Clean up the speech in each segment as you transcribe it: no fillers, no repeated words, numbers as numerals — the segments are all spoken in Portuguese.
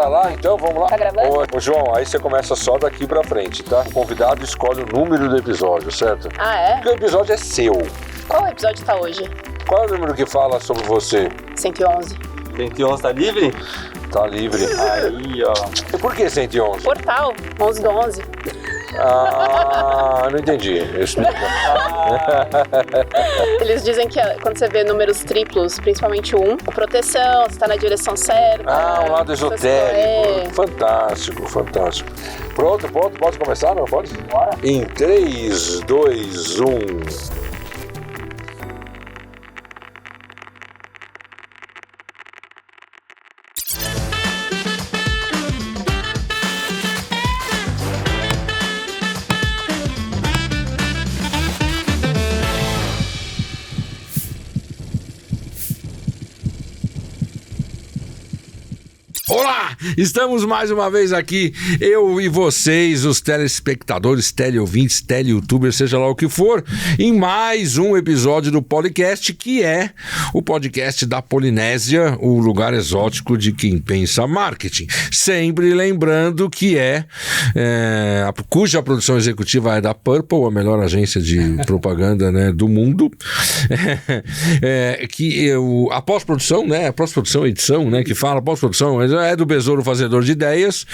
Bora lá, então, vamos lá. Tá gravando? Ô, João, aí você começa só daqui pra frente, tá? O convidado escolhe o número do episódio, certo? Ah, é? Porque o episódio é seu. Qual episódio tá hoje? Qual é o número que fala sobre você? 111. 111 tá livre? Tá livre. Aí, ó. E por que 111? Portal, 11 do 11. Ah, não entendi. Explica. Eles dizem que quando você vê números triplos, principalmente um, a proteção, você tá na direção certa. Ah, um lado esotérico. Fantástico, fantástico. Pronto, pode começar, não pode? Bora. Em 3, 2, 1... Olá! Estamos mais uma vez aqui, eu e vocês, os telespectadores, teleouvintes, teleyoutubers, seja lá o que for, em mais um episódio do podcast, que é o podcast da Polinésia, o lugar exótico de quem pensa marketing. Sempre lembrando que cuja produção executiva é da Purple, a melhor agência de propaganda, né, do mundo, a pós-produção, né, a pós-produção, edição, né, que fala pós-produção, é do Besouro Fazedor de Ideias,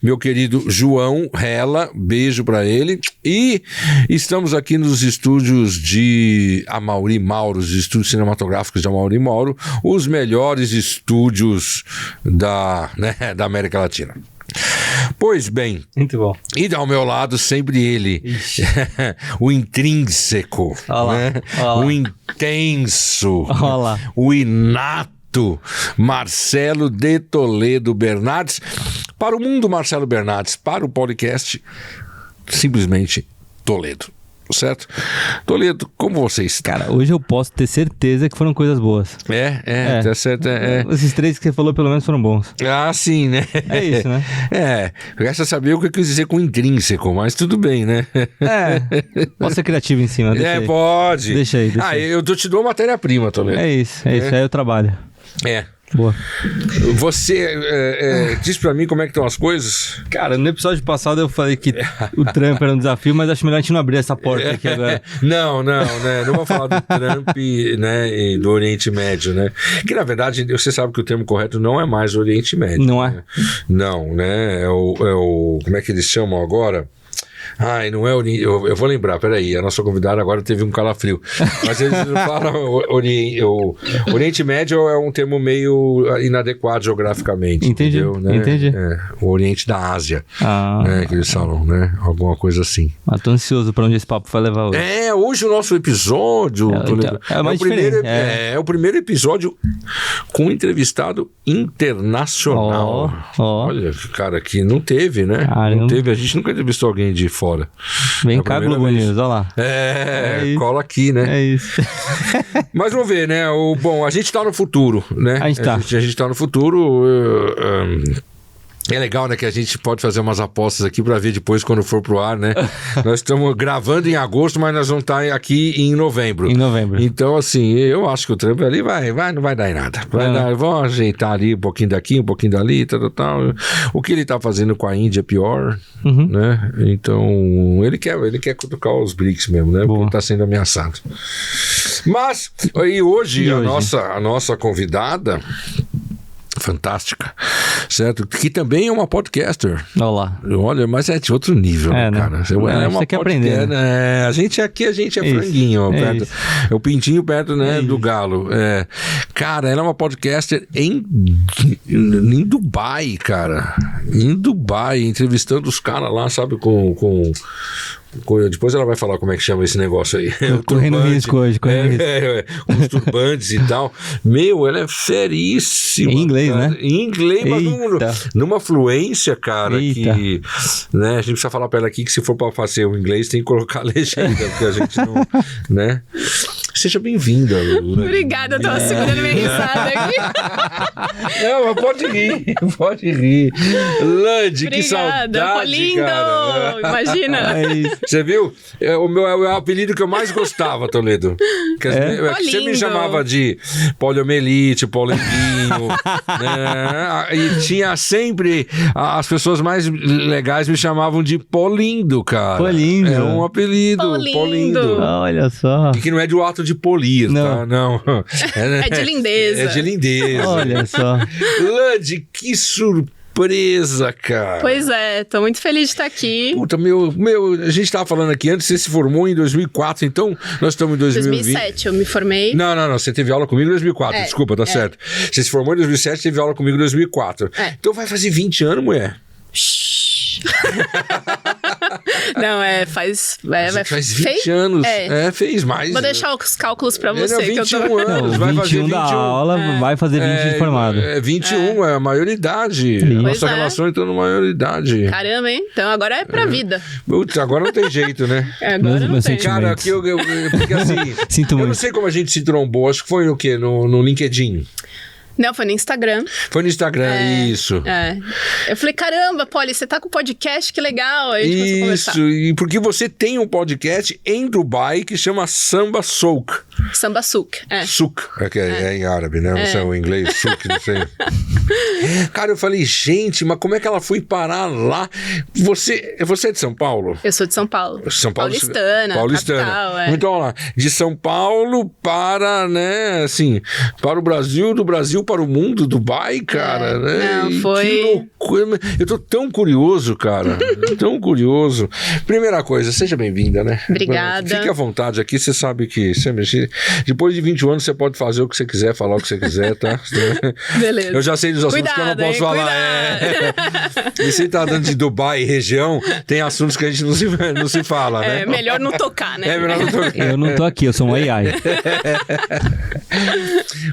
meu querido João Rela, beijo pra ele. E estamos aqui nos estúdios de Amaury Mauro, os estúdios cinematográficos de Amaury Mauro, os melhores estúdios da América Latina. Pois bem, muito bom. E ao meu lado sempre ele, o intrínseco, olá, né? Olá. O intenso, olá. O inato, Marcelo de Toledo Bernardes. Para o mundo, Marcelo Bernardes. Para o podcast, simplesmente Toledo. Certo? Toledo, como você está? Cara, hoje eu posso ter certeza que foram coisas boas. Tá certo. Esses três que você falou pelo menos foram bons. Ah, sim, né? É isso, né? Resta saber o que eu quis dizer com intrínseco, mas tudo bem, né? Posso ser criativo em cima. Pode. Deixa aí. Eu te dou matéria-prima, Toledo. É isso. Aí eu trabalho. Boa. Você diz pra mim como é que estão as coisas? Cara, no episódio passado eu falei que o Trump era um desafio, mas acho melhor a gente não abrir essa porta aqui agora. Não, né? Não vou falar do Trump, né, e do Oriente Médio, né? Que na verdade, você sabe que o termo correto não é mais Oriente Médio. Não é? Né? Não, né? É o como é que eles chamam agora? Não é Oriente. Eu vou lembrar, peraí. A nossa convidada agora teve um calafrio. Mas eles falam Oriente Médio é um termo meio inadequado geograficamente. Entendi. Entendeu, né? Entendi. O Oriente da Ásia. Né, que eles falam, né? Alguma coisa assim. Mas tô ansioso pra onde esse papo vai levar hoje. Hoje o nosso episódio. É o primeiro episódio com um entrevistado internacional. Olha, cara, que não teve, né? Não teve. A gente nunca entrevistou alguém de fora. Vem cá, Globo News, olha lá. Cola aqui, né? É isso. Mas vamos ver, né? A gente tá no futuro, né? A gente tá no futuro. É legal, né, que a gente pode fazer umas apostas aqui pra ver depois quando for pro ar, né? Nós estamos gravando em agosto, mas nós vamos estar aqui em novembro. Então, assim, eu acho que o Trump ali não vai dar em nada. Vão ajeitar ali um pouquinho daqui, um pouquinho dali, tal. O que ele tá fazendo com a Índia é pior, né? Então, ele quer cutucar os BRICS mesmo, né? Porque ele tá sendo ameaçado. Mas, hoje a nossa convidada... fantástica, certo? Que também é uma podcaster. Olha, mas é de outro nível, né, cara? Você quer aprender, né? A gente é franguinho, perto, é o pintinho perto, né, do galo. Cara, ela é uma podcaster em Dubai, cara. Em Dubai, entrevistando os caras lá, sabe, depois ela vai falar como é que chama esse negócio aí. Correndo risco hoje. Com os turbantes e tal. Ela é feríssima. Em inglês, cara. né? Em inglês, mas numa fluência, cara, que... Né, a gente precisa falar pra ela aqui que se for pra fazer o inglês tem que colocar a legenda, porque a gente não... né? seja bem-vinda, Lud. Obrigada, eu tava segurando minha risada aqui. Não, mas pode rir, pode rir. Lud, que saudade, Foi lindo! cara. Imagina. Você viu? É o apelido que eu mais gostava, Toledo. Que você me lindo. chamava de poliomielite, polenguinho, né? E tinha sempre... As pessoas mais legais me chamavam de Polindo, cara. Polindo. É um apelido, Polindo. Olha só. E que não é do ato de polir, tá? Não. É de lindeza. É de lindeza. Olha só. Lud, que surpresa, cara. Pois é, tô muito feliz de estar aqui. Puta, a gente tava falando aqui antes, você se formou em 2004, então nós estamos em 2020. 2007 eu me formei. Não, você teve aula comigo em 2004, desculpa, tá certo. Você se formou em 2007, teve aula comigo em 2004. Então vai fazer 20 anos, mulher. Não, faz 20 anos. Fez mais. Vou deixar os cálculos pra você. 21 anos, vai 21 fazer 21. da aula, vai fazer 20 de formado. 21, é a maioridade. A nossa relação entrou na maioridade. Caramba, hein? Então agora é pra vida. Putz, agora não tem jeito, né? Agora não tem. Cara, aqui porque assim, Sinto eu muito. não sei como a gente se trombou, acho que foi no quê? No LinkedIn. Não, foi no Instagram. Foi no Instagram, isso. Eu falei, caramba, Poli, você tá com podcast, que legal. Aí a gente começou a conversar. Isso, e porque você tem um podcast em Dubai que chama Samba Souk. Samba Souk, Souk, é em árabe, né? Não sei o inglês, Souk, não sei. Cara, eu falei, gente, mas como é que ela foi parar lá? Você é de São Paulo? Eu sou de São Paulo. São Paulo Paulistana. Capital, Então, olha lá, de São Paulo para, né, assim, para o Brasil, do Brasil para o mundo, Dubai, cara, né? Não, foi... Que loucura. Eu tô tão curioso, cara, tão curioso. Primeira coisa, seja bem-vinda, né? Obrigada. Fique à vontade aqui, você sabe que depois de 21 anos você pode fazer o que você quiser, falar o que você quiser, tá? Beleza. Eu já sei dos assuntos que eu não posso falar. E você tá dando de Dubai e região, tem assuntos que a gente não se fala, né? É melhor não tocar, né? É melhor não tocar. Eu não tô aqui, eu sou um AI.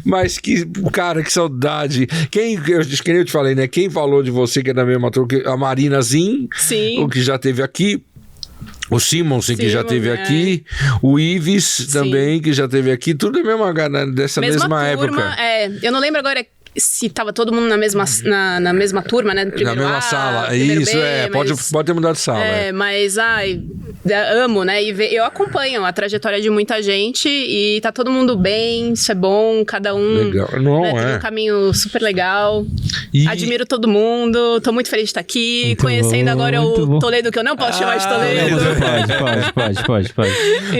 Mas cara, que saudade. Que nem eu te falei, né? Quem falou de você que é da mesma turma, a Marina Zin, Sim. o que já teve aqui. O Simonsen, que já teve aqui. O Ives também, que já teve aqui. Tudo é dessa mesma turma, época. Eu não lembro agora se tava todo mundo na mesma turma, né? Na mesma sala. Isso, pode ter mudado de sala. Mas, amo, né? E eu acompanho a trajetória de muita gente e tá todo mundo bem, isso é bom, cada um Legal. Não, tem um caminho super legal. Admiro todo mundo, tô muito feliz de estar aqui, muito conhecendo bom, agora muito o bom. Toledo, que eu não posso chamar de Toledo. Pode.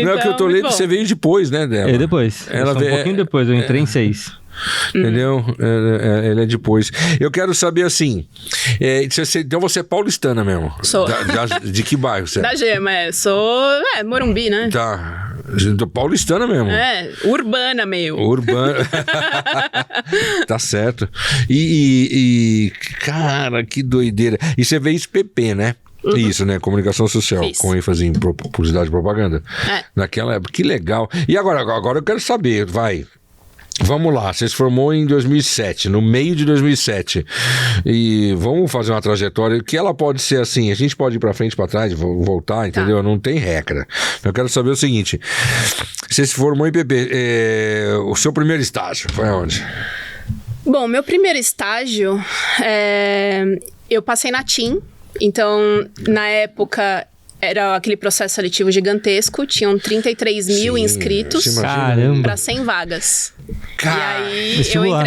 Não, que o Toledo você veio depois, né, dela? Eu depois. Ela um pouquinho depois, eu entrei em 6. Entendeu? Ele é depois. Eu quero saber assim. Então você é paulistana mesmo? Sou. De que bairro você é? Da Gema, sou. Morumbi, né? Tá. Paulistana mesmo. Urbana meio. Urbana. Tá certo. E cara, que doideira. E você veio PP, né? Isso, né? Comunicação social, Fiz. com ênfase em publicidade e propaganda. Naquela época, que legal. E agora eu quero saber, vamos lá, você se formou em 2007, no meio de 2007. E vamos fazer uma trajetória que ela pode ser assim, a gente pode ir pra frente, pra trás, voltar, entendeu? Não tem regra. Eu quero saber o seguinte, você se formou em PP, o seu primeiro estágio foi onde? Bom, meu primeiro estágio, eu passei na TIM. Então, na época, era aquele processo seletivo gigantesco. Tinham 33 mil inscritos para 100 vagas. E aí, vestibular.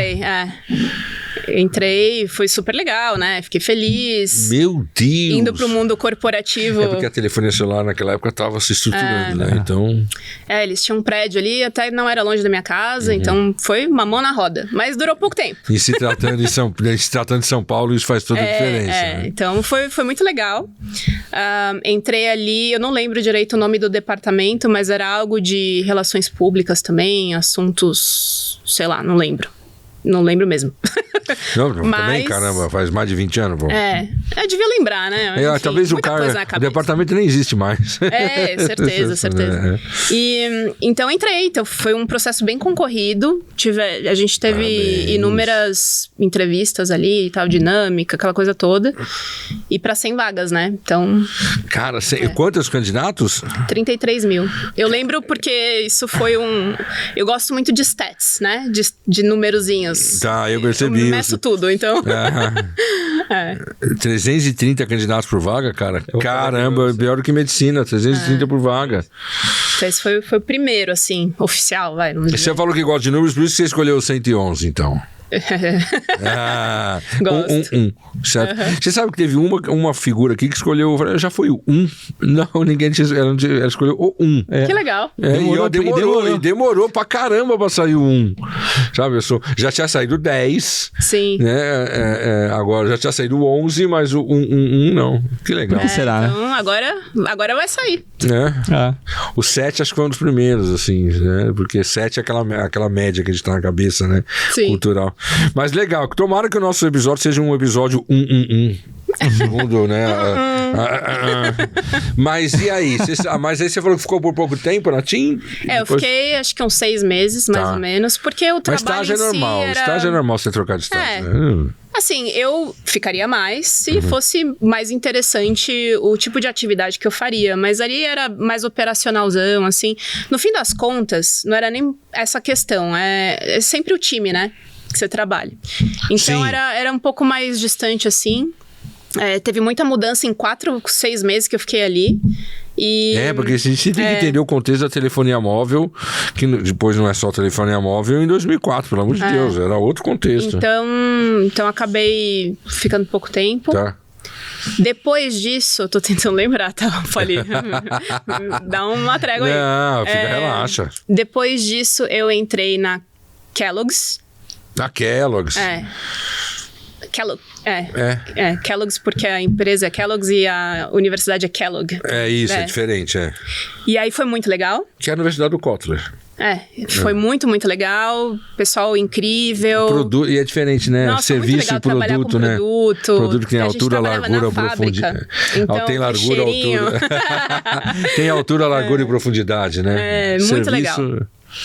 eu entrei, foi super legal, né? Fiquei feliz. Meu Deus! Indo pro mundo corporativo. É porque a telefonia celular naquela época estava se estruturando, né? Então... eles tinham um prédio ali, até não era longe da minha casa, então foi uma mão na roda. Mas durou pouco tempo. E se tratando de São Paulo, isso faz toda a diferença. Né? Então foi muito legal. Entrei ali, eu não lembro direito o nome do departamento, mas era algo de relações públicas também, assuntos, sei lá, não lembro. Não lembro mesmo. Não, também, caramba, faz mais de 20 anos, pô. Eu devia lembrar, né? Enfim, talvez o departamento nem existe mais. Certeza. E então entrei, então foi um processo bem concorrido. A gente teve inúmeras entrevistas ali e tal, dinâmica, aquela coisa toda. E para 100 vagas, né? Então... Cara, quantos candidatos? 33 mil. Eu lembro porque isso foi eu gosto muito de stats, né? De numerozinhos. Tá, eu percebi. Eu meço tudo, então... 330 candidatos por vaga, cara. Caramba, pior do que medicina, 330 por vaga. Então, esse foi o primeiro, assim, oficial, vai. Você falou que gosta de números, por isso que você escolheu o 111, então. Gosto. Certo? Você sabe que teve uma figura aqui que escolheu, já foi o 1. Não, ninguém ela escolheu o 1. Que legal. Demorou pra caramba pra sair o 1. Sabe, já tinha saído 10. Sim. Né? Agora já tinha saído o 11, mas o 1 não. Que legal. O que será, então, né? Agora vai sair. O 7 acho que foi um dos primeiros, assim, né? Porque 7 é aquela média que a gente tá na cabeça, né? Sim. Cultural. Mas legal, tomara que o nosso episódio seja um episódio segundo, né? Mas e aí? Mas aí você falou que ficou por pouco tempo na TIM? Eu fiquei acho que uns 6 meses, mais ou menos, porque o trabalho estágio é normal, estágio é normal você trocar de estágio, né? Assim, eu ficaria mais se fosse mais interessante o tipo de atividade que eu faria, mas ali era mais operacionalzão, assim. No fim das contas, não era nem essa questão, é sempre o time, né, que você trabalha. Então era um pouco mais distante, assim. Teve muita mudança em 4, 6 meses que eu fiquei ali. Porque a gente tem que entender o contexto da telefonia móvel, que depois não é só telefonia móvel, em 2004, pelo amor de Deus, era outro contexto. Então acabei ficando pouco tempo. Tá. Depois disso, tô tentando lembrar, tá? Falei, dá uma trégua aí. Não, relaxa. Depois disso, eu entrei na Kellogg's. Na Kellogg's? Kellogg's, porque a empresa é Kellogg's e a universidade é Kellogg. É diferente, E aí foi muito legal. Que é a Universidade do Kotler. Foi muito, muito legal. Pessoal incrível. E é diferente, né? Nossa, serviço e produto, né? Produto que tem altura, largura, profundidade. Então, tem largura, altura. Tem altura, largura e profundidade, né? Muito legal.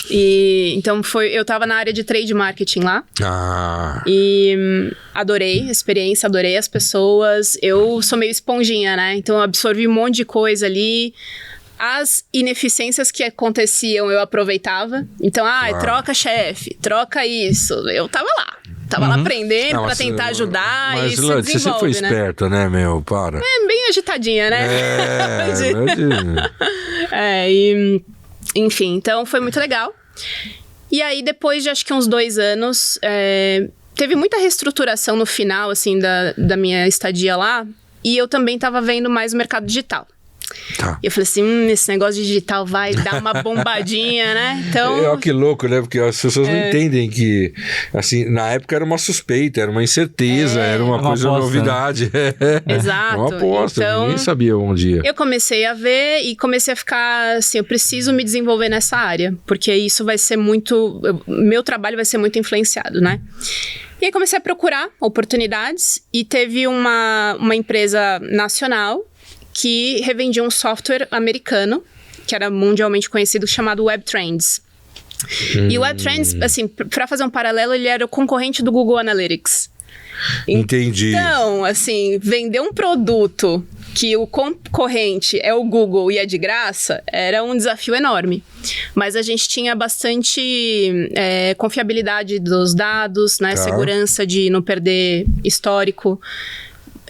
E então eu tava na área de trade marketing lá. E adorei a experiência, adorei as pessoas. Eu sou meio esponjinha, né? Então eu absorvi um monte de coisa ali. As ineficiências que aconteciam eu aproveitava. Então, troca chefe, troca isso. Eu tava lá. Tava lá aprendendo pra tentar ajudar e se desenvolve, você sempre foi esperta, né, meu? Para. Bem agitadinha, né? Enfim, então foi muito legal. E aí, depois de acho que uns 2 anos, teve muita reestruturação no final, assim, da minha estadia lá. E eu também tava vendo mais o mercado digital. Tá. E eu falei assim, esse negócio de digital vai dar uma bombadinha, né? Então... Que louco, né? Porque as pessoas não entendem que, assim, na época era uma suspeita, era uma incerteza, era uma coisa, aposta, novidade. Exato. Uma aposta, então, ninguém sabia um dia. Eu comecei a ver e comecei a ficar assim, eu preciso me desenvolver nessa área, porque isso vai ser muito... Meu trabalho vai ser muito influenciado, né? E aí comecei a procurar oportunidades e teve uma empresa nacional que revendia um software americano, que era mundialmente conhecido, chamado WebTrends. E o WebTrends, assim, para fazer um paralelo, ele era o concorrente do Google Analytics. Entendi. Então, assim, vender um produto que o concorrente é o Google e é de graça, era um desafio enorme. Mas a gente tinha bastante confiabilidade dos dados, né? Segurança de não perder histórico,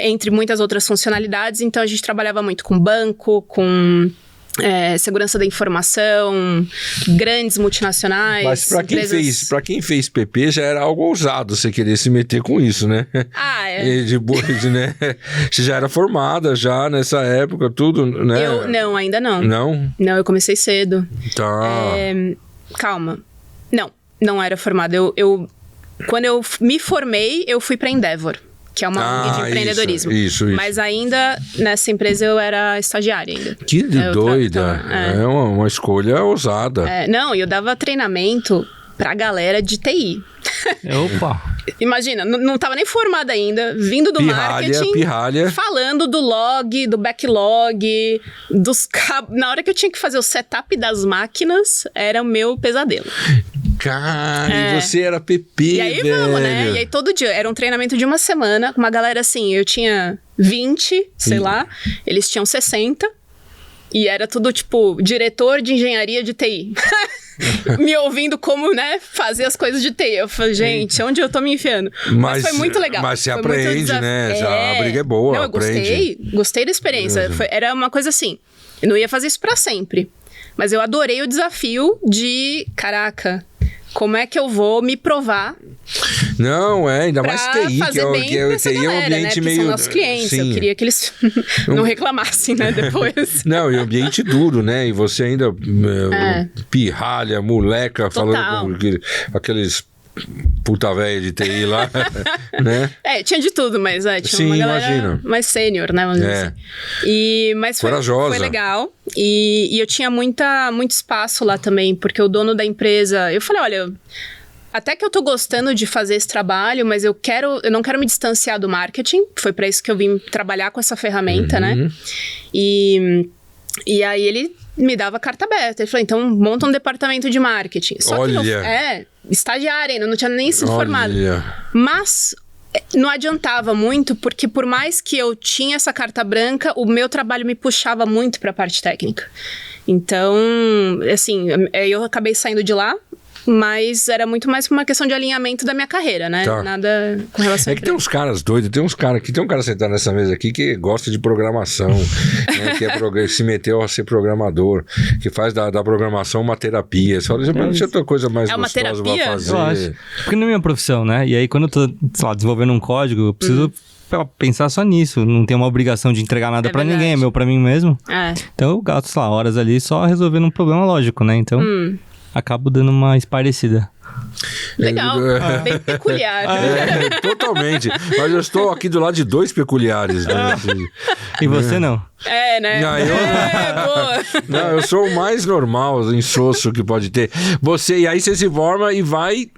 entre muitas outras funcionalidades. Então, a gente trabalhava muito com banco, com segurança da informação, grandes multinacionais. Mas para quem fez PP, já era algo ousado você querer se meter com isso, né? Né? Você já era formada já nessa época, tudo, né? Não, ainda não. Não? Não, eu comecei cedo. Tá. Calma. Não era formada. Quando eu me formei, eu fui para Endeavor, que é uma ONG de empreendedorismo. Isso. Mas ainda, nessa empresa, eu era estagiária ainda. Que doida. É uma escolha ousada. E eu dava treinamento pra galera de TI. Opa! Imagina, não tava nem formada ainda, vindo do marketing, falando do log, do backlog, dos cabos. Na hora que eu tinha que fazer o setup das máquinas, era o meu pesadelo. Cara, e você era PP, E aí velho. vamos, né? E aí todo dia, era um treinamento de uma semana, com uma galera assim, eu tinha 20, sei lá, eles tinham 60, e era tudo tipo, diretor de engenharia de TI. Me ouvindo como, né, fazer as coisas de TI. Eu falei, gente, onde eu tô me enfiando? Mas foi muito legal. Mas você foi aprende, né? Já a briga é boa, não, eu aprende. Gostei da experiência. Era uma coisa assim, eu não ia fazer isso pra sempre. Mas eu adorei o desafio de, caraca, como é que eu vou me provar? Não, ainda mais TI, fazer bem que é essa TI galera, é um ambiente né? meio... São nossos clientes, Sim. eu queria que eles não reclamassem, né, depois. Não, e um ambiente duro, né? E você ainda pirralha, moleca, Total. falando com aqueles puta velha de TI lá, né? Tinha de tudo, mas tinha Sim, uma galera imagino. mais sênior, né? Vamos dizer assim. Mas Corajosa. foi legal. E eu tinha muito espaço lá também, porque o dono da empresa... Eu falei, olha... Até que eu tô gostando de fazer esse trabalho, mas eu não quero me distanciar do marketing. Foi para isso que eu vim trabalhar com essa ferramenta, né? E aí ele me dava carta aberta. Ele falou, então monta um departamento de marketing. Só que estagiária ainda, não tinha nem se formado. Mas não adiantava muito, porque por mais que eu tinha essa carta branca, o meu trabalho me puxava muito para a parte técnica. Então, assim, eu acabei saindo de lá. Mas era muito mais uma questão de alinhamento da minha carreira, né? Tá. Nada com relação a que tem uns caras doidos, tem um cara sentado nessa mesa aqui que gosta de programação, né, que se meteu a ser programador, que faz da programação uma terapia. Você fala, deixa outra coisa mais uma gostosa terapia? pra fazer. Eu acho. Porque não é minha profissão, né? E aí quando eu tô, sei lá, desenvolvendo um código, eu preciso pensar só nisso. Não tenho uma obrigação de entregar nada pra ninguém, é meu pra mim mesmo. Então eu gasto, sei lá, horas ali só resolvendo um problema lógico, né? Então... acabo dando uma esparecida. Legal, bem peculiar. Totalmente. Mas eu estou aqui do lado de dois peculiares. Né? E você não? Né? Boa. Não, eu sou o mais normal, insosso que pode ter. E aí você se forma e vai...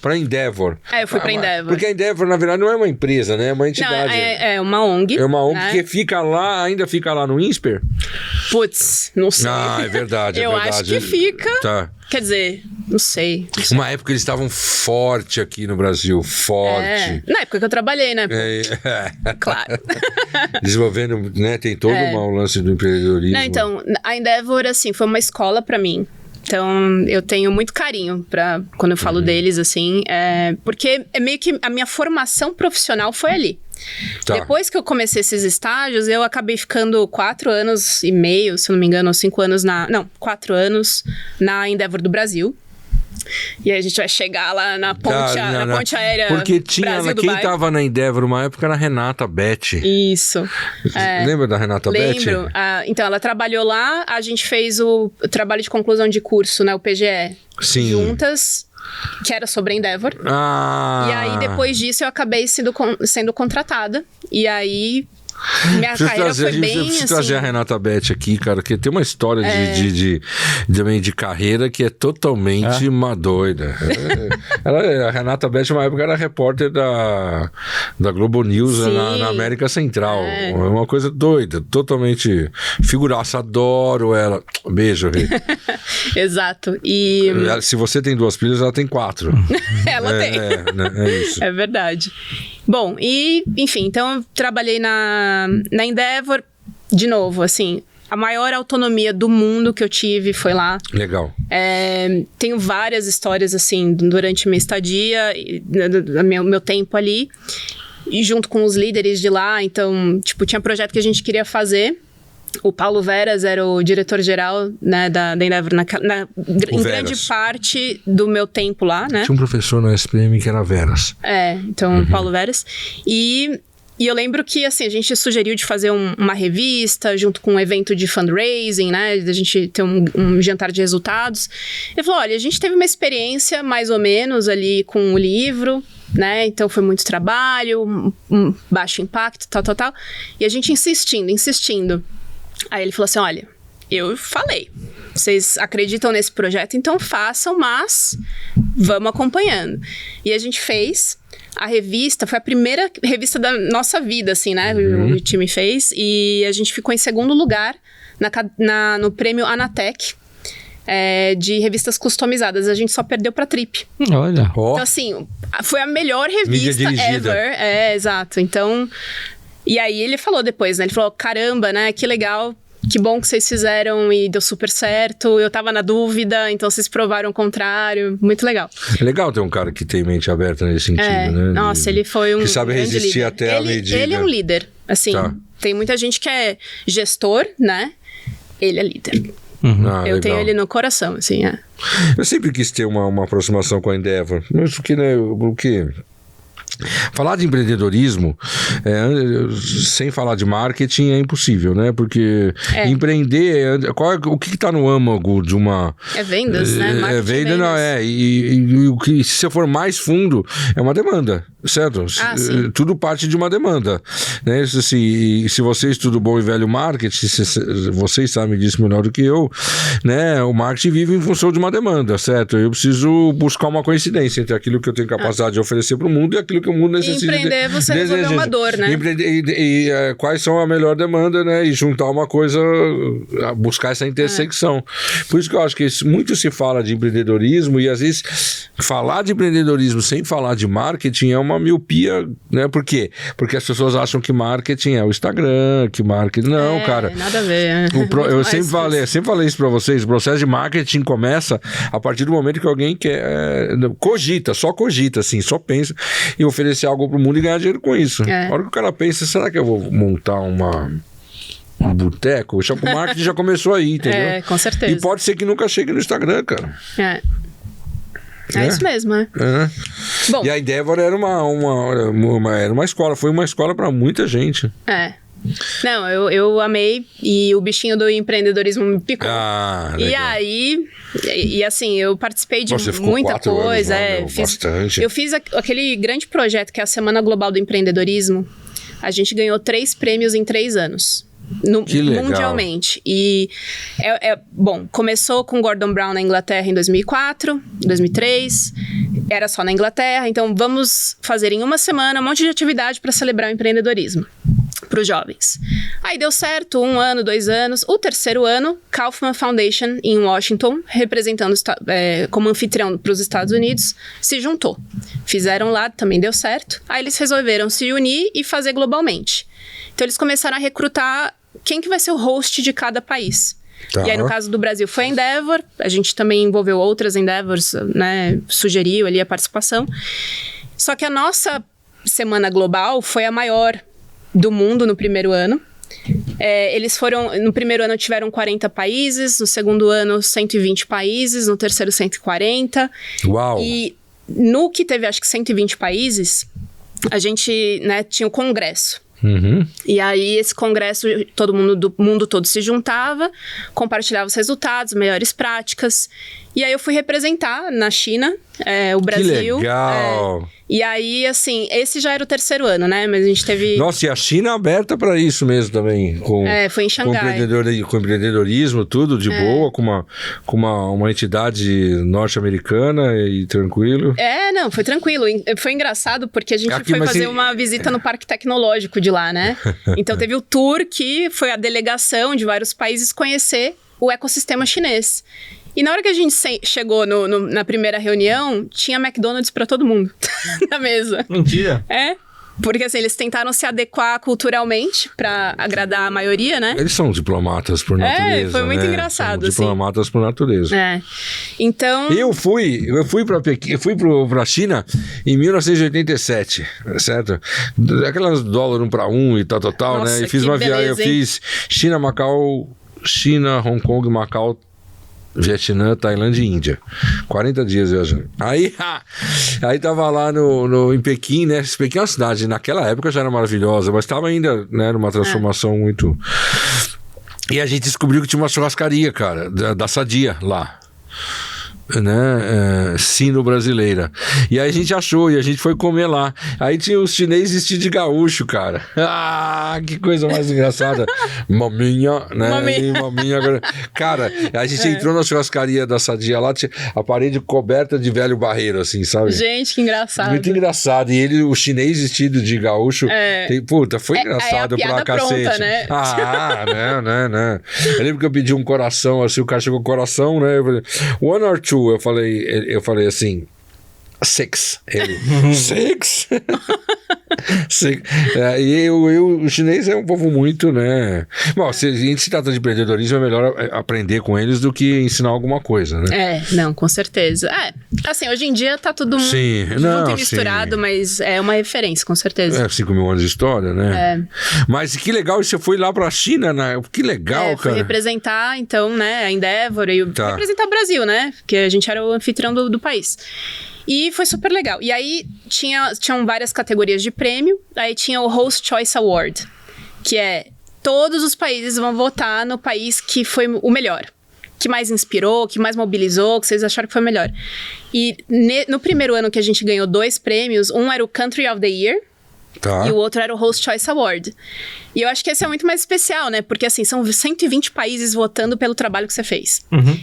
pra Endeavor. Eu fui pra Endeavor. Porque a Endeavor, na verdade, não é uma empresa, né? É uma entidade. Não, é uma ONG. É uma ONG né? que ainda fica lá no INSPER? Putz, não sei. É verdade, Eu acho que fica. Tá. Quer dizer, não sei. Uma época eles estavam forte aqui no Brasil, forte. Na época que eu trabalhei, né? Claro. Desenvolvendo, né? Tem todo um lance do empreendedorismo. Não, então, a Endeavor, assim, foi uma escola pra mim. Então, eu tenho muito carinho quando eu falo deles, assim, porque é meio que a minha formação profissional foi ali. Tá. Depois que eu comecei esses estágios, eu acabei ficando 4 anos e meio, se eu não me engano, ou 5 anos 4 anos na Endeavor do Brasil. E aí a gente vai chegar lá na ponte aérea. Porque tinha quem estava na Endeavor uma época era a Renata Beth. Isso. Lembra da Renata Beth? Lembro. Então, ela trabalhou lá, a gente fez o trabalho de conclusão de curso, né? O PGE. Sim. Juntas, que era sobre a Endeavor. E aí, depois disso, eu acabei sendo contratada. E aí... Minha carreira foi bem assim... Preciso trazer a Renata Beth aqui, cara, que tem uma história de carreira que é totalmente uma doida. A Renata Beth, uma época, era repórter da Globo News na América Central. É uma coisa doida, totalmente figuraça, adoro ela. Beijo, Rê. Exato. E... Se você tem 2 filhas, ela tem 4. Ela tem. É isso. É verdade. Bom, e enfim, então eu trabalhei na Endeavor, de novo, assim, a maior autonomia do mundo que eu tive foi lá. Legal. Tenho várias histórias, assim, durante minha estadia, meu tempo ali, e junto com os líderes de lá, então, tipo, tinha projeto que a gente queria fazer. O Paulo Veras era o diretor-geral, né, da Endeavor em grande parte do meu tempo lá, né? Tinha um professor no SPM que era Veras. Então, Paulo Veras. E eu lembro que, assim, a gente sugeriu de fazer uma revista junto com um evento de fundraising, né? A gente ter um jantar de resultados. Ele falou, olha, a gente teve uma experiência mais ou menos ali com o livro, né? Então, foi muito trabalho, baixo impacto, tal. E a gente insistindo. Aí ele falou assim, olha, eu falei, vocês acreditam nesse projeto, então façam, mas vamos acompanhando. E a gente fez. A revista foi a primeira revista da nossa vida, assim, né? O time fez. E a gente ficou em segundo lugar no prêmio Anatech. De revistas customizadas. A gente só perdeu pra Trip. Olha. Então, assim, foi a melhor revista ever. Exato. Então... E aí ele falou depois, né? Ele falou, caramba, né? Que legal. Que bom que vocês fizeram e deu super certo. Eu tava na dúvida, então vocês provaram o contrário. Muito legal. É legal ter um cara que tem mente aberta nesse sentido, né? Nossa, ele foi um que sabe resistir líder. até a medida. Ele é um líder. Assim, tem muita gente que é gestor, né? Ele é líder. Eu tenho ele no coração, assim, Eu sempre quis ter uma aproximação com a Endeavor. Mas o que, né? O que... Falar de empreendedorismo sem falar de marketing é impossível, né? Porque empreender, o que está no âmago de uma... É vendas, né? Marketing venda, não é. E o que, se você for mais fundo, é uma demanda, certo? Tudo parte de uma demanda, né? Se você estuda o bom e velho marketing, vocês sabem disso melhor do que eu, né? O marketing vive em função de uma demanda, certo? Eu preciso buscar uma coincidência entre aquilo que eu tenho capacidade de oferecer para o mundo e aquilo que o mundo necessita. E empreender, você resolver uma dor, né? Quais são a melhor demanda, né? E juntar uma coisa, buscar essa intersecção. Por isso que eu acho que muito se fala de empreendedorismo e às vezes falar de empreendedorismo sem falar de marketing é uma miopia, né? Por quê? Porque as pessoas acham que marketing é o Instagram, que marketing... Não, cara. Nada a ver. Eu sempre falei isso pra vocês, o processo de marketing começa a partir do momento que alguém só cogita, assim, só pensa e oferecer algo pro mundo e ganhar dinheiro com isso. A hora que o cara pensa, será que eu vou montar um boteco? O marketing já começou aí, entendeu? Com certeza. E pode ser que nunca chegue no Instagram, cara. É isso mesmo, né? Bom, e a Endeavor era uma escola, foi uma escola para muita gente. Não, eu amei e o bichinho do empreendedorismo me picou. E aí, assim, eu participei de muita coisa. Bastante. Eu fiz aquele grande projeto que é a Semana Global do Empreendedorismo. A gente ganhou 3 prêmios em 3 anos. Mundialmente. E, bom, começou com Gordon Brown na Inglaterra em 2004, 2003. Era só na Inglaterra. Então, vamos fazer em uma semana um monte de atividade para celebrar o empreendedorismo para os jovens. Aí deu certo, 1 ano, 2 anos. O 3º ano, Kaufman Foundation, em Washington, representando como anfitrião para os Estados Unidos, se juntou. Fizeram lá, também deu certo. Aí eles resolveram se unir e fazer globalmente. Então eles começaram a recrutar quem que vai ser o host de cada país. E aí, no caso do Brasil, foi a Endeavor. A gente também envolveu outras Endeavors, né? Sugeriu ali a participação. Só que a nossa Semana Global foi a maior do mundo no primeiro ano. Eles foram... No primeiro ano tiveram 40 países, no segundo ano 120 países, no terceiro 140. Uau! E no que teve, acho que 120 países, a gente, né, tinha o congresso. E aí esse congresso, todo mundo do mundo todo se juntava, compartilhava os resultados, melhores práticas. E aí eu fui representar na China, o Brasil. Que legal! E aí, assim, esse já era o 3º ano, né? Mas a gente teve... Nossa, e a China aberta para isso mesmo também. Foi em Xangai. Com empreendedorismo, tudo de boa, com uma entidade norte-americana e tranquilo. Não, foi tranquilo. Foi engraçado porque a gente foi fazer uma visita no Parque Tecnológico de lá, né? Então teve o tour que foi a delegação de vários países conhecer o ecossistema chinês. E na hora que a gente chegou na primeira reunião, tinha McDonald's pra todo mundo na mesa. Mentira. Porque assim, eles tentaram se adequar culturalmente pra agradar a maioria, né? Eles são diplomatas por natureza, foi muito engraçado, são diplomatas por natureza. Então... Eu fui pra Pequim, eu fui pra China em 1987, certo? Aquelas dólar 1 para 1 e tal, Nossa, né? E fiz uma viagem, eu fiz China, Hong Kong, Macau, Vietnã, Tailândia e Índia. 40 dias viajando. Aí tava lá em Pequim, né? Pequim é uma cidade, naquela época já era maravilhosa, mas tava ainda, né, numa transformação muito... E a gente descobriu que tinha uma churrascaria, cara, da Sadia lá. né, sino-brasileira. E aí a gente achou, e a gente foi comer lá. Aí tinha os chineses vestidos de gaúcho, cara. Ah, que coisa mais engraçada. Maminha, né? Maminha. Cara, a gente entrou na churrascaria da Sadia lá, tinha a parede coberta de velho barreiro, assim, sabe? Gente, que engraçado. Muito engraçado. E ele, o chinês vestido de gaúcho, puta, foi engraçado pra cacete. Pronta, né? Né. Eu lembro que eu pedi um coração, assim, o cara chegou com coração, né? Eu falei, 1 or 2? Eu falei assim, 6. Ele, 6? E o chinês é um povo muito, né? Bom, se a gente se trata de empreendedorismo, é melhor aprender com eles do que ensinar alguma coisa, né? Não, com certeza. Assim, hoje em dia tá tudo junto e misturado, mas é uma referência, com certeza. 5 mil anos de história, né? Mas que legal, você foi lá pra China, né? Que legal, cara. Fui representar, então, né, a Endeavor e representar o Brasil, né? Porque a gente era o anfitrião do país. E foi super legal. E aí tinham várias categorias de prêmio. Aí tinha o Host Choice Award, que é todos os países vão votar no país que foi o melhor, que mais inspirou, que mais mobilizou, que vocês acharam que foi melhor. E no primeiro ano que a gente ganhou 2 prêmios, um era o Country of the Year, e o outro era o Host Choice Award. E eu acho que esse é muito mais especial, né? Porque, assim, são 120 países votando pelo trabalho que você fez.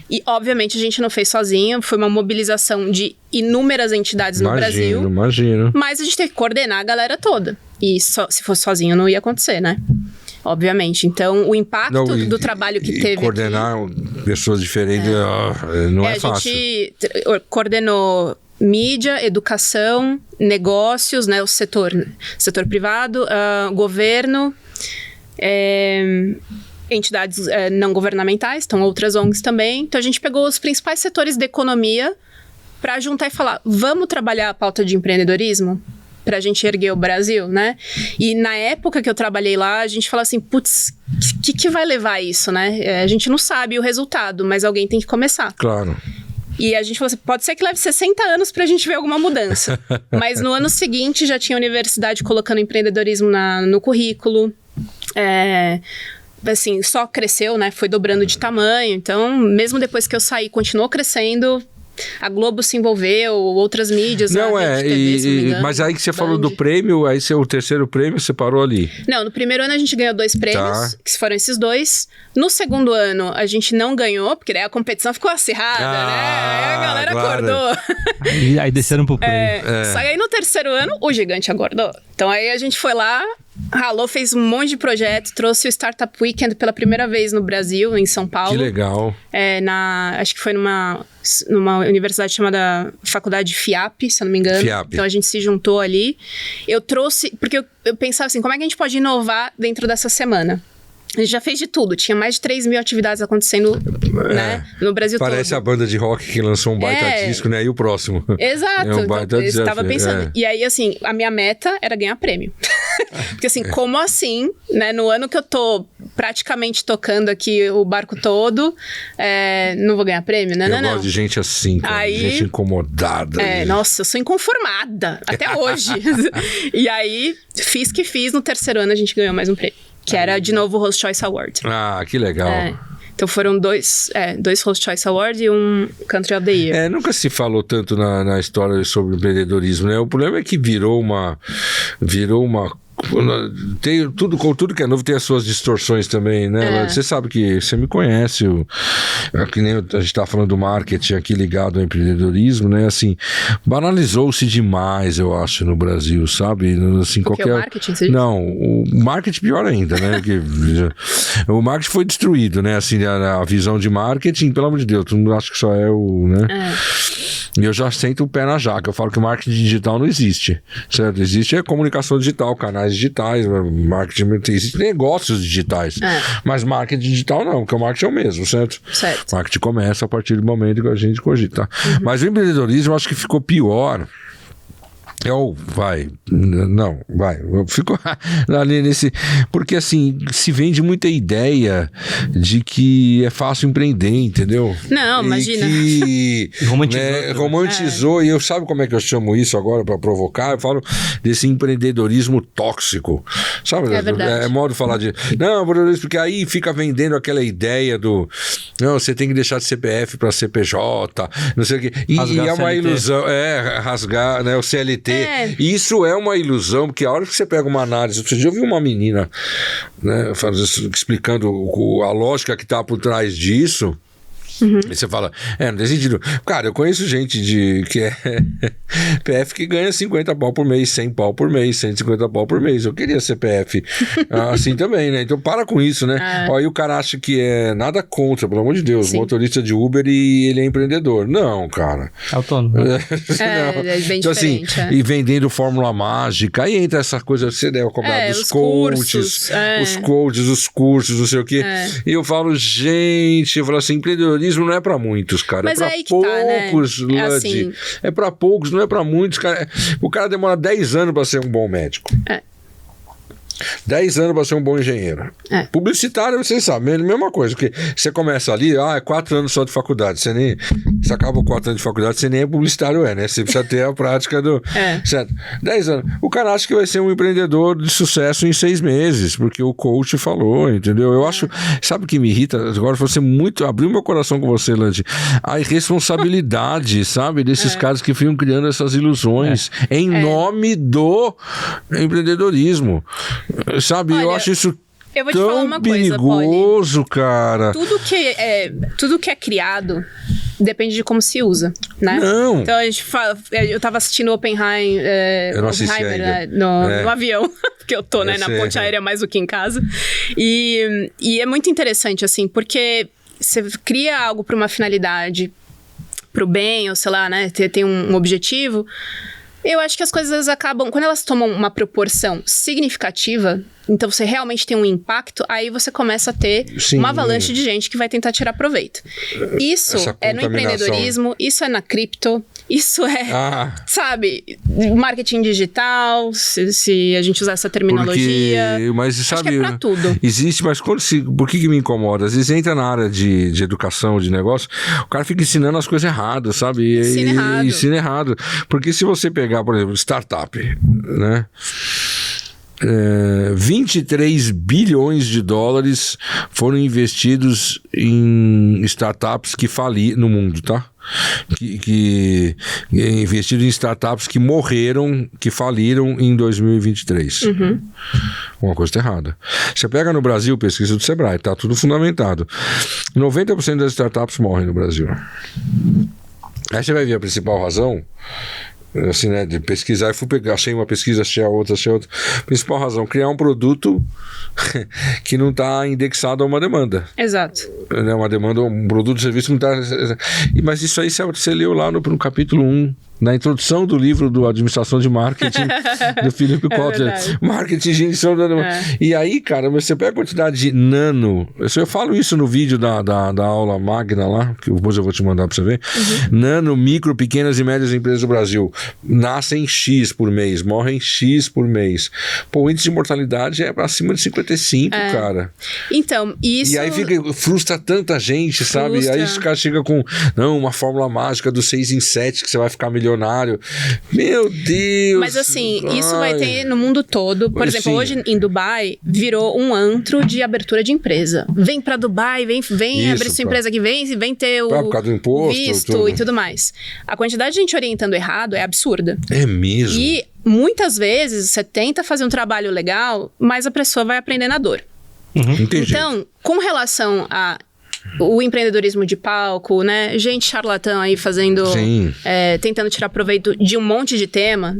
E, obviamente, a gente não fez sozinho. Foi uma mobilização de inúmeras entidades no Brasil. Imagino. Mas a gente teve que coordenar a galera toda. E se fosse sozinho, não ia acontecer, né? Obviamente. Então, o impacto do trabalho que teve... coordenar pessoas diferentes não é fácil. A gente coordenou mídia, educação, negócios, né, o setor privado, governo, entidades não governamentais, então outras ONGs também. Então a gente pegou os principais setores da economia para juntar e falar, vamos trabalhar a pauta de empreendedorismo? Pra gente erguer o Brasil, né? E na época que eu trabalhei lá, a gente falou assim, putz, o que vai levar a isso, né? A gente não sabe o resultado, mas alguém tem que começar. Claro. E a gente falou assim, pode ser que leve 60 anos pra gente ver alguma mudança. Mas no ano seguinte já tinha a universidade colocando empreendedorismo no currículo. Assim, só cresceu, né? Foi dobrando de tamanho. Então, mesmo depois que eu saí, continuou crescendo. A Globo se envolveu, outras mídias. Mas aí que você falou do prêmio, aí o terceiro prêmio você parou ali. Não, no primeiro ano a gente ganhou 2 prêmios, que foram esses 2. No segundo ano a gente não ganhou, porque daí a competição ficou acirrada, né? Aí a galera acordou. Aí desceram pro prêmio. Só que aí no terceiro ano o gigante acordou. Então aí a gente foi lá, ralou, fez um monte de projeto, trouxe o Startup Weekend pela primeira vez no Brasil, em São Paulo. Que legal. Acho que foi numa universidade chamada Faculdade FIAP, se eu não me engano. FIAP. Então a gente se juntou ali. Eu trouxe, porque eu pensava assim, como é que a gente pode inovar dentro dessa semana? A gente já fez de tudo, tinha mais de 3 mil atividades acontecendo, né, no Brasil todo. Parece a banda de rock que lançou um baita disco, né? E o próximo. Exato. Um baita eu estava pensando. E aí, assim, a minha meta era ganhar prêmio. Porque assim, como assim, né? No ano que eu tô praticamente tocando aqui o barco todo, não vou ganhar prêmio, né? Eu gosto de gente assim, cara, aí, gente incomodada. Nossa, eu sou inconformada, até hoje. E aí, fiz, no terceiro ano a gente ganhou mais um prêmio. Que era, de novo, o Host Choice Award. Ah, que legal. Então foram dois Host Choice Awards e um Country of the Year. Nunca se falou tanto na história sobre empreendedorismo, né? O problema é que virou uma tem tudo que é novo tem as suas distorções também, né? Você sabe que você me conhece, que nem a gente tá falando do marketing aqui ligado ao empreendedorismo, né? Assim, banalizou-se demais, eu acho, no Brasil, sabe? Assim, o marketing? Você não, o marketing pior ainda, né? Porque o marketing foi destruído, né? Assim, a visão de marketing, pelo amor de Deus, todo mundo acha que só é o, né? E eu já sento o pé na jaca. Eu falo que o marketing digital não existe, certo? Existe a comunicação digital, canais digitais, marketing, existem negócios digitais. Mas marketing digital não, porque o marketing é o mesmo, certo? Certo. O marketing começa a partir do momento que a gente cogita. Mas o empreendedorismo eu acho que ficou pior. Ficou ali nesse... Porque assim, se vende muita ideia de que é fácil empreender, entendeu? Não, imagina. Que romantizou, e eu sabe como é que eu chamo isso agora para provocar? Eu falo desse empreendedorismo tóxico, sabe? É verdade. É modo de falar de... Não, porque aí fica vendendo aquela ideia do Não, você tem que deixar de CPF para CPJ, não sei o quê. E é uma ilusão, rasgar, né, o CLT. Isso é uma ilusão, porque a hora que você pega uma análise, você já ouviu uma menina, né, explicando a lógica que está por trás disso. E você fala, não tem sentido. Cara, eu conheço gente que é PF que ganha 50 pau por mês, 100 pau por mês, 150 pau por mês. Eu queria CPF assim também, né? Então para com isso, né? Aí o cara acha que é nada contra, pelo amor de Deus, motorista de Uber e ele é empreendedor. Não, cara. Autônomo. É bem então, diferente. Assim, e vendendo fórmula mágica, aí entra essa coisa, você deve cobrar dos coaches, os coaches, os cursos, não sei o quê. E eu falo, gente, eu falo assim, empreendedorismo não é pra muitos, cara. Mas é pra poucos, tá, né? Assim... É pra poucos, não é pra muitos, cara. O cara demora 10 anos pra ser um bom médico. 10 anos para ser um bom engenheiro. Publicitário, vocês sabem, é a mesma coisa. Porque você começa ali, 4 anos só de faculdade. Você acaba 4 anos de faculdade, você nem é publicitário, né? Você precisa ter a prática do... Certo? 10 anos. O cara acha que vai ser um empreendedor de sucesso em 6 meses, porque o coach falou, entendeu? Eu acho... Sabe o que me irrita? Agora você abriu meu coração com você, Lange. A irresponsabilidade, sabe? Desses caras que ficam criando essas ilusões em nome do empreendedorismo. Sabe, olha, eu acho isso eu vou te falar uma perigoso, coisa, cara. Tudo que é criado depende de como se usa, né? Não. Então a gente fala, eu tava assistindo Oppenheimer, eu não assisti ainda. No avião, porque eu tô, né, na ponte aérea mais do que em casa. E é muito interessante, assim, porque você cria algo para uma finalidade, pro bem, ou sei lá, né, tem um objetivo. Eu acho que as coisas acabam... Quando elas tomam uma proporção significativa, então você realmente tem um impacto, aí você começa a ter uma avalanche de gente que vai tentar tirar proveito. Isso é no empreendedorismo, isso é na cripto, isso é, sabe, marketing digital, se a gente usar essa terminologia. Mas sabe, acho que é pra tudo. Existe, mas por que me incomoda? Às vezes entra na área de educação, de negócio, o cara fica ensinando as coisas erradas, sabe? Ensina errado. Porque se você pegar, por exemplo, startup, né? 23 bilhões de dólares foram investidos em startups que faliram no mundo, tá? Que investido em startups que morreram, que faliram em 2023. Uma coisa tá errada. Você pega no Brasil, pesquisa do Sebrae, tá tudo fundamentado. 90% das startups morrem no Brasil. Aí você vai ver a principal razão, assim, né, de pesquisar, eu fui pegar, achei uma pesquisa, achei a outra. Principal razão, criar um produto que não está indexado a uma demanda. Exato. Né, uma demanda, um produto de serviço não está... Mas isso aí você leu lá no capítulo 1, na introdução do livro do Administração de Marketing do Philip Kotler. Marketing de gestão da demanda. E aí, cara, você pega a quantidade de nano... Eu falo isso no vídeo da aula magna lá, que depois eu vou te mandar para você ver. Nano, micro, pequenas e médias empresas do Brasil nascem X por mês, morrem X por mês. Pô, o índice de mortalidade é acima de 55, cara. Então, isso... E aí frustra tanta gente, sabe? E aí os caras chegam com uma fórmula mágica do 6 em 7 que você vai ficar milionário. Meu Deus! Mas assim, isso vai ter no mundo todo. Por exemplo, hoje em Dubai virou um antro de abertura de empresa. Vem pra Dubai, vem abrir sua empresa aqui, vem ter o por causa do imposto, visto e tudo mais. A quantidade de gente orientando errado é absurda. É mesmo? E muitas vezes você tenta fazer um trabalho legal, mas a pessoa vai aprender na dor. Então, com relação a o empreendedorismo de palco, né? Gente charlatã aí fazendo... tentando tirar proveito de um monte de tema.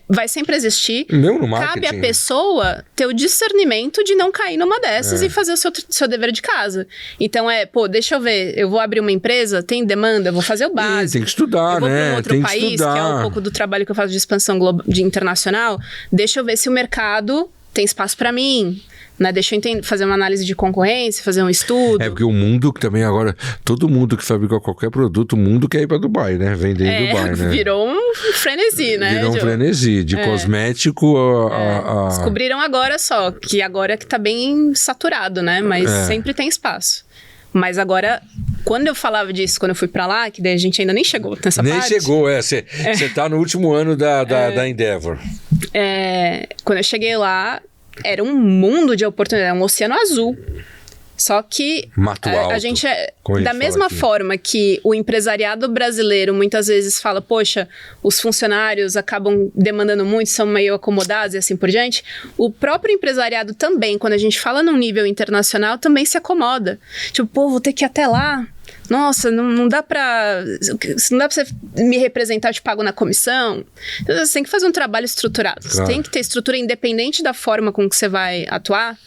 Vai sempre existir. Mesmo no marketing. Cabe à pessoa ter o discernimento de não cair numa dessas e fazer o seu dever de casa. Então deixa eu ver. Eu vou abrir uma empresa, tem demanda, eu vou fazer o básico. Tem que estudar, eu vou né? para um outro país, que é um pouco do trabalho que eu faço de expansão internacional. Deixa eu ver se o mercado tem espaço para mim. Né? Deixa eu fazer uma análise de concorrência, fazer um estudo. Porque o mundo que também agora, todo mundo que fabrica qualquer produto, o mundo quer ir para Dubai, né? Vender em Dubai, né? Virou um frenesi, né? Virou um frenesi, de cosmético a... Descobriram agora só, que agora que tá bem saturado, né? Mas sempre tem espaço. Mas agora, quando eu falava disso, quando eu fui pra lá, que daí a gente ainda nem chegou nessa parte. Nem chegou, você tá no último ano da Endeavor. Quando eu cheguei lá, era um mundo de oportunidade, um oceano azul. Só que Mato alto, a gente da mesma forma que o empresariado brasileiro muitas vezes fala, poxa, os funcionários acabam demandando muito, são meio acomodados e assim por diante, o próprio empresariado também, quando a gente fala num nível internacional, também se acomoda. Tipo, pô, vou ter que ir até lá. Nossa, não dá pra você me representar, eu te pago na comissão. Então, você tem que fazer um trabalho estruturado. Claro. Você tem que ter estrutura independente da forma com que você vai atuar.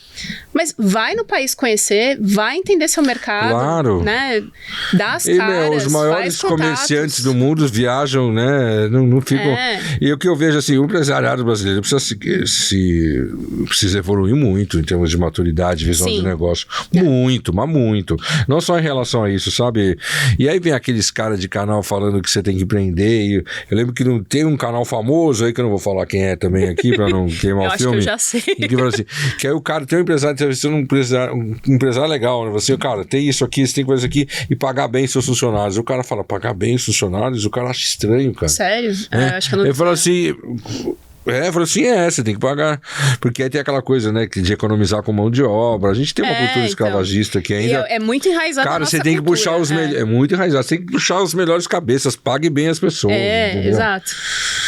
Mas vai no país conhecer, vai entender seu mercado. Claro. Né? Dá as caras, os maiores comerciantes do mundo viajam, né? Não ficam... E o que eu vejo, assim, o empresariado brasileiro precisa evoluir muito em termos de maturidade, visão de negócio. Muito, mas muito. Não só em relação a isso, sabe? E aí vem aqueles caras de canal falando que você tem que empreender. E eu lembro que não tem um canal famoso aí, que eu não vou falar quem é também aqui, pra não queimar o filme. Eu acho que eu já sei. Que fala assim, que aí o cara tem um empresário legal, né? Você, cara, tem isso aqui, você tem que fazer isso aqui e pagar bem seus funcionários. O cara fala, pagar bem os funcionários? O cara acha estranho, cara. Sério? Acho que eu não... Ele fala assim... falou assim, você tem que pagar. Porque aí tem aquela coisa, né, de economizar com mão de obra. A gente tem uma cultura escravagista que ainda... É muito enraizado. Cara, você tem que puxar os melhores... É muito enraizado. Você tem que puxar os melhores cabeças. Pague bem as pessoas. Entendeu? Exato.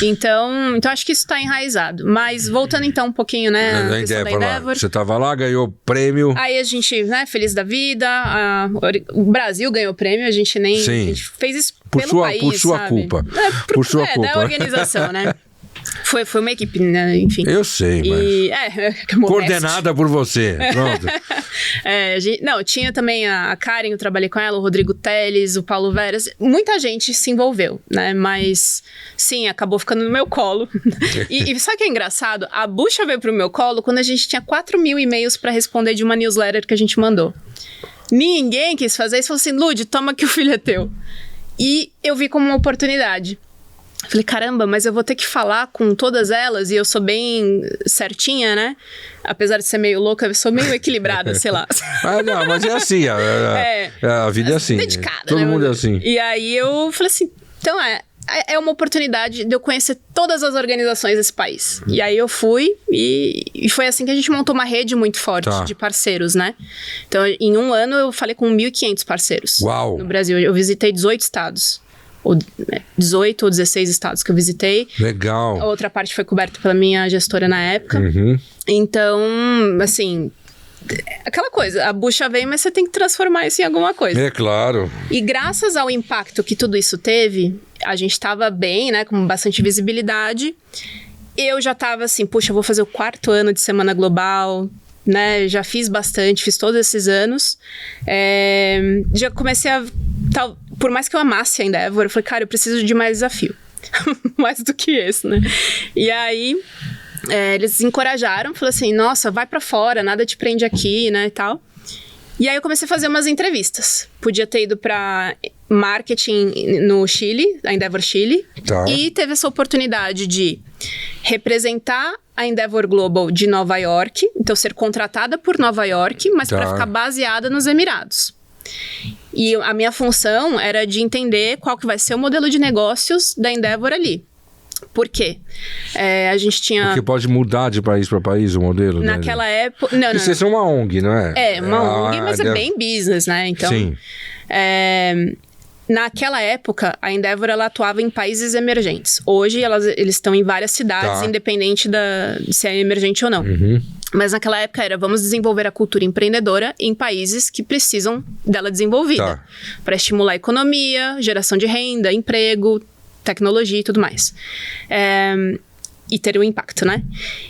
Então acho que isso tá enraizado. Mas voltando então um pouquinho, né, da Endeavor. Você tava lá, ganhou prêmio. Aí a gente, né, feliz da vida. O Brasil ganhou prêmio. A gente nem... Sim. A gente fez isso pelo país, por sua sabe? culpa. Por sua culpa. Da organização, né? Foi uma equipe, né? Enfim. Eu sei, mas... coordenada por você. Pronto. Tinha também a Karen, eu trabalhei com ela, o Rodrigo Teles, o Paulo Veras. Muita gente se envolveu, né? Mas, sim, acabou ficando no meu colo. E sabe o que é engraçado? A bucha veio pro meu colo quando a gente tinha 4.000 e-mails para responder de uma newsletter que a gente mandou. Ninguém quis fazer isso. Falou assim, Lud, toma que o filho é teu. E eu vi como uma oportunidade. Falei, caramba, mas eu vou ter que falar com todas elas, e eu sou bem certinha, né? Apesar de ser meio louca, eu sou meio equilibrada, sei lá. Não, mas é assim, a vida é assim. Dedicada, todo mundo é assim. E aí eu falei assim, então é uma oportunidade de eu conhecer todas as organizações desse país. E aí eu fui, e foi assim que a gente montou uma rede muito forte de parceiros, né? Então, em um ano, eu falei com 1.500 parceiros. Uau! No Brasil. Eu visitei 18 estados. 18 ou 16 estados que eu visitei. Legal. A outra parte foi coberta pela minha gestora na época. Uhum. Então, assim... Aquela coisa, a bucha vem, mas você tem que transformar isso em alguma coisa. É claro. E graças ao impacto que tudo isso teve, a gente estava bem, né, com bastante visibilidade. Eu já estava assim, puxa, eu vou fazer o 4º ano de Semana Global, né, já fiz bastante, fiz todos esses anos. Já comecei a... Por mais que eu amasse a Endeavor, eu falei, cara, eu preciso de mais desafio. Mais do que esse, né? E aí... eles encorajaram, falaram assim, nossa, vai pra fora, nada te prende aqui, né, e tal. E aí eu comecei a fazer umas entrevistas. Podia ter ido pra marketing no Chile, a Endeavor Chile. Tá. E teve essa oportunidade de representar a Endeavor Global de Nova York. Então, ser contratada por Nova York, mas pra ficar baseada nos Emirados. E a minha função era de entender qual que vai ser o modelo de negócios da Endeavor ali. Por quê? A gente tinha... Porque pode mudar de país para país o modelo, naquela né? época... Não. Vocês são uma ONG, não é? Uma ONG, mas é bem business, né? Então, sim. Naquela época, a Endeavor ela atuava em países emergentes. Hoje, eles estão em várias cidades, independente de se é emergente ou não. Uhum. Mas naquela época vamos desenvolver a cultura empreendedora em países que precisam dela desenvolvida. Para estimular a economia, geração de renda, emprego, tecnologia e tudo mais. E ter um impacto, né?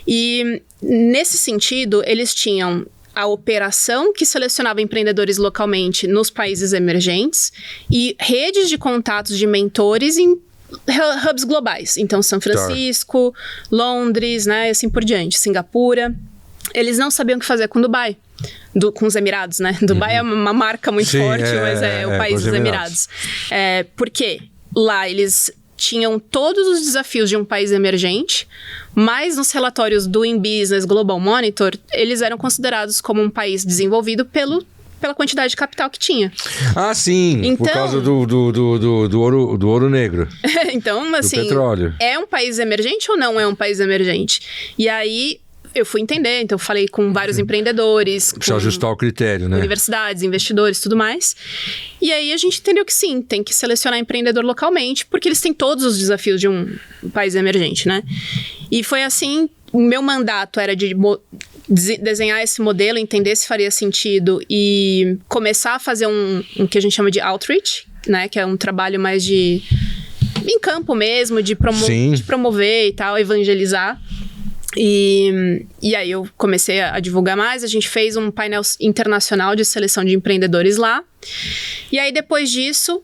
E nesse sentido, eles tinham a operação que selecionava empreendedores localmente nos países emergentes e redes de contatos de mentores em hubs globais. Então, São Francisco, Londres, né? E assim por diante, Singapura. Eles não sabiam o que fazer com Dubai. Com os Emirados, né? Dubai é uma marca muito forte, mas é o país dos Emirados. Por quê? Lá eles tinham todos os desafios de um país emergente, mas nos relatórios do InBusiness Global Monitor, eles eram considerados como um país desenvolvido pela quantidade de capital que tinha. Ah, sim, então, por causa do ouro negro. Então, assim, do petróleo. É um país emergente ou não é um país emergente? E aí eu fui entender, então eu falei com vários empreendedores. Precisa ajustar o critério, né? Universidades, investidores, tudo mais. E aí a gente entendeu que sim, tem que selecionar empreendedor localmente, porque eles têm todos os desafios de um país emergente, né? E foi assim, o meu mandato era de desenhar esse modelo, entender se faria sentido e começar a fazer um que a gente chama de outreach, né? Que é um trabalho mais de... em campo mesmo, de promover e tal, evangelizar. E aí eu comecei a divulgar mais, a gente fez um painel internacional de seleção de empreendedores lá. E aí depois disso,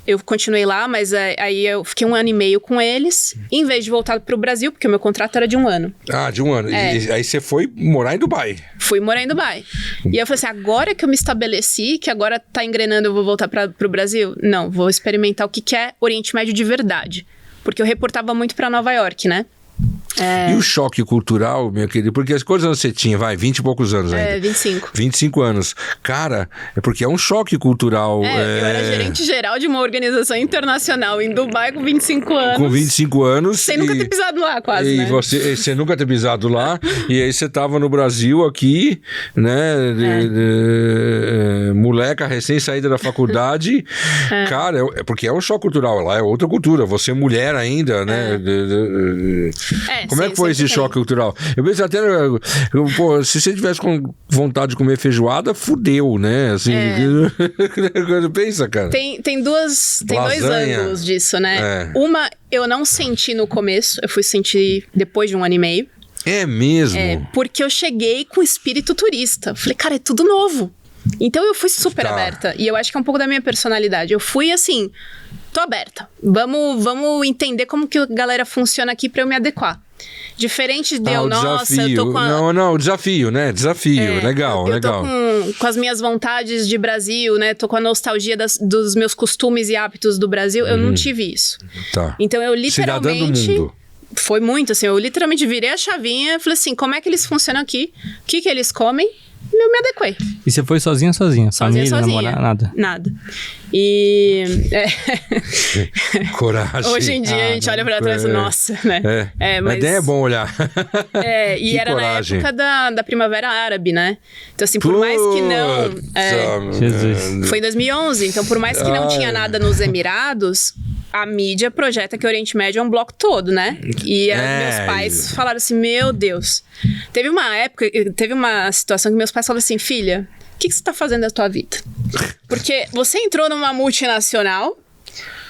eu continuei lá, mas aí eu fiquei 1 ano e meio com eles, em vez de voltar para o Brasil, porque o meu contrato era de 1 ano. Ah, de 1 ano. E aí você foi morar em Dubai. Fui morar em Dubai. E eu falei assim, agora que eu me estabeleci, que agora tá engrenando, eu vou voltar para o Brasil? Não, vou experimentar o que é Oriente Médio de verdade. Porque eu reportava muito para Nova York, né? E o choque cultural, meu querido? Porque quantos anos você tinha? 20 e poucos anos ainda. 25. 25 anos. Cara, é porque é um choque cultural. Eu era gerente geral de uma organização internacional em Dubai com 25 anos. Com 25 anos. Sem nunca ter pisado lá, quase, né? Você nunca ter pisado lá. E aí você tava no Brasil aqui, né? Moleca recém-saída da faculdade. Cara, porque é um choque cultural. Lá é outra cultura. Você mulher ainda, né? Como é que foi esse choque cultural? Eu pensei até, pô, se você tivesse com vontade de comer feijoada, fudeu, né? Assim, pensa, cara. Tem dois ângulos disso, né? Uma, eu não senti no começo, eu fui sentir depois de 1 ano e meio. É mesmo? Porque eu cheguei com espírito turista. Falei, cara, é tudo novo. Então eu fui super aberta. E eu acho que é um pouco da minha personalidade. Eu fui assim, tô aberta. Vamos entender como que a galera funciona aqui pra eu me adequar. Diferente de eu, nossa, eu tô com Não, desafio, né? Desafio, legal. Eu tô com as minhas vontades de Brasil, né? Tô com a nostalgia dos meus costumes e hábitos do Brasil. Eu não tive isso. Tá. Então eu literalmente... Cidadã do mundo. Foi muito, assim, eu literalmente virei a chavinha, falei assim, como é que eles funcionam aqui? O que eles comem? E eu me adequei. E você foi sozinha? Família, namorar, nada? Nada. E... Coragem. Hoje em dia a gente olha pra trás e nossa, né? Mas é bom olhar. E era coragem. Na época da Primavera Árabe, né? Então assim, por mais que não... Jesus. Foi em 2011, então por mais que não tinha nada nos Emirados, a mídia projeta que o Oriente Médio é um bloco todo, né? E meus pais falaram assim, meu Deus. Teve uma situação que meus pais falaram assim, filha, o que você tá fazendo da tua vida? Porque você entrou numa multinacional,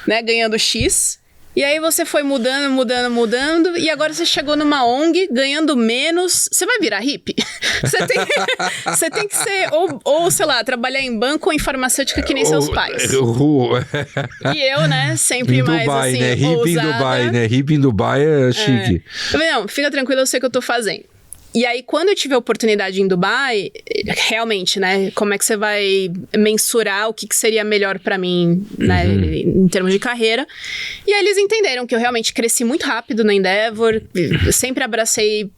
né, ganhando X, e aí você foi mudando, e agora você chegou numa ONG, ganhando menos, você vai virar hippie? Você tem que ser, ou sei lá, trabalhar em banco ou em farmacêutica que nem seus pais. E eu, né, sempre em mais Dubai, assim, né? Hippie em Dubai, né? Hippie em Dubai é chique. Eu falei, não, fica tranquilo, eu sei o que eu tô fazendo. E aí, quando eu tive a oportunidade em Dubai, realmente, né? Como é que você vai mensurar o que seria melhor pra mim, né? Em termos de carreira. E aí, eles entenderam que eu realmente cresci muito rápido na Endeavor. Eu sempre abracei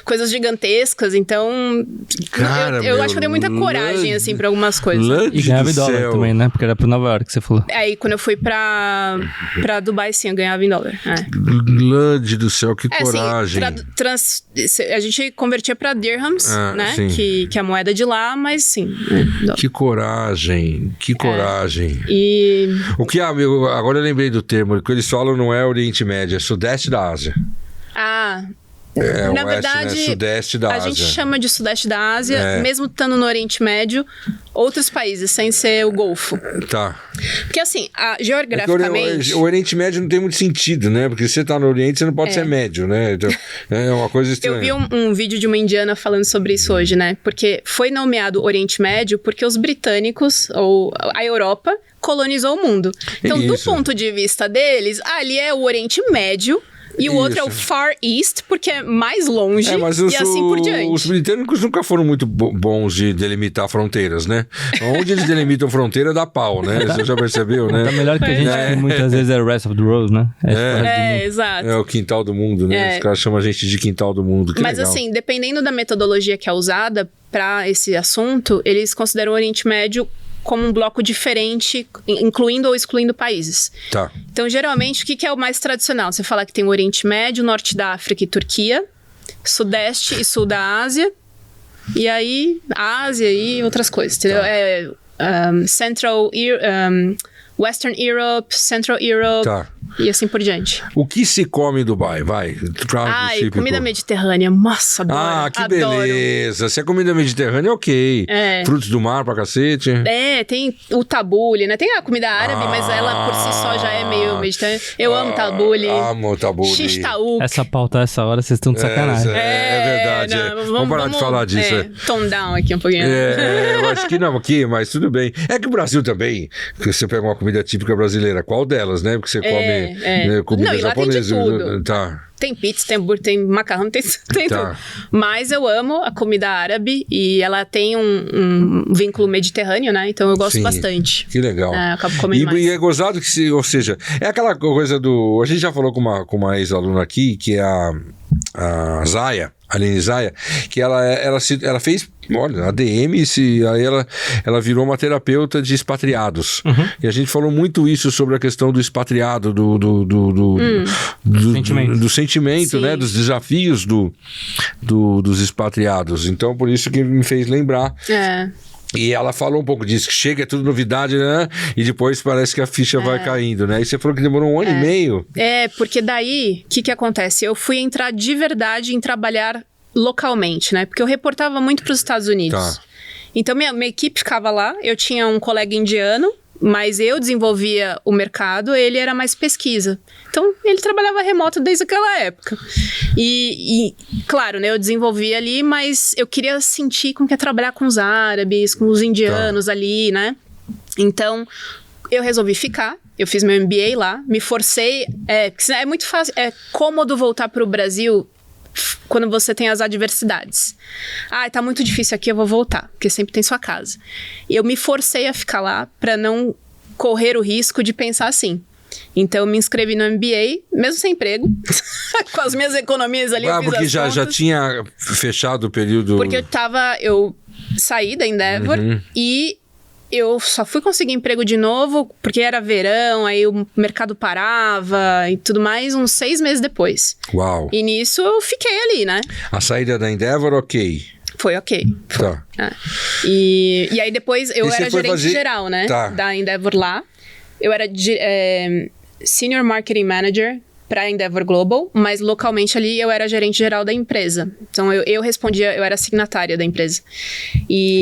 coisas gigantescas, então... Cara, eu acho que eu dei muita coragem, assim, pra algumas coisas. E ganhava em dólar também, né? Porque era pro Nova York que você falou. Aí, quando eu fui pra Dubai, sim, eu ganhava em dólar. Lande do céu, que coragem. A gente convertia pra dirhams, né? Que é a moeda de lá, mas sim. Que coragem, que coragem. E... Agora eu lembrei do termo, o que eles falam não é Oriente Médio, é Sudeste da Ásia. Na verdade, né? Sudeste da Ásia. A gente chama de Sudeste da Ásia, mesmo estando no Oriente Médio, outros países, sem ser o Golfo. Tá. Porque assim, geograficamente... O Oriente Médio não tem muito sentido, né? Porque se você tá no Oriente, você não pode ser médio, né? Então, é uma coisa estranha. Eu vi um vídeo de uma indiana falando sobre isso hoje, né? Porque foi nomeado Oriente Médio porque os britânicos, ou a Europa, colonizou o mundo. Então, do ponto de vista deles, ali é o Oriente Médio... E o outro é o Far East, porque é mais longe e assim por diante. Os britânicos nunca foram muito bons de delimitar fronteiras, né? Onde eles delimitam fronteira dá pau, né? Você já percebeu, né? Tá melhor que a gente, que muitas vezes é o rest of the world, né? Exato. É o quintal do mundo, né? Os caras chamam a gente de quintal do mundo. Que Mas legal. Assim, dependendo da metodologia que é usada para esse assunto, eles consideram o Oriente Médio como um bloco diferente, incluindo ou excluindo países. Tá. Então, geralmente, o que é o mais tradicional? Você fala que tem o Oriente Médio, Norte da África e Turquia. Sudeste e Sul da Ásia. E aí, Ásia e outras coisas, entendeu? Western Europe, Central Europe e assim por diante. O que se come em Dubai? Vai. Comida mediterrânea. Nossa, adoro. Que beleza. Se é comida mediterrânea, ok. Frutos do mar pra cacete. Tem o tabule, né? Tem a comida árabe, mas ela por si só já é meio mediterrânea. Eu amo tabule. Amo tabule. X-tauk. Essa pauta, essa hora, vocês estão de sacanagem. É verdade. Vamos parar de falar disso. Tone down aqui um pouquinho. Eu acho que não aqui, mas tudo bem. É que o Brasil também, que você pega uma comida típica brasileira, qual delas, né? Porque você come comida japonesa. Tem pizza, tem hambúrguer, tem macarrão, tem tudo. Mas eu amo a comida árabe e ela tem um vínculo mediterrâneo, né? Então eu gosto bastante. Que legal. Eu acabo comendo mais. E é gozado que, ou seja, é aquela coisa do... A gente já falou com uma ex-aluna aqui, que é a Zaya, a Aline Zaya, que ela fez, olha, ADM, aí ela virou uma terapeuta de expatriados. E a gente falou muito isso sobre a questão do expatriado, do sentimento, né? Dos desafios dos expatriados. Então, por isso que me fez lembrar. E ela falou um pouco disso, que chega, é tudo novidade, né? E depois parece que a ficha vai caindo, né? E você falou que demorou 1 ano e meio. Porque daí, o que acontece? Eu fui entrar de verdade em trabalhar localmente, né? Porque eu reportava muito para os Estados Unidos. Então, minha equipe ficava lá, eu tinha um colega indiano, mas eu desenvolvia o mercado, ele era mais pesquisa. Então, ele trabalhava remoto desde aquela época. E claro, né, eu desenvolvia ali, mas eu queria sentir como que é trabalhar com os árabes, com os indianos ali, né? Então, eu resolvi ficar, eu fiz meu MBA lá, me forcei, porque é muito fácil, é cômodo voltar para o Brasil quando você tem as adversidades. Tá muito difícil aqui, eu vou voltar, porque sempre tem sua casa. E eu me forcei a ficar lá para não correr o risco de pensar assim. Então, eu me inscrevi no MBA, mesmo sem emprego, com as minhas economias ali. Porque já tinha fechado o período... Porque eu saí da Endeavor e eu só fui conseguir emprego de novo porque era verão, aí o mercado parava e tudo mais, uns 6 meses depois. Uau! E nisso eu fiquei ali, né? A saída da Endeavor, ok. Foi ok. E aí depois eu era gerente geral, né? Da Endeavor lá. Eu era Senior Marketing Manager para Endeavor Global, mas localmente ali eu era gerente geral da empresa. Então eu respondia, eu era signatária da empresa.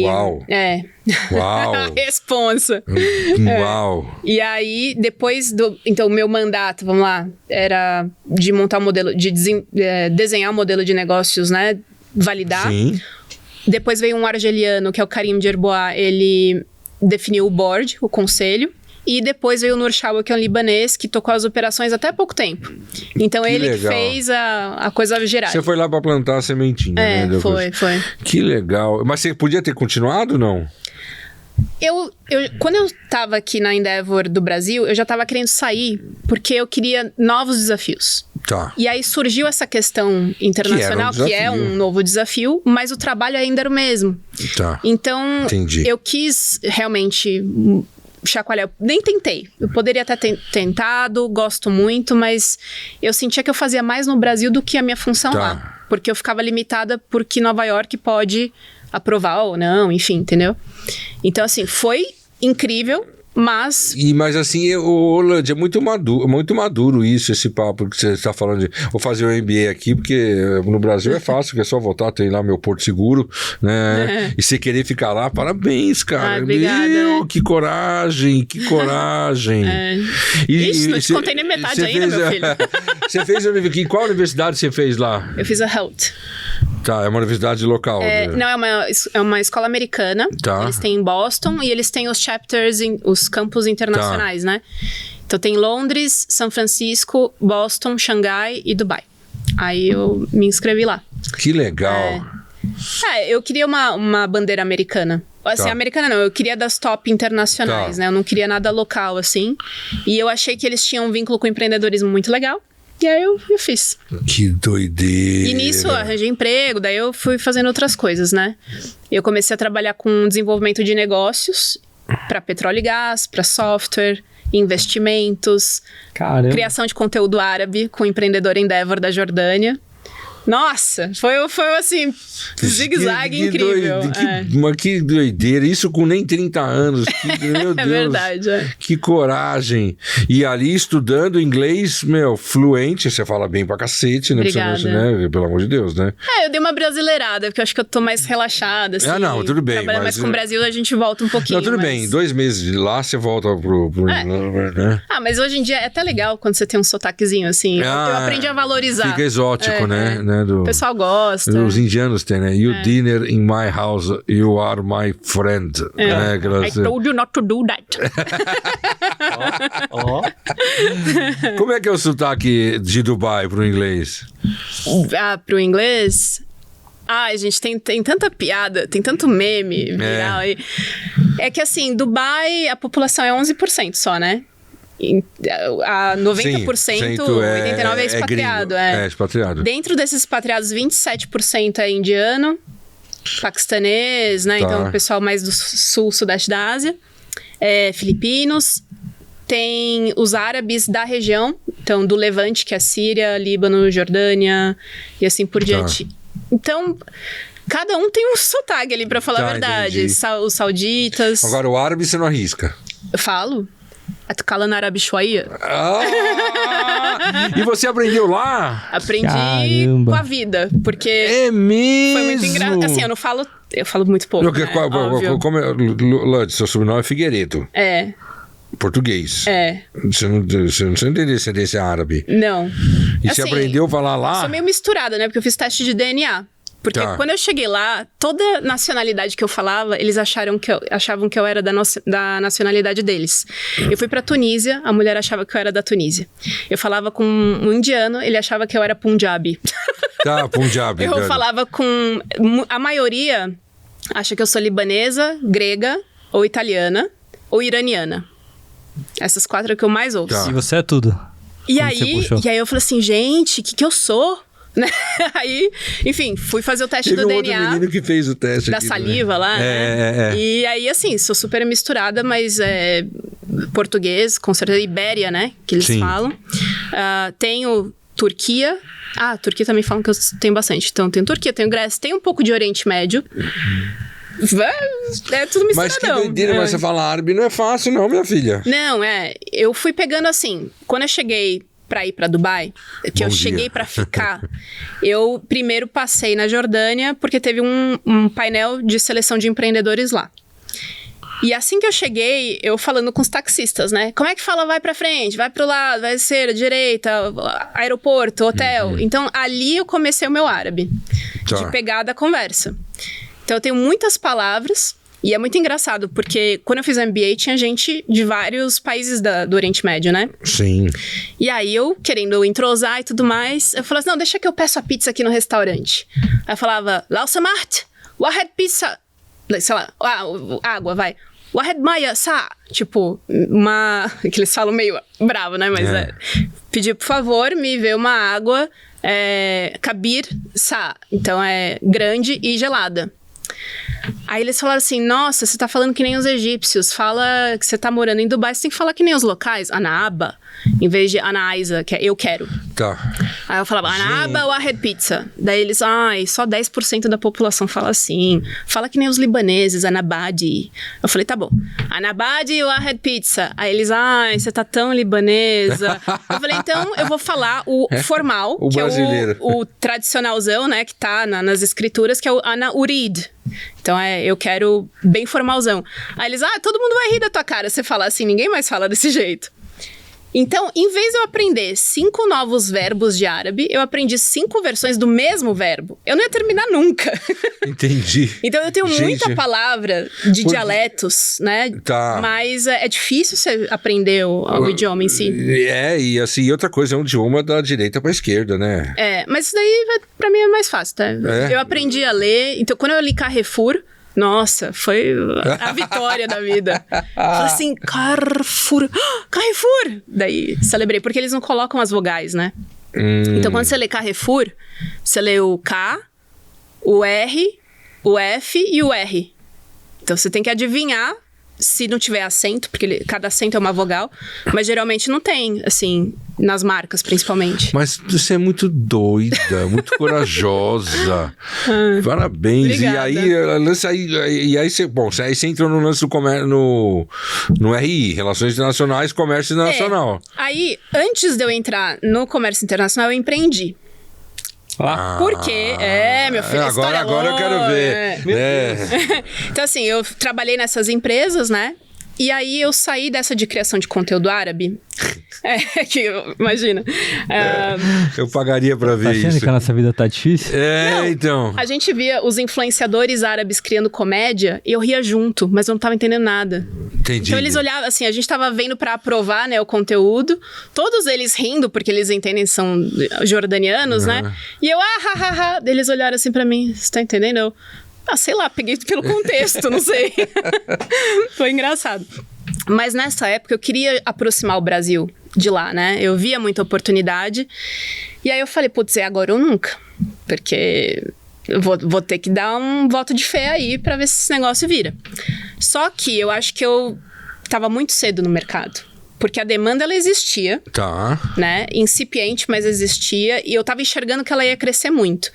Uau! Uau! Responsa! Uau! E aí, depois então, o meu mandato, vamos lá, era de montar um modelo, de desenhar um modelo de negócios, né? Validar. Sim. Depois veio um argeliano, que é o Karim Djerbois, ele definiu o board, o conselho. E depois veio o Nur Shawa, que é um libanês, que tocou as operações até há pouco tempo. Então, que fez a coisa girar. Você foi lá para plantar a sementinha, né? Foi. Que legal. Mas você podia ter continuado ou não? Quando eu tava aqui na Endeavor do Brasil, eu já tava querendo sair, porque eu queria novos desafios. E aí surgiu essa questão internacional, que é um novo desafio, mas o trabalho ainda era o mesmo. Então, entendi. Eu quis realmente... chacoalhar. Nem tentei. Eu poderia ter tentado, gosto muito, mas eu sentia que eu fazia mais no Brasil do que a minha função lá. Porque eu ficava limitada porque Nova York pode aprovar ou não, enfim, entendeu? Então, assim, foi incrível, mas... Mas assim, Orlando, é muito maduro isso, esse papo que você está falando de... Vou fazer o MBA aqui, porque no Brasil é fácil, que é só voltar, tem lá meu Porto Seguro, né? E você querer ficar lá, parabéns, cara. Obrigada. Meu, que coragem. Isso, não te contei nem metade ainda, meu filho. Você fez qual universidade você fez lá? Eu fiz a Helt. É uma universidade local. Não, é uma escola americana. Eles têm em Boston e eles têm os chapters, os campos internacionais, né? Então tem Londres, São Francisco, Boston, Xangai e Dubai. Aí eu me inscrevi lá. Que legal. Eu queria uma bandeira americana. Assim, americana não, eu queria das top internacionais, né? Eu não queria nada local, assim. E eu achei que eles tinham um vínculo com o empreendedorismo muito legal. E aí eu fiz. Que doideira. E nisso eu arranjei emprego, daí eu fui fazendo outras coisas, né? Eu comecei a trabalhar com desenvolvimento de negócios para petróleo e gás, para software, investimentos, criação de conteúdo árabe com o empreendedor Endeavor da Jordânia. Nossa, foi assim, zigue-zague incrível. Mas que doideira, isso com nem 30 anos. Meu Deus. É verdade, Que coragem. E ali estudando inglês, fluente, você fala bem pra cacete, né? Obrigada. Né? Pelo amor de Deus, né? Eu dei uma brasileirada, porque eu acho que eu tô mais relaxada, assim. Não, tudo bem. Trabalhar mais com o Brasil, a gente volta um pouquinho. Não, tudo bem, 2 meses de lá, você volta pro né? Mas hoje em dia é até legal quando você tem um sotaquezinho, assim. Eu aprendi a valorizar. Fica exótico, né? O pessoal gosta. Os indianos têm, né? You dinner in my house, you are my friend. Né? I told you not to do that. Como é que é o sotaque de Dubai pro inglês? Pro inglês? Gente, tem tanta piada, tem tanto meme viral aí. É que assim, Dubai, a população é 11% só, né? A 90%, 89% é expatriado. É expatriado. Dentro desses expatriados, 27% é indiano, paquistanês, né? Tá. Então, o pessoal mais do sul, sudeste da Ásia. Filipinos. Tem os árabes da região, então do Levante, que é Síria, Líbano, Jordânia e assim por diante. Então, cada um tem um sotaque ali, pra falar a verdade. Os sauditas. Agora, o árabe você não arrisca? Eu falo. Atkalan árabe shwaia. E você aprendeu lá? Aprendi com a vida, porque... É mesmo? Foi muito engraçado. Assim, eu falo muito pouco, né? Como é, Lud, seu sobrenome é Figueiredo. Português. Você não tem descendência árabe. Não. E você aprendeu a falar lá? Eu sou meio misturada, né? Porque eu fiz teste de DNA. Porque quando eu cheguei lá, toda nacionalidade que eu falava, eles achavam que eu era da nacionalidade deles. Eu fui pra Tunísia, a mulher achava que eu era da Tunísia. Eu falava com um indiano, ele achava que eu era Punjabi. Punjabi. Eu falava com... A maioria acha que eu sou libanesa, grega, ou italiana, ou iraniana. Essas 4 é o que eu mais ouço. E você é tudo. E aí eu falei assim, gente, o que eu sou? Aí, enfim, fui fazer o teste do DNA. Teve outro menino que fez o teste da aqui, saliva lá, né? E aí, assim, sou super misturada, mas português, com certeza, Ibéria, né? Que eles falam. Tenho Turquia. Turquia também falam que eu tenho bastante. Então, tenho Turquia, tenho Grécia, tenho um pouco de Oriente Médio. É tudo misturadão. Mas que doideira, mas você fala árabe não é fácil não, minha filha. Não, eu fui pegando assim, quando eu cheguei pra ir pra Dubai, cheguei pra ficar, eu primeiro passei na Jordânia, porque teve um painel de seleção de empreendedores lá. E assim que eu cheguei, eu falando com os taxistas, né? Como é que fala vai pra frente, vai pro lado, vai ser direita, aeroporto, hotel. Então, ali eu comecei o meu árabe, de pegar da conversa. Então, eu tenho muitas palavras, e é muito engraçado, porque quando eu fiz o MBA, tinha gente de vários países do Oriente Médio, né? Sim. E aí, eu querendo entrosar e tudo mais, eu falava assim, não, deixa que eu peço a pizza aqui no restaurante. Aí eu falava, Lausamart, Wahed Pizza, sei lá, água, vai. Wahed Maya, sa. Tipo, que eles falam meio bravo, né? Mas pedir, por favor, me vê uma água Kabir, sa. Então, é grande e gelada. Aí eles falaram assim, nossa, você tá falando que nem os egípcios, fala que você tá morando em Dubai, você tem que falar que nem os locais, Anaaba, em vez de Anaísa, que é eu quero. Aí eu falava, Anaaba ou Wahed Pizza? Daí eles, só 10% da população fala assim, fala que nem os libaneses, Anabadi. Eu falei, tá bom, Anabadi ou Wahed Pizza? Aí eles, você tá tão libanesa. Eu falei, então eu vou falar o formal, o que brasileiro. é o tradicionalzão, né, que tá nas escrituras, que é o Ana Urid. Então, eu quero bem formalzão. Aí eles, todo mundo vai rir da tua cara se falar assim, ninguém mais fala desse jeito. Então, em vez de eu aprender 5 novos verbos de árabe, eu aprendi 5 versões do mesmo verbo. Eu não ia terminar nunca. Entendi. Então, eu tenho muita palavra de dialetos, né? Mas é difícil você aprender o idioma em si. E assim, outra coisa, é um idioma da direita pra esquerda, né? Mas isso daí, pra mim, é mais fácil, tá? Eu aprendi a ler. Então, quando eu li Carrefour, nossa, foi a vitória da vida. Falei assim, Carrefour. Daí, celebrei, porque eles não colocam as vogais, né? Então, quando você lê Carrefour, você lê o K, o R, o F e o R. Então, você tem que adivinhar se não tiver acento, porque cada acento é uma vogal, mas geralmente não tem, assim, nas marcas principalmente. Mas você é muito doida, muito corajosa. Parabéns. Obrigada. E aí você entrou no lance do comércio, no RI, Relações Internacionais, Comércio Internacional. Aí, antes de eu entrar no comércio internacional, eu empreendi. Porque, meu filho, agora eu quero ver. Então, assim, eu trabalhei nessas empresas, né? E aí eu saí dessa de criação de conteúdo árabe. Imagina. Eu pagaria pra ver tá achando isso. Que a nossa vida tá difícil? Então. A gente via os influenciadores árabes criando comédia e eu ria junto, mas eu não tava entendendo nada. Entendi. Então eles olhavam, assim, a gente tava vendo pra aprovar, né, o conteúdo, todos eles rindo, porque eles entendem, são jordanianos, né? E eu, eles olharam assim pra mim, você tá entendendo? Eu, sei lá, peguei pelo contexto, não sei. Foi engraçado. Mas nessa época eu queria aproximar o Brasil de lá, né? Eu via muita oportunidade. E aí eu falei, putz, é agora ou nunca. Porque eu vou ter que dar um voto de fé aí pra ver se esse negócio vira. Só que eu acho que eu tava muito cedo no mercado. Porque a demanda, ela existia. Tá. Né? Incipiente, mas existia. E eu tava enxergando que ela ia crescer muito.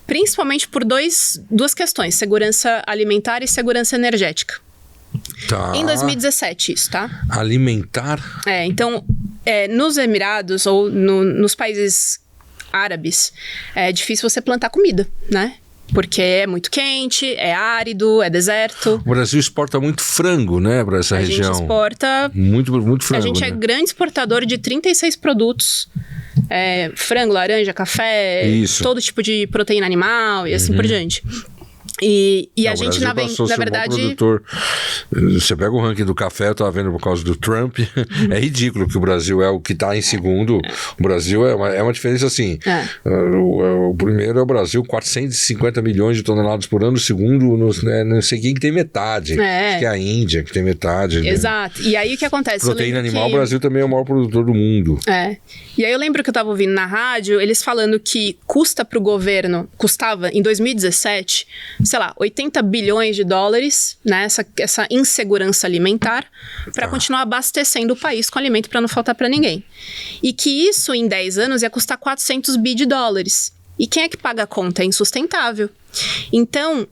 Principalmente por duas questões. Segurança alimentar e segurança energética. Tá. Em 2017, isso, tá? Alimentar? Então, nos Emirados ou nos países árabes, é difícil você plantar comida, né? Porque é muito quente, é árido, é deserto. O Brasil exporta muito frango, né, para essa região. A gente exporta... Muito frango, a gente é grande exportador de 36 produtos. Frango, laranja, café, todo tipo de proteína animal e assim por diante. E a gente, na verdade... Produtor. Você pega o ranking do café, eu tava vendo por causa do Trump, é ridículo que o Brasil é o que tá em segundo. O Brasil é uma diferença assim. O primeiro é o Brasil, 450 milhões de toneladas por ano. O segundo, não sei quem que tem metade. Acho que é a Índia que tem metade. Exato. Né? E aí o que acontece? Proteína animal, o Brasil também é o maior produtor do mundo. E aí eu lembro que eu tava ouvindo na rádio, eles falando que custava em 2017... sei lá, 80 bilhões de dólares, né, essa insegurança alimentar, para continuar abastecendo o país com alimento para não faltar para ninguém. E que isso, em 10 anos, ia custar 400 bi de dólares. E quem é que paga a conta? É insustentável. Então,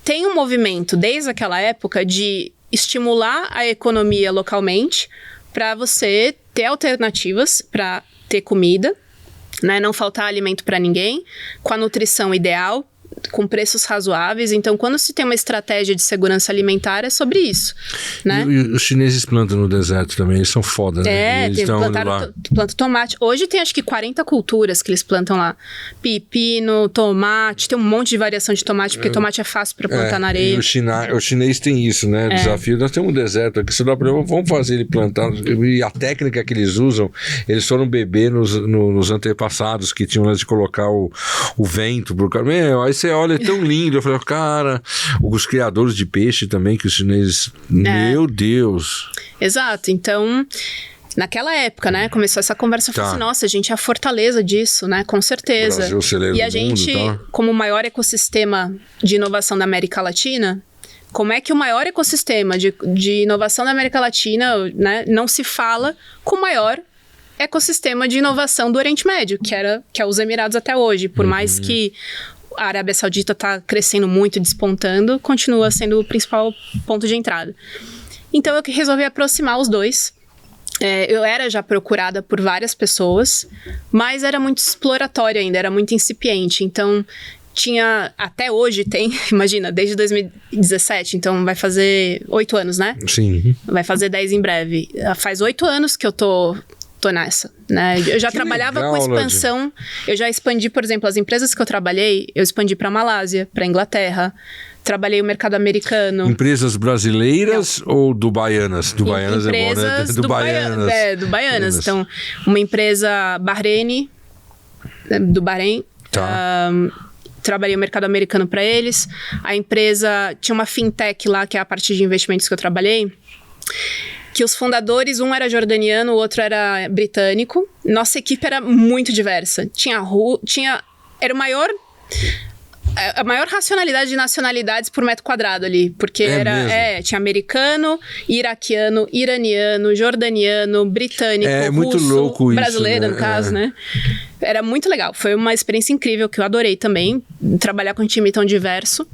tem um movimento, desde aquela época, de estimular a economia localmente para você ter alternativas para ter comida, né, não faltar alimento para ninguém, com a nutrição ideal, com preços razoáveis. Então, quando se tem uma estratégia de segurança alimentar, é sobre isso, né? E os chineses plantam no deserto também, eles são foda, né? Eles plantam tomate. Hoje tem acho que 40 culturas que eles plantam lá. Pepino, tomate, tem um monte de variação de tomate, porque tomate é fácil para plantar na areia. E o chinês tem isso, né? Desafio. Nós temos um deserto aqui, vamos fazer ele plantar. E a técnica que eles usam, eles foram beber nos antepassados que tinham de colocar o vento pro cara. Aí você olha, é tão lindo. Eu falei, cara, os criadores de peixe também, que os chineses... Meu Deus! Exato. Então, naquela época, né, começou essa conversa. Eu falei assim, nossa, a gente é a fortaleza disso, né? Com certeza. Brasil, celeiro e a gente, como o maior ecossistema de inovação da América Latina... Como é que o maior ecossistema de inovação da América Latina, né, não se fala com o maior ecossistema de inovação do Oriente Médio, que é os Emirados até hoje. Por mais que a Arábia Saudita está crescendo muito, despontando, continua sendo o principal ponto de entrada. Então eu resolvi aproximar os dois. Eu era já procurada por várias pessoas, mas era muito exploratório ainda, era muito incipiente. Então até hoje tem, imagina, desde 2017, então vai fazer 8 anos, né? Sim. Vai fazer 10 em breve. Faz 8 anos que eu tô nessa, né? Eu já trabalhava com expansão. Eu já expandi, por exemplo, as empresas que eu trabalhei, eu expandi para Malásia, para Inglaterra. Trabalhei o mercado americano. Empresas brasileiras ou dubaianas? Dubaianas é bom, né? Dubaianas. Dubaianas. Então, uma empresa Bahrein, do Bahrein. Tá. Trabalhei o mercado americano para eles. A empresa tinha uma fintech lá, que é a parte de investimentos que eu trabalhei, que os fundadores, um era jordaniano, o outro era britânico. Nossa equipe era muito diversa. Era o maior a maior racionalidade de nacionalidades por metro quadrado ali. Porque tinha americano, iraquiano, iraniano, jordaniano, britânico, russo, muito louco isso, brasileiro, né? no caso, né? Era muito legal. Foi uma experiência incrível que eu adorei também. Trabalhar com um time tão diverso.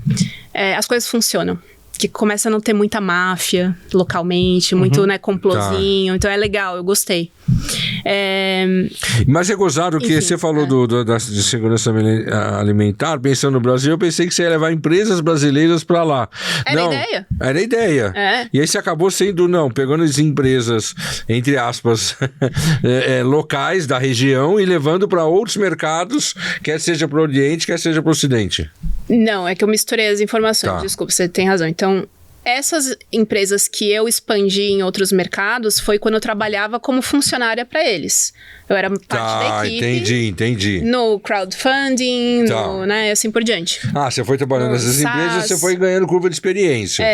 As coisas funcionam. Que começa a não ter muita máfia localmente, muito, né, complôzinho. Então é legal, eu gostei. Mas é gozado que você falou de segurança alimentar, pensando no Brasil, eu pensei que você ia levar empresas brasileiras para lá. Era a ideia. E aí você acabou sendo, pegando as empresas, entre aspas, locais da região e levando para outros mercados, quer seja para o Oriente, quer seja para o Ocidente. Não, é que eu misturei as informações, desculpa, você tem razão. Então, essas empresas que eu expandi em outros mercados foi quando eu trabalhava como funcionária para eles. Eu era parte da equipe. Entendi. No crowdfunding, né, assim por diante. Você foi trabalhando nessas empresas, você foi ganhando curva de experiência.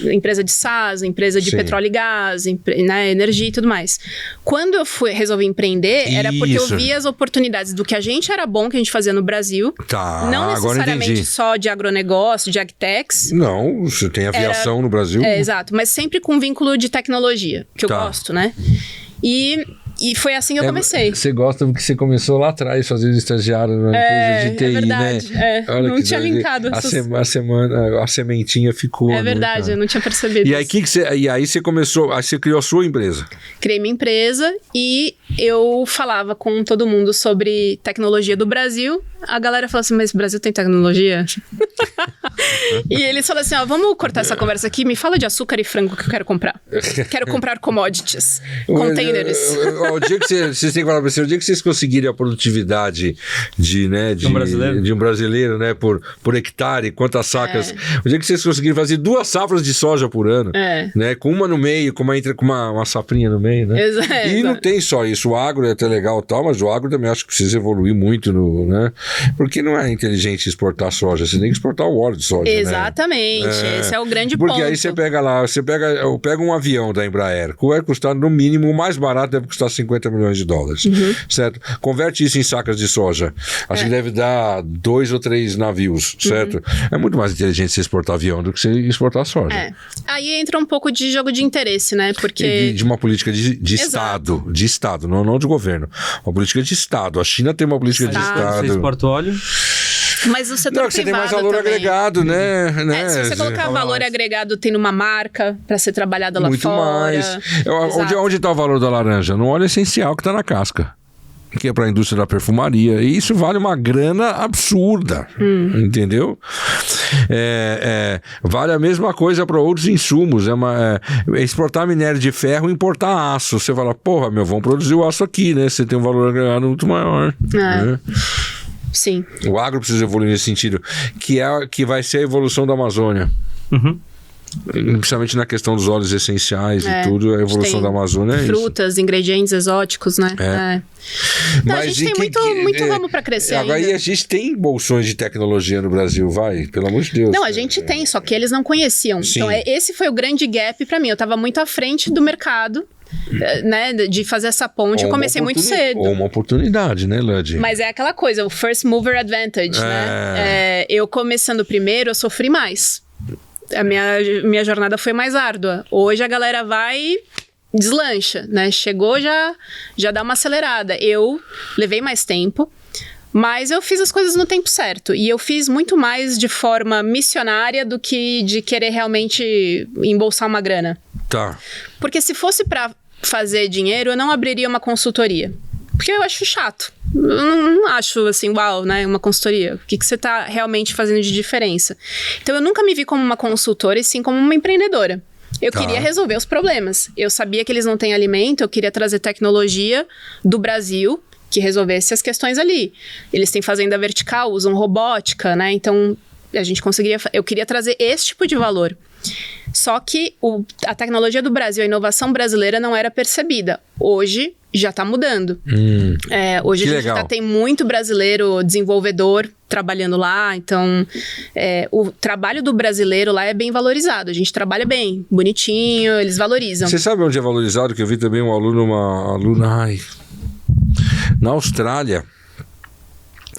Empresa de SaaS, empresa de petróleo e gás, né, energia e tudo mais. Quando eu resolvi empreender, era porque eu via as oportunidades do que a gente era bom, que a gente fazia no Brasil. Não necessariamente só de agronegócio, de agtechs. Não, você tem aviação no Brasil. Exato, mas sempre com vínculo de tecnologia, que eu gosto, né? E foi assim que eu comecei. Você gosta porque você começou lá atrás fazendo estagiário numa empresa de TI, verdade, né? Olha não tinha linkado. A sementinha ficou. É verdade, eu não tinha percebido. E aí você começou, aí você criou a sua empresa. Criei minha empresa e eu falava com todo mundo sobre tecnologia do Brasil. A galera falou assim, mas o Brasil tem tecnologia? E eles falaram assim, vamos cortar essa conversa aqui, me fala de açúcar e frango que eu quero comprar. Quero comprar commodities, containers. O dia que vocês têm que falar pra você, o dia que vocês conseguirem a produtividade de um brasileiro, né, por hectare, quantas sacas, o dia que vocês conseguirem fazer 2 safras de soja por ano, né, com uma no meio, com uma safrinha no meio, né? E não tem só isso, o agro é até legal e tal, mas o agro também acho que precisa evoluir muito, né? Porque não é inteligente exportar soja, você tem que exportar o óleo de soja, exatamente, esse é o grande ponto. Porque aí você pega um avião da Embraer, que vai custar no mínimo, o mais barato deve custar $50 milhões, certo? Converte isso em sacas de soja, acho que deve dar 2 ou 3 navios, certo? É muito mais inteligente você exportar avião do que você exportar soja. Aí entra um pouco de jogo de interesse, né? Porque... De uma política de Estado, não de governo. Uma política de Estado. A China tem uma política de Estado. Você exporta óleo? Mas o setor privado você tem mais valor também. agregado, né? Se você colocar valor agregado, tem numa marca para ser trabalhada lá muito fora. Muito mais. Onde está o valor da laranja? No óleo essencial que está na casca. Que é para a indústria da perfumaria. E isso vale uma grana absurda. Entendeu? Vale a mesma coisa para outros insumos. Exportar minério de ferro e importar aço. Você fala, vamos produzir o aço aqui, né? Você tem um valor agregado muito maior. Né? Sim. O agro precisa evoluir nesse sentido, que vai ser a evolução da Amazônia. Principalmente na questão dos óleos essenciais e tudo, a evolução da Amazônia é frutas, isso. ingredientes exóticos, né? Não, a gente tem muito ramo para crescer agora, ainda. E a gente tem bolsões de tecnologia no Brasil, pelo amor de Deus. Não, a gente tem, só que eles não conheciam. Sim. Então, esse foi o grande gap para mim. Eu tava muito à frente do mercado, né, de fazer essa ponte. Eu comecei muito cedo. Ou uma oportunidade, né, Lud? Mas é aquela coisa, o first mover advantage, né? Eu começando primeiro, eu sofri mais. A minha jornada foi mais árdua. Hoje a galera vai, deslancha, né? Chegou, já dá uma acelerada. Eu levei mais tempo, mas eu fiz as coisas no tempo certo. E eu fiz muito mais de forma missionária do que de querer realmente embolsar uma grana. Tá. Porque se fosse para fazer dinheiro, eu não abriria uma consultoria. Porque eu acho chato. Eu não acho assim, né? Uma consultoria. O que você tá realmente fazendo de diferença? Então, eu nunca me vi como uma consultora, e sim como uma empreendedora. Eu queria resolver os problemas. Eu sabia que eles não têm alimento, eu queria trazer tecnologia do Brasil que resolvesse as questões ali. Eles têm fazenda vertical, usam robótica, né? Então, eu queria trazer esse tipo de valor. Só que a tecnologia do Brasil, a inovação brasileira não era percebida. Hoje já está mudando. Hoje a gente tem muito brasileiro desenvolvedor trabalhando lá, então o trabalho do brasileiro lá é bem valorizado. A gente trabalha bem, bonitinho, eles valorizam. Você sabe onde é valorizado? Que eu vi também uma aluna na Austrália,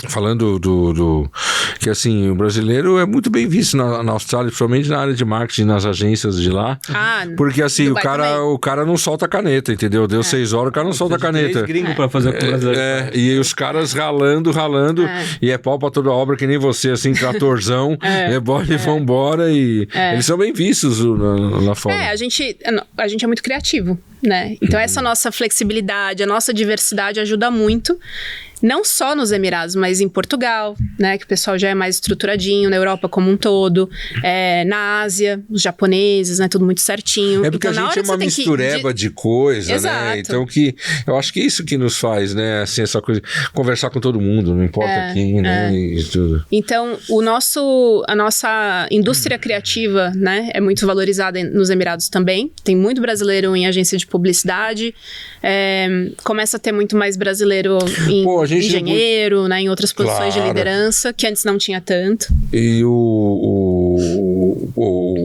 falando que assim, o brasileiro é muito bem visto na Austrália, principalmente na área de marketing, nas agências de lá. Porque assim, o cara não solta a caneta, entendeu? Deu 6 horas, o cara não solta a caneta. Gringo pra fazer o que o brasileiro e os caras ralando, e é pau pra toda obra, que nem você, assim, tratorzão, bora e vambora, e eles são bem vistos lá fora. A gente é muito criativo, né? Então essa nossa flexibilidade, a nossa diversidade ajuda muito. Não só nos Emirados, mas em Portugal, né? Que o pessoal já é mais estruturadinho, na Europa como um todo. Na Ásia, os japoneses, né? Tudo muito certinho. É porque então, a gente é uma mistureba de coisa, Exato. né? Então eu acho que é isso que nos faz, né? Assim, essa coisa, conversar com todo mundo, não importa quem, né? E tudo. Então, a nossa indústria criativa, né? É muito valorizada nos Emirados também. Tem muito brasileiro em agência de publicidade. Começa a ter muito mais brasileiro em engenheiro, né, em outras posições de liderança, que antes não tinha tanto. E o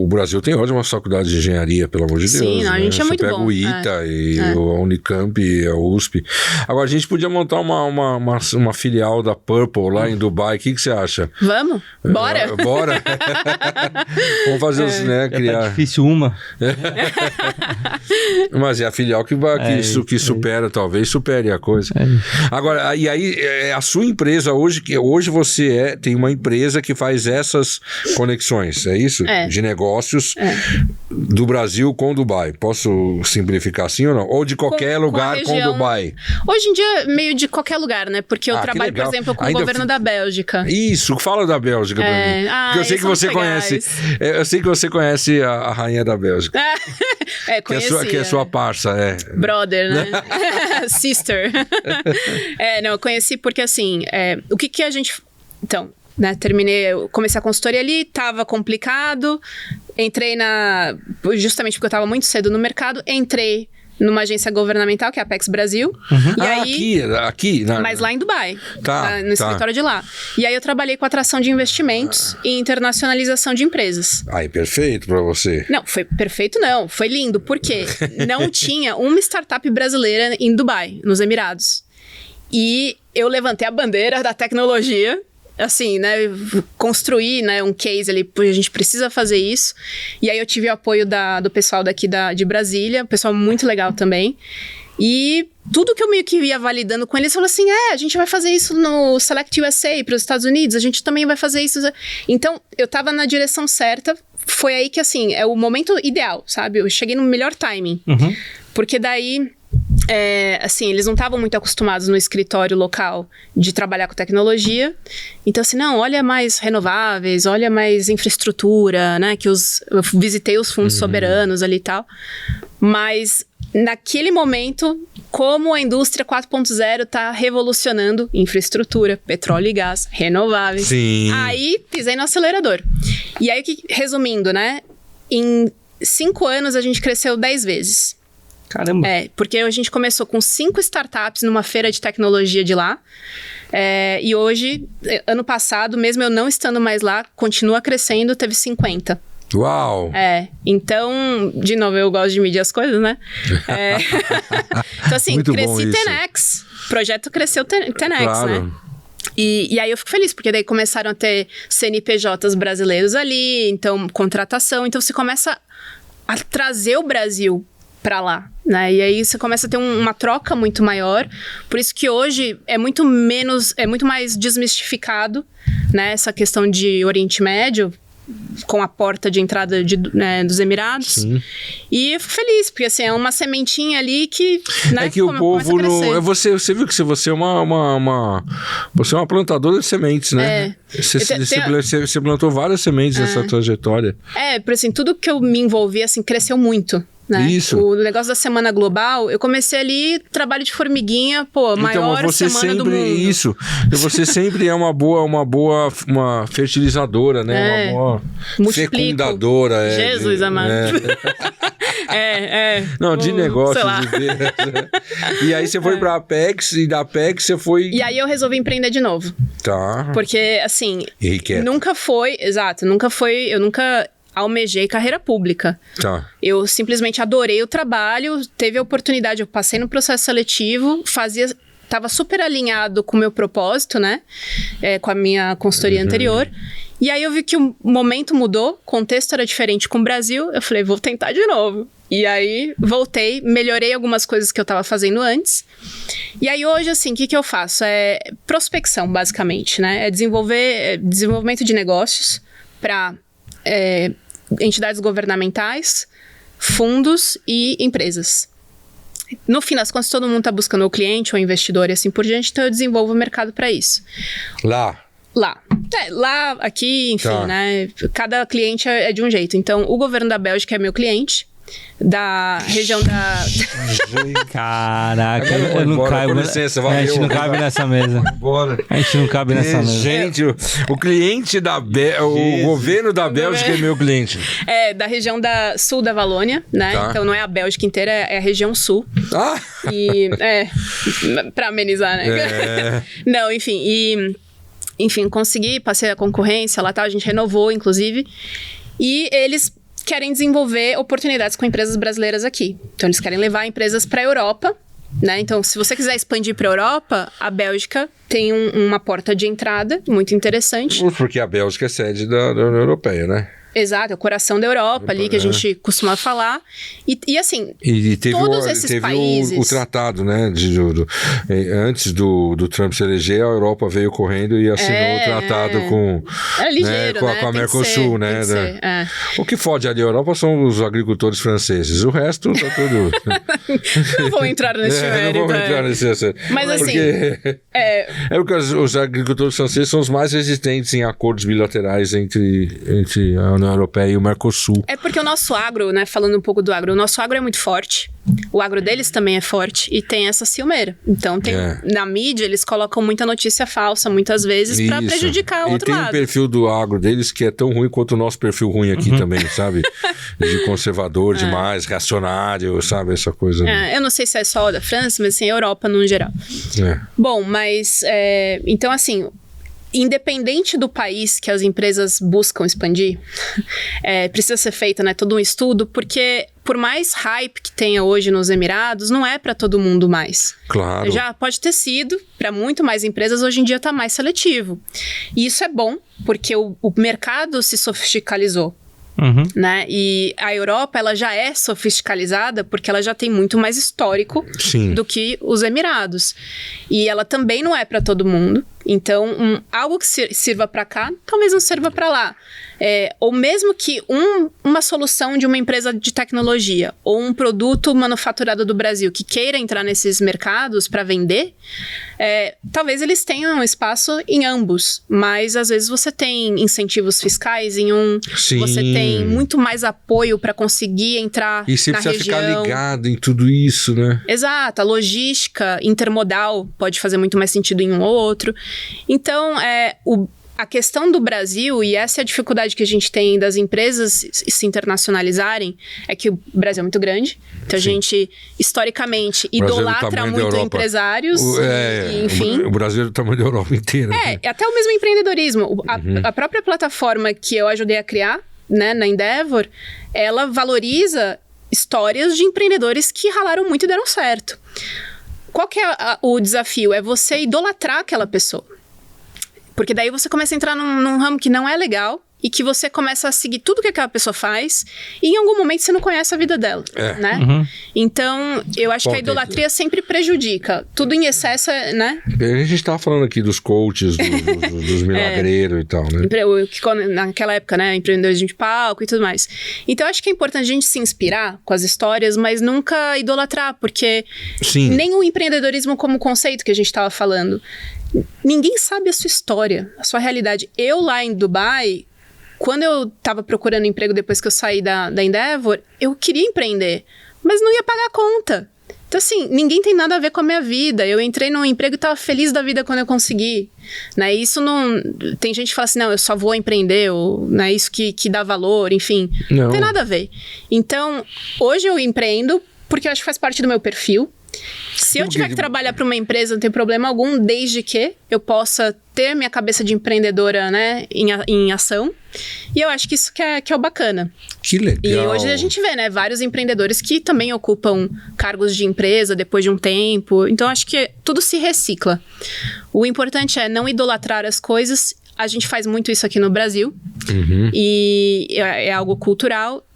Brasil tem ótimas faculdades de engenharia, pelo amor de Deus. Sim, a gente é muito bom. Você pega o ITA e a Unicamp e a USP. Agora, a gente podia montar uma filial da Purple lá em Dubai. O que você acha? Vamos? Bora? Bora. Vamos fazer os, né, criar... Tá difícil uma. Mas é a filial que supera, talvez supere a coisa. Agora, e aí, a sua empresa hoje você tem uma empresa que faz essas conexões, é isso? De negócios do Brasil com Dubai. Posso simplificar assim ou não? Ou de qualquer lugar com Dubai? Hoje em dia, meio de qualquer lugar, né? Porque eu trabalho, por exemplo, com o governo da Bélgica. Isso, fala da Bélgica pra mim. Porque eu sei que você conhece. Eu sei que você conhece a rainha da Bélgica. Conhecia. Que é sua parça, Brother, né? Sister. Eu conheci porque, assim, o que a gente... Então, né, eu comecei a consultoria ali, tava complicado, entrei justamente porque eu tava muito cedo no mercado, entrei numa agência governamental, que é a Apex Brasil. E aí, aqui? Mas lá em Dubai, no escritório de lá. E aí eu trabalhei com atração de investimentos e internacionalização de empresas. Perfeito pra você. Não, foi perfeito não, foi lindo, porque não tinha uma startup brasileira em Dubai, nos Emirados. E eu levantei a bandeira da tecnologia, assim, né, construí, né, um case ali, a gente precisa fazer isso. E aí eu tive o apoio do pessoal daqui de Brasília, pessoal muito legal também. E tudo que eu meio que ia validando com eles, falou assim, a gente vai fazer isso no Select USA para os Estados Unidos, a gente também vai fazer isso. Então, eu tava na direção certa, foi aí que, assim, é o momento ideal, sabe? Eu cheguei no melhor timing. Porque daí... assim, eles não estavam muito acostumados no escritório local de trabalhar com tecnologia. Então, assim, não, olha mais renováveis, olha mais infraestrutura, né? Eu visitei os fundos soberanos ali e tal. Mas, naquele momento, como a indústria 4.0 tá revolucionando infraestrutura, petróleo e gás, renováveis. Sim. Aí, pisei no acelerador. E aí, resumindo, né? Em 5 anos, a gente cresceu 10 vezes. Caramba. Porque a gente começou com 5 startups numa feira de tecnologia de lá. E hoje, ano passado, mesmo eu não estando mais lá, continua crescendo, teve 50. Uau! Então, de novo, eu gosto de medir as coisas, né? Então, assim, muito cresci 10x. O projeto cresceu 10x, claro. né? E aí eu fico feliz, porque daí começaram a ter CNPJs brasileiros ali, então, contratação. Então, você começa a trazer o Brasil para lá, né? E aí você começa a ter uma troca muito maior. Por isso que hoje é muito mais desmistificado, né? Essa questão de Oriente Médio, com a porta de entrada dos Emirados. Sim. E eu fico feliz, porque assim, é uma sementinha ali que, né, que o povo não... Você viu que você é você é uma plantadora de sementes, né? Você plantou várias sementes nessa trajetória. Por assim, tudo que eu me envolvi, assim, cresceu muito. Né? Isso. O negócio da Semana Global, eu comecei ali, trabalho de formiguinha, maior semana do mundo. Isso. Você sempre é uma fertilizadora, né? Uma boa fecundadora. Jesus amado. Não, de negócios. E aí você foi pra Apex, e da Apex você foi... E aí eu resolvi empreender de novo. Tá. Porque, assim, eu nunca almejei carreira pública. Tá. Eu simplesmente adorei o trabalho, teve a oportunidade, eu passei no processo seletivo, tava super alinhado com o meu propósito, né? Com a minha consultoria anterior. E aí eu vi que o momento mudou, o contexto era diferente com o Brasil. Eu falei, vou tentar de novo. E aí voltei, melhorei algumas coisas que eu tava fazendo antes. E aí hoje, assim, o que eu faço? É prospecção, basicamente, né? É desenvolvimento de negócios para entidades governamentais, fundos e empresas. No fim das contas, todo mundo está buscando o cliente, o investidor e assim por diante, então eu desenvolvo o mercado para isso. Lá, aqui, enfim, né? Cada cliente é de um jeito. Então, o governo da Bélgica é meu cliente, da região da... Caraca, eu não caibo. Com licença, valeu. A gente não cabe nessa mesa. Bora. A gente não cabe nessa mesa. Gente, o cliente o governo da Bélgica é meu cliente. É, da região sul da Valônia, né? Tá. Então não é a Bélgica inteira, é a região sul. Ah! E, pra amenizar, né? Não, enfim, consegui, passei a concorrência lá, tá? A gente renovou, inclusive. E eles querem desenvolver oportunidades com empresas brasileiras aqui. Então, eles querem levar empresas para a Europa, né? Então, se você quiser expandir para a Europa, a Bélgica tem uma porta de entrada muito interessante. Porque a Bélgica é sede da União Europeia, né? Exato, é o coração da Europa ali, que a gente costuma falar. E assim, e teve todos esses países... o tratado, né? Antes do Trump se eleger, a Europa veio correndo e assinou o tratado com... É ligeiro, né? Com a Mercosul, né? O que fode ali a Europa são os agricultores franceses. O resto tá tudo... Não vou entrar nesse mérito. Não vou entrar nesse assunto. Mas assim... Porque os agricultores franceses são os mais resistentes em acordos bilaterais entre a União Europeia e o Mercosul. É porque o nosso agro, né, falando um pouco do agro, o nosso agro é muito forte. O agro deles também é forte e tem essa ciumeira. Então, na mídia, eles colocam muita notícia falsa, muitas vezes, pra prejudicar o outro lado. E tem um perfil do agro deles que é tão ruim quanto o nosso perfil ruim aqui também, sabe? De conservador demais, reacionário, sabe? Essa coisa. Eu não sei se é só da França, mas assim, a Europa no geral. Bom, mas... então, assim... Independente do país que as empresas buscam expandir, precisa ser feito, né, todo um estudo, porque por mais hype que tenha hoje nos Emirados, não é para todo mundo mais. Claro. Já pode ter sido, para muito mais empresas, hoje em dia está mais seletivo. E isso é bom, porque o mercado se sofisticalizou. Né? E a Europa, ela já é sofisticalizada porque ela já tem muito mais histórico do que os Emirados. E ela também não é para todo mundo. Então, algo que sirva para cá, talvez não sirva para lá. Ou mesmo que uma solução de uma empresa de tecnologia ou um produto manufaturado do Brasil que queira entrar nesses mercados para vender, talvez eles tenham espaço em ambos, mas às vezes você tem incentivos fiscais em você tem muito mais apoio para conseguir entrar na região. E você precisa ficar ligado em tudo isso, né? Exato, a logística intermodal pode fazer muito mais sentido em um ou outro. Então, a questão do Brasil, e essa é a dificuldade que a gente tem das empresas se internacionalizarem, é que o Brasil é muito grande. Então, a gente, historicamente, idolatra muito empresários. Enfim. O Brasil é do tamanho da Europa inteira. Até o mesmo empreendedorismo. A própria plataforma que eu ajudei a criar, né, na Endeavor, ela valoriza histórias de empreendedores que ralaram muito e deram certo. Qual que é o desafio? É você idolatrar aquela pessoa. Porque daí você começa a entrar num ramo que não é legal e que você começa a seguir tudo que aquela pessoa faz e em algum momento você não conhece a vida dela, né? Então, eu acho que a idolatria sempre prejudica. Tudo em excesso, né? A gente tava falando aqui dos coaches, dos milagreiros e tal, né? Naquela época, né? Empreendedores de palco e tudo mais. Então, eu acho que é importante a gente se inspirar com as histórias, mas nunca idolatrar, porque nem o empreendedorismo como conceito que a gente tava falando, ninguém sabe a sua história, a sua realidade. Eu lá em Dubai, quando eu tava procurando emprego depois que eu saí da Endeavor, eu queria empreender, mas não ia pagar a conta. Então, assim, ninguém tem nada a ver com a minha vida. Eu entrei num emprego e tava feliz da vida quando eu consegui. Né? Isso não... Tem gente que fala assim, não, eu só vou empreender, ou não é isso que dá valor, enfim. Não tem nada a ver. Então, hoje eu empreendo porque eu acho que faz parte do meu perfil. Se eu tiver que trabalhar para uma empresa, não tem problema algum, desde que eu possa ter minha cabeça de empreendedora, né, em ação. E eu acho que isso que é o bacana. Que legal. E hoje a gente vê, né, vários empreendedores que também ocupam cargos de empresa depois de um tempo. Então, acho que tudo se recicla. O importante é não idolatrar as coisas. A gente faz muito isso aqui no Brasil. E é algo cultural.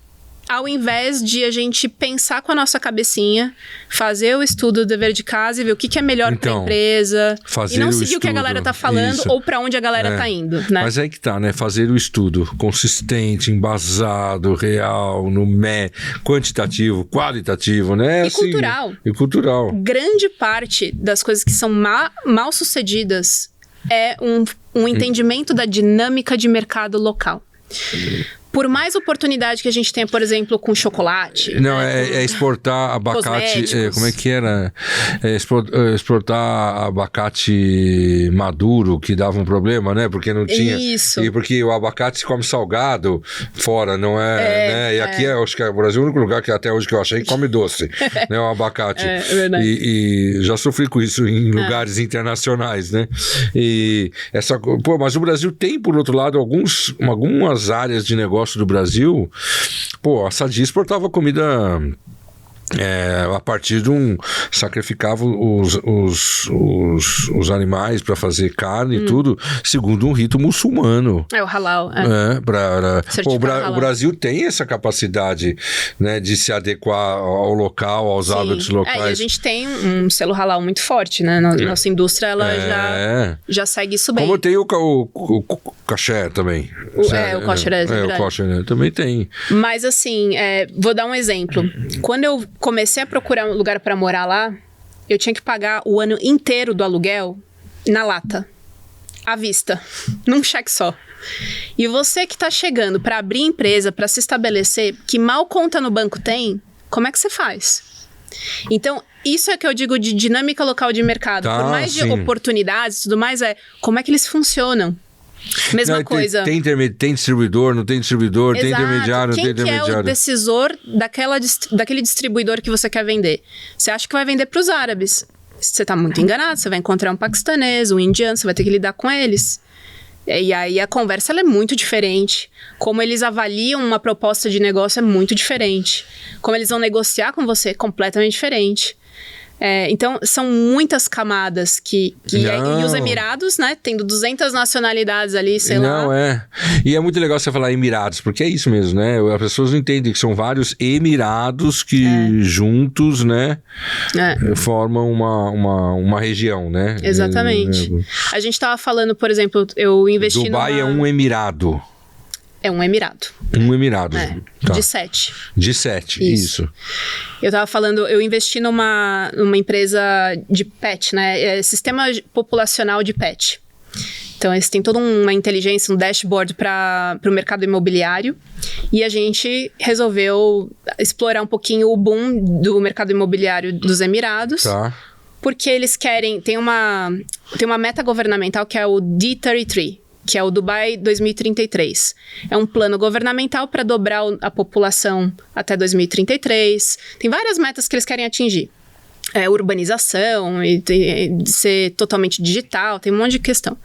Ao invés de a gente pensar com a nossa cabecinha, fazer o estudo do dever de casa e ver o que é melhor para a empresa. E não seguir o que a galera tá falando ou para onde a galera tá indo, né? Mas aí que tá, né? Fazer o estudo consistente, embasado, real, quantitativo, qualitativo, né? E assim, cultural. E cultural. Grande parte das coisas que são mal sucedidas é um entendimento da dinâmica de mercado local. Por mais oportunidade que a gente tenha, por exemplo, com chocolate... Não, é exportar abacate... como é que era? Exportar abacate maduro, que dava um problema, né? Porque não tinha... Isso. E porque o abacate se come salgado fora, não é... né? E aqui, acho que é o Brasil o único lugar que até hoje que eu achei que come doce, né? O abacate. É verdade. E já sofri com isso em lugares internacionais, né? Mas o Brasil tem, por outro lado, algumas áreas de negócio do Brasil. A Sadia exportava comida a partir de sacrificava os animais para fazer carne e tudo, segundo um rito muçulmano. É o halal. O Brasil tem essa capacidade, né, de se adequar ao local, aos hábitos locais. E a gente tem um selo halal muito forte, né? Nossa indústria, ela já segue isso bem. Como tem o kasher também. O kosher o kosher também tem. Mas assim, vou dar um exemplo. Quando eu comecei a procurar um lugar para morar lá, eu tinha que pagar o ano inteiro do aluguel na lata, à vista, num cheque só. E você que tá chegando para abrir empresa, para se estabelecer, que mal conta no banco tem, como é que você faz? Então, isso é que eu digo de dinâmica local de mercado. Por mais de oportunidades e tudo mais, como é que eles funcionam? Mesma coisa. Tem distribuidor, não tem distribuidor, tem intermediário, não tem intermediário. Quem é o decisor daquele distribuidor que você quer vender? Você acha que vai vender para os árabes? Você está muito enganado, você vai encontrar um paquistanês, um indiano, você vai ter que lidar com eles. E aí a conversa ela é muito diferente. Como eles avaliam uma proposta de negócio é muito diferente. Como eles vão negociar com você é completamente diferente. Então, são muitas camadas e os Emirados, né? Tendo 200 nacionalidades ali, sei lá. E é muito legal você falar Emirados, porque é isso mesmo, né? As pessoas não entendem que são vários Emirados que juntos, né? Formam uma região, né? Exatamente. A gente tava falando, por exemplo, eu investi Dubai é um Emirado. É um Emirado. Um Emirado. Tá. De 7. De 7, isso. Eu tava falando, eu investi numa empresa de pet, né? Sistema populacional de pet. Então, eles têm toda uma inteligência, um dashboard para o mercado imobiliário. E a gente resolveu explorar um pouquinho o boom do mercado imobiliário dos Emirados. Tá. Porque eles querem... Tem uma meta governamental que é o D33. Que é o Dubai 2033. É um plano governamental para dobrar a população até 2033. Tem várias metas que eles querem atingir. Urbanização, e ser totalmente digital, tem um monte de questão.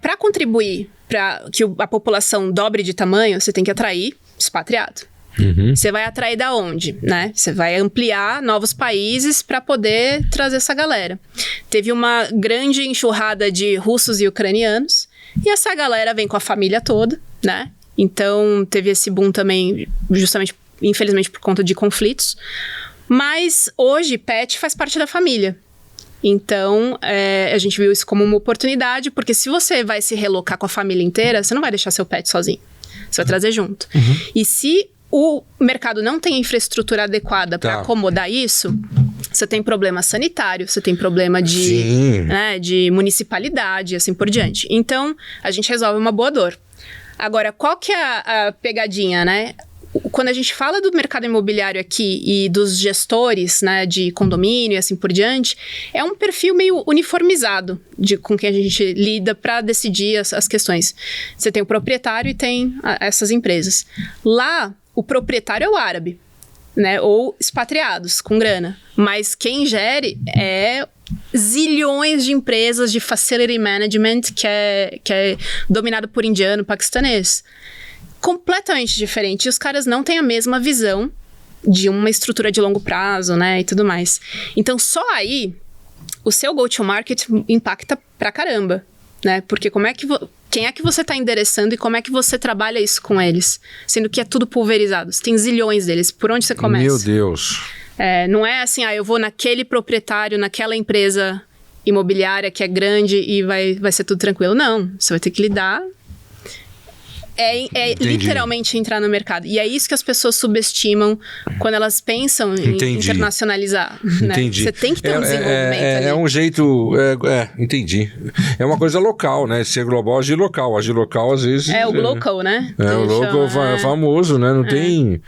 Para contribuir para que a população dobre de tamanho, você tem que atrair expatriado. Você vai atrair da onde, né? Você vai ampliar novos países para poder trazer essa galera. Teve uma grande enxurrada de russos e ucranianos, e essa galera vem com a família toda, né? Então, teve esse boom também, justamente, infelizmente, por conta de conflitos. Mas, hoje, pet faz parte da família. Então, a gente viu isso como uma oportunidade, porque se você vai se relocar com a família inteira, você não vai deixar seu pet sozinho. Você vai trazer junto. E se o mercado não tem infraestrutura adequada para acomodar isso, você tem problema sanitário, você tem problema de municipalidade, assim por diante. Então, a gente resolve uma boa dor. Agora, qual que é a pegadinha, né? Quando a gente fala do mercado imobiliário aqui e dos gestores, né, de condomínio e assim por diante, é um perfil meio uniformizado com quem a gente lida para decidir as questões. Você tem o proprietário e tem essas empresas. Lá, o proprietário é o árabe. né? Ou expatriados com grana. Mas quem gere é zilhões de empresas de facility management que é dominado por indiano, paquistanês. Completamente diferente. E os caras não têm a mesma visão de uma estrutura de longo prazo, né? E tudo mais. Então, só aí, o seu go-to-market impacta pra caramba, né? Porque quem é que você está endereçando e como é que você trabalha isso com eles? Sendo que é tudo pulverizado. Você tem zilhões deles. Por onde você começa? Meu Deus. Não é assim, eu vou naquele proprietário, naquela empresa imobiliária que é grande e vai ser tudo tranquilo. Não, você vai ter que lidar... literalmente entrar no mercado. E é isso que as pessoas subestimam quando elas pensam em internacionalizar. Né? Entendi. Você tem que ter um desenvolvimento ali. É um jeito... entendi. É uma coisa local, né? Ser global, agir local. Agir local, às vezes... O local, né? O local famoso, né? Não tem...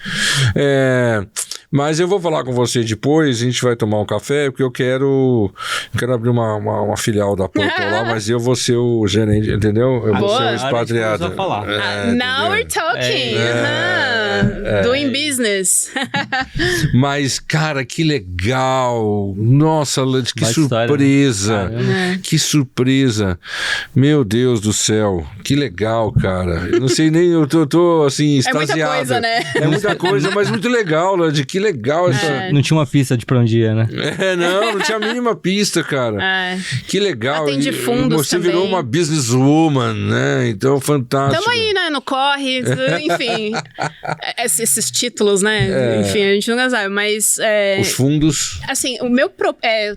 Mas eu vou falar com você depois, a gente vai tomar um café, porque eu quero abrir uma filial da Porto lá, mas eu vou ser o gerente, entendeu? Eu vou ser o expatriado. Now we're talking. Doing business. Mas, cara, que legal. Nossa, que surpresa. Que surpresa. Meu Deus do céu. Que legal, cara. Eu não sei nem, eu tô assim, extasiado. É muita coisa, né? É muita coisa, mas muito legal, Lud. Que legal essa... Não tinha uma pista de pra onde ia, né? Não tinha a mínima pista, cara. Que legal. Atende fundos você também. virou uma businesswoman, né? Então, fantástico. Tamo aí, né? No corre, enfim. Esses títulos, né? Enfim, a gente nunca sabe, mas... Os fundos... Assim,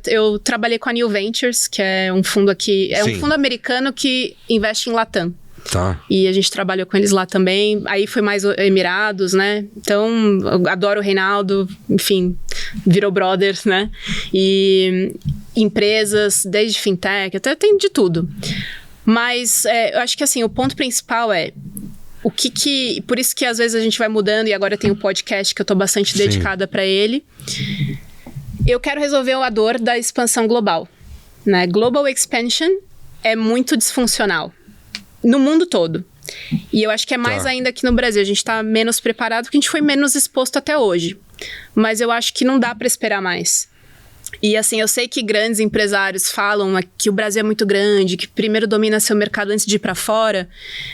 eu trabalhei com a New Ventures, que é um fundo aqui... um fundo americano que investe em Latam. Tá. E a gente trabalhou com eles lá também. Aí foi mais Emirados, né? Então, eu adoro o Reinaldo. Enfim, virou brothers, né? E empresas, desde fintech, até tem de tudo. Mas eu acho que assim, o ponto principal é o que... Por isso que às vezes a gente vai mudando. E agora tem um podcast que eu tô bastante dedicada para ele. Eu quero resolver a dor da expansão global, né? Global expansion é muito disfuncional. No mundo todo. E eu acho que é mais ainda aqui no Brasil. A gente tá menos preparado porque a gente foi menos exposto até hoje. Mas eu acho que não dá para esperar mais. E assim, eu sei que grandes empresários falam que o Brasil é muito grande, que primeiro domina seu mercado antes de ir para fora.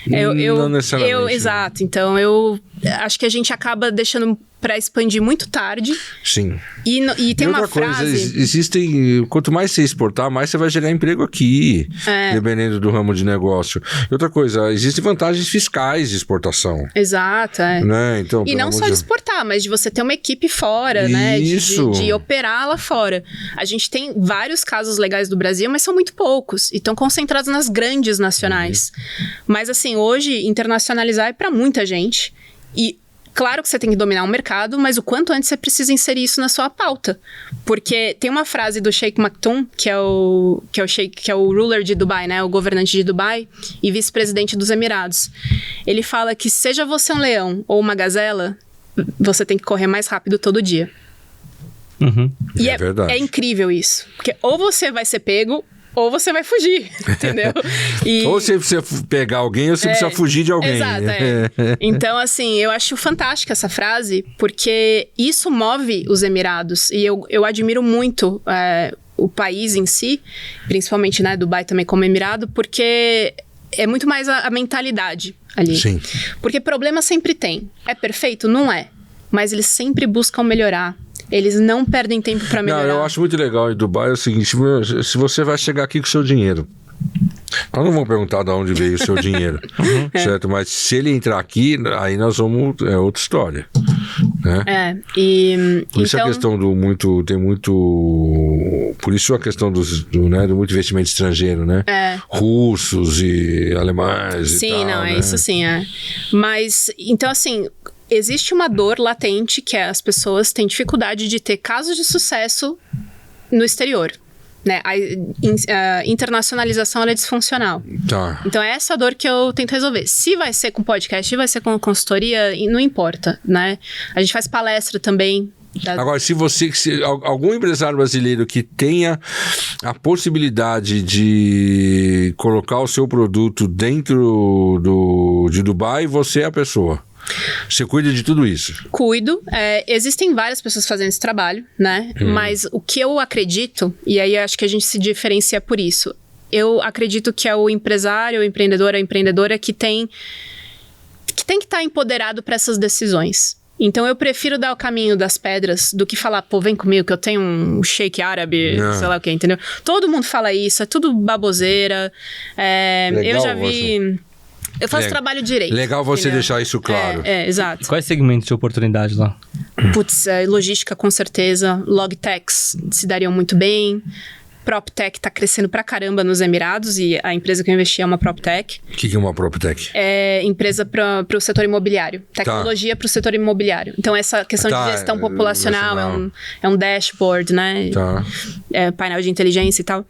Não necessariamente. Exato. Então, eu acho que a gente acaba deixando para expandir muito tarde. Sim. E tem uma frase... coisa, existem... Quanto mais você exportar, mais você vai gerar emprego aqui. Dependendo do ramo de negócio. E outra coisa, existem vantagens fiscais de exportação. Exato, né? Então, e não só de exportar, mas de você ter uma equipe fora, né? De operar lá fora. A gente tem vários casos legais do Brasil, mas são muito poucos. E estão concentrados nas grandes nacionais. Mas assim, hoje, internacionalizar é para muita gente. E claro que você tem que dominar o mercado, mas o quanto antes você precisa inserir isso na sua pauta. Porque tem uma frase do Sheikh Maktoum, que é o ruler de Dubai, né? O governante de Dubai e vice-presidente dos Emirados. Ele fala que seja você um leão ou uma gazela, você tem que correr mais rápido todo dia. E é verdade. É incrível isso. Porque ou você vai ser pego... ou você vai fugir, entendeu? Ou você precisa pegar alguém, ou você precisa fugir de alguém. Exato, Então, assim, eu acho fantástica essa frase, porque isso move os Emirados. E eu admiro muito o país em si, principalmente, né, Dubai também como Emirado, porque é muito mais a mentalidade ali. Sim. Porque problema sempre tem. É perfeito? Não é. Mas eles sempre buscam melhorar. Eles não perdem tempo para melhorar. Não, eu acho muito legal em Dubai é o seguinte, se você vai chegar aqui com o seu dinheiro, nós não vamos perguntar de onde veio o seu dinheiro, certo? Mas se ele entrar aqui, aí nós vamos... É outra história, né? Por isso a questão tem muito... Por isso a questão do muito investimento estrangeiro, né? Russos e alemães e tal. Sim, não, isso sim, Mas, então assim... Existe uma dor latente que as pessoas têm dificuldade de ter casos de sucesso no exterior, né? A internacionalização ela é disfuncional. Então é essa dor que eu tento resolver. Se vai ser com podcast, se vai ser com consultoria, não importa, né? A gente faz palestra também. Agora, se algum empresário brasileiro que tenha a possibilidade de colocar o seu produto dentro de Dubai, você é a pessoa. Você cuida de tudo isso? Cuido. Existem várias pessoas fazendo esse trabalho, né? Mas o que eu acredito, e aí acho que a gente se diferencia por isso, eu acredito que é o empresário, o empreendedor, a empreendedora que tem que estar empoderado para essas decisões. Então, eu prefiro dar o caminho das pedras do que falar, pô, vem comigo que eu tenho um shake árabe, sei lá o que, entendeu? Todo mundo fala isso, é tudo baboseira. Eu já vi... Eu faço trabalho direito. Legal você entendeu? Deixar isso claro. Exato. Quais segmentos de oportunidade lá? Putz, logística com certeza, logtechs se dariam muito bem. PropTech tá crescendo pra caramba nos Emirados e a empresa que eu investi é uma PropTech. O que é uma PropTech? É empresa para o setor imobiliário. Tecnologia para o setor imobiliário. Então, essa questão de gestão populacional é um dashboard, né? Painel de inteligência e tal.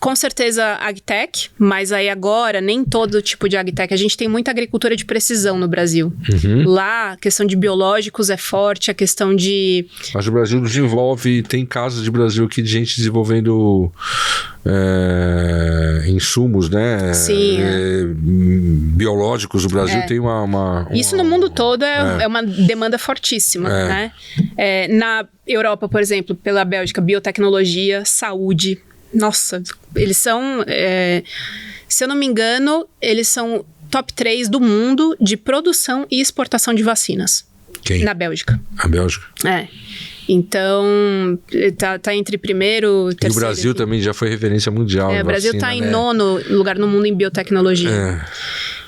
Com certeza agtech, mas aí agora nem todo tipo de agtech. A gente tem muita agricultura de precisão no Brasil. Lá, a questão de biológicos é forte, a questão de... Mas o Brasil desenvolve, tem casos de Brasil aqui de gente desenvolvendo insumos, né? Sim. Biológicos. O Brasil tem uma... Isso no mundo todo é uma demanda fortíssima, né? Na Europa, por exemplo, pela Bélgica, biotecnologia, saúde... Nossa, eles são, se eu não me engano, eles são top 3 do mundo de produção e exportação de vacinas. Quem? Na Bélgica. A Bélgica? Então, tá entre primeiro e terceiro. E o Brasil aqui. Também já foi referência mundial. O Brasil está em 9º lugar no mundo em biotecnologia.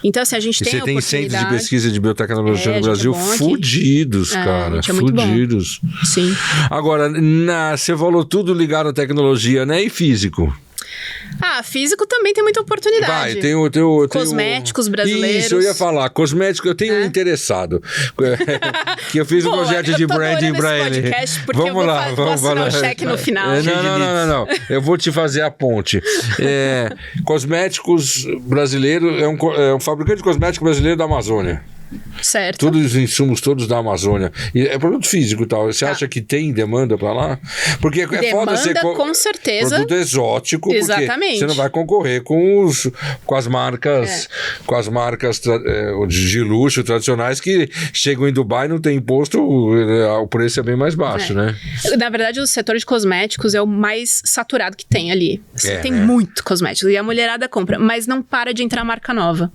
Então, assim, a gente tem a oportunidade... Você tem centros de pesquisa de biotecnologia no Brasil fudidos, cara. Fudidos. Sim. Agora, você falou tudo ligado à tecnologia, né? E físico? Físico também tem muita oportunidade. Cosméticos brasileiros. Isso, eu ia falar. Cosméticos, eu tenho interessado. Que eu fiz um projeto de branding pra ele. Vamos lá, vamos falar. Um cheque no final. Não. Eu vou te fazer a ponte. Cosméticos brasileiro, é um fabricante de cosméticos brasileiro da Amazônia. Certo. Todos os insumos todos da Amazônia. E é produto físico e tal. Você acha que tem demanda pra lá? Porque foda ser com certeza. Produto exótico. Exatamente. Porque você não vai concorrer com as marcas de luxo tradicionais que chegam em Dubai e não tem imposto, o preço é bem mais baixo, né? Na verdade, o setor de cosméticos é o mais saturado que tem ali. Tem muito cosméticos. E a mulherada compra, mas não para de entrar marca nova.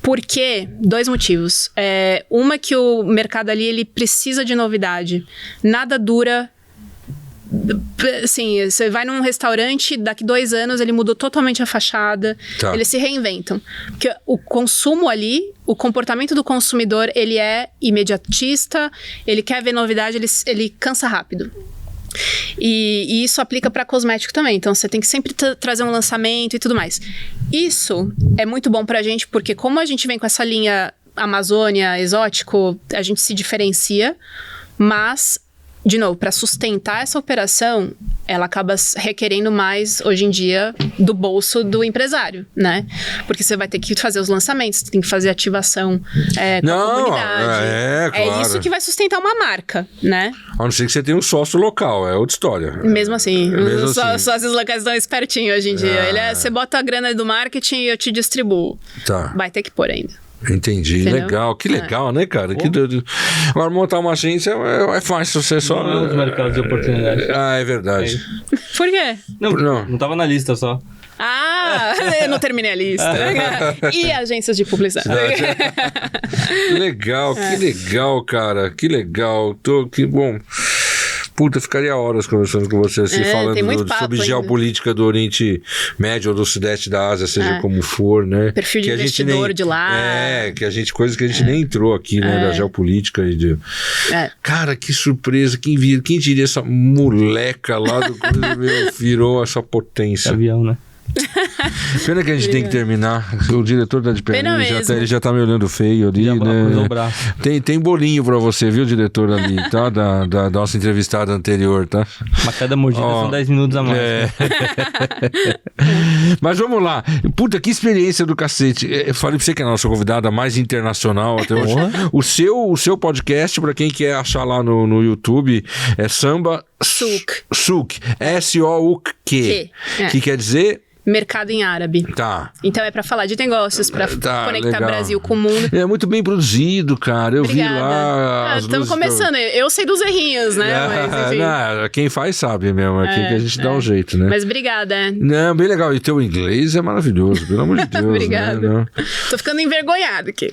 Por quê? 2 motivos. Uma que o mercado ali, ele precisa de novidade. Nada dura... Assim, você vai num restaurante, daqui 2 anos ele mudou totalmente a fachada. Eles se reinventam. Porque o consumo ali, o comportamento do consumidor, ele é imediatista, ele quer ver novidade, ele cansa rápido. E isso aplica para cosmético também. Então, você tem que sempre trazer um lançamento e tudo mais. Isso é muito bom pra gente, porque como a gente vem com essa linha Amazônia, exótico, a gente se diferencia, mas... De novo, para sustentar essa operação, ela acaba requerendo mais, hoje em dia, do bolso do empresário, né? Porque você vai ter que fazer os lançamentos, tem que fazer ativação com a comunidade. Claro. É isso que vai sustentar uma marca, né? A não ser que você tenha um sócio local, é outra história. Mesmo assim. Os sócios locais estão espertinhos hoje em dia. Você bota a grana do marketing e eu te distribuo. Vai ter que pôr ainda. Entendi, entendeu? Legal, que legal, né, cara? Agora, montar uma agência é fácil, você só... Não é um dos mercados de oportunidade. É verdade. Por quê? Não tava na lista só. Eu não terminei a lista. E agências de publicidade. Legal, que legal, cara. Que legal. Que bom. Puta, ficaria horas conversando com você, assim, falando sobre geopolítica do Oriente Médio ou do Sudeste da Ásia, seja como for, né? Perfil de investidor de lá. Coisas que a gente nem entrou aqui, né? Da geopolítica e de... Cara, que surpresa. Quem diria essa moleca lá do virou essa potência. Avião, né? Pena que a gente tem que terminar. O diretor tá de pé. Ele já tá me olhando feio ali, né? Tem bolinho pra você, viu, diretor, ali, tá? Da nossa entrevistada anterior, tá? Mas cada mordida são 10 minutos a mais. Mas vamos lá. Puta, que experiência do cacete. Eu falei pra você que é a nossa convidada mais internacional até hoje. O seu podcast, pra quem quer achar lá no YouTube, é Samba Souk. Souk. S-O-U-Q. Que quer dizer... mercado em árabe. Tá. Então é pra falar de negócios, pra conectar Brasil com o mundo. É muito bem produzido, cara. Eu vi lá. Estamos começando. Eu sei dos errinhos, né? Mas, enfim. Não, quem faz sabe mesmo. Aqui que a gente dá um jeito, né? Mas obrigada. Não, bem legal. E teu inglês é maravilhoso, pelo amor de Deus. Obrigada. Né? Tô ficando envergonhada aqui.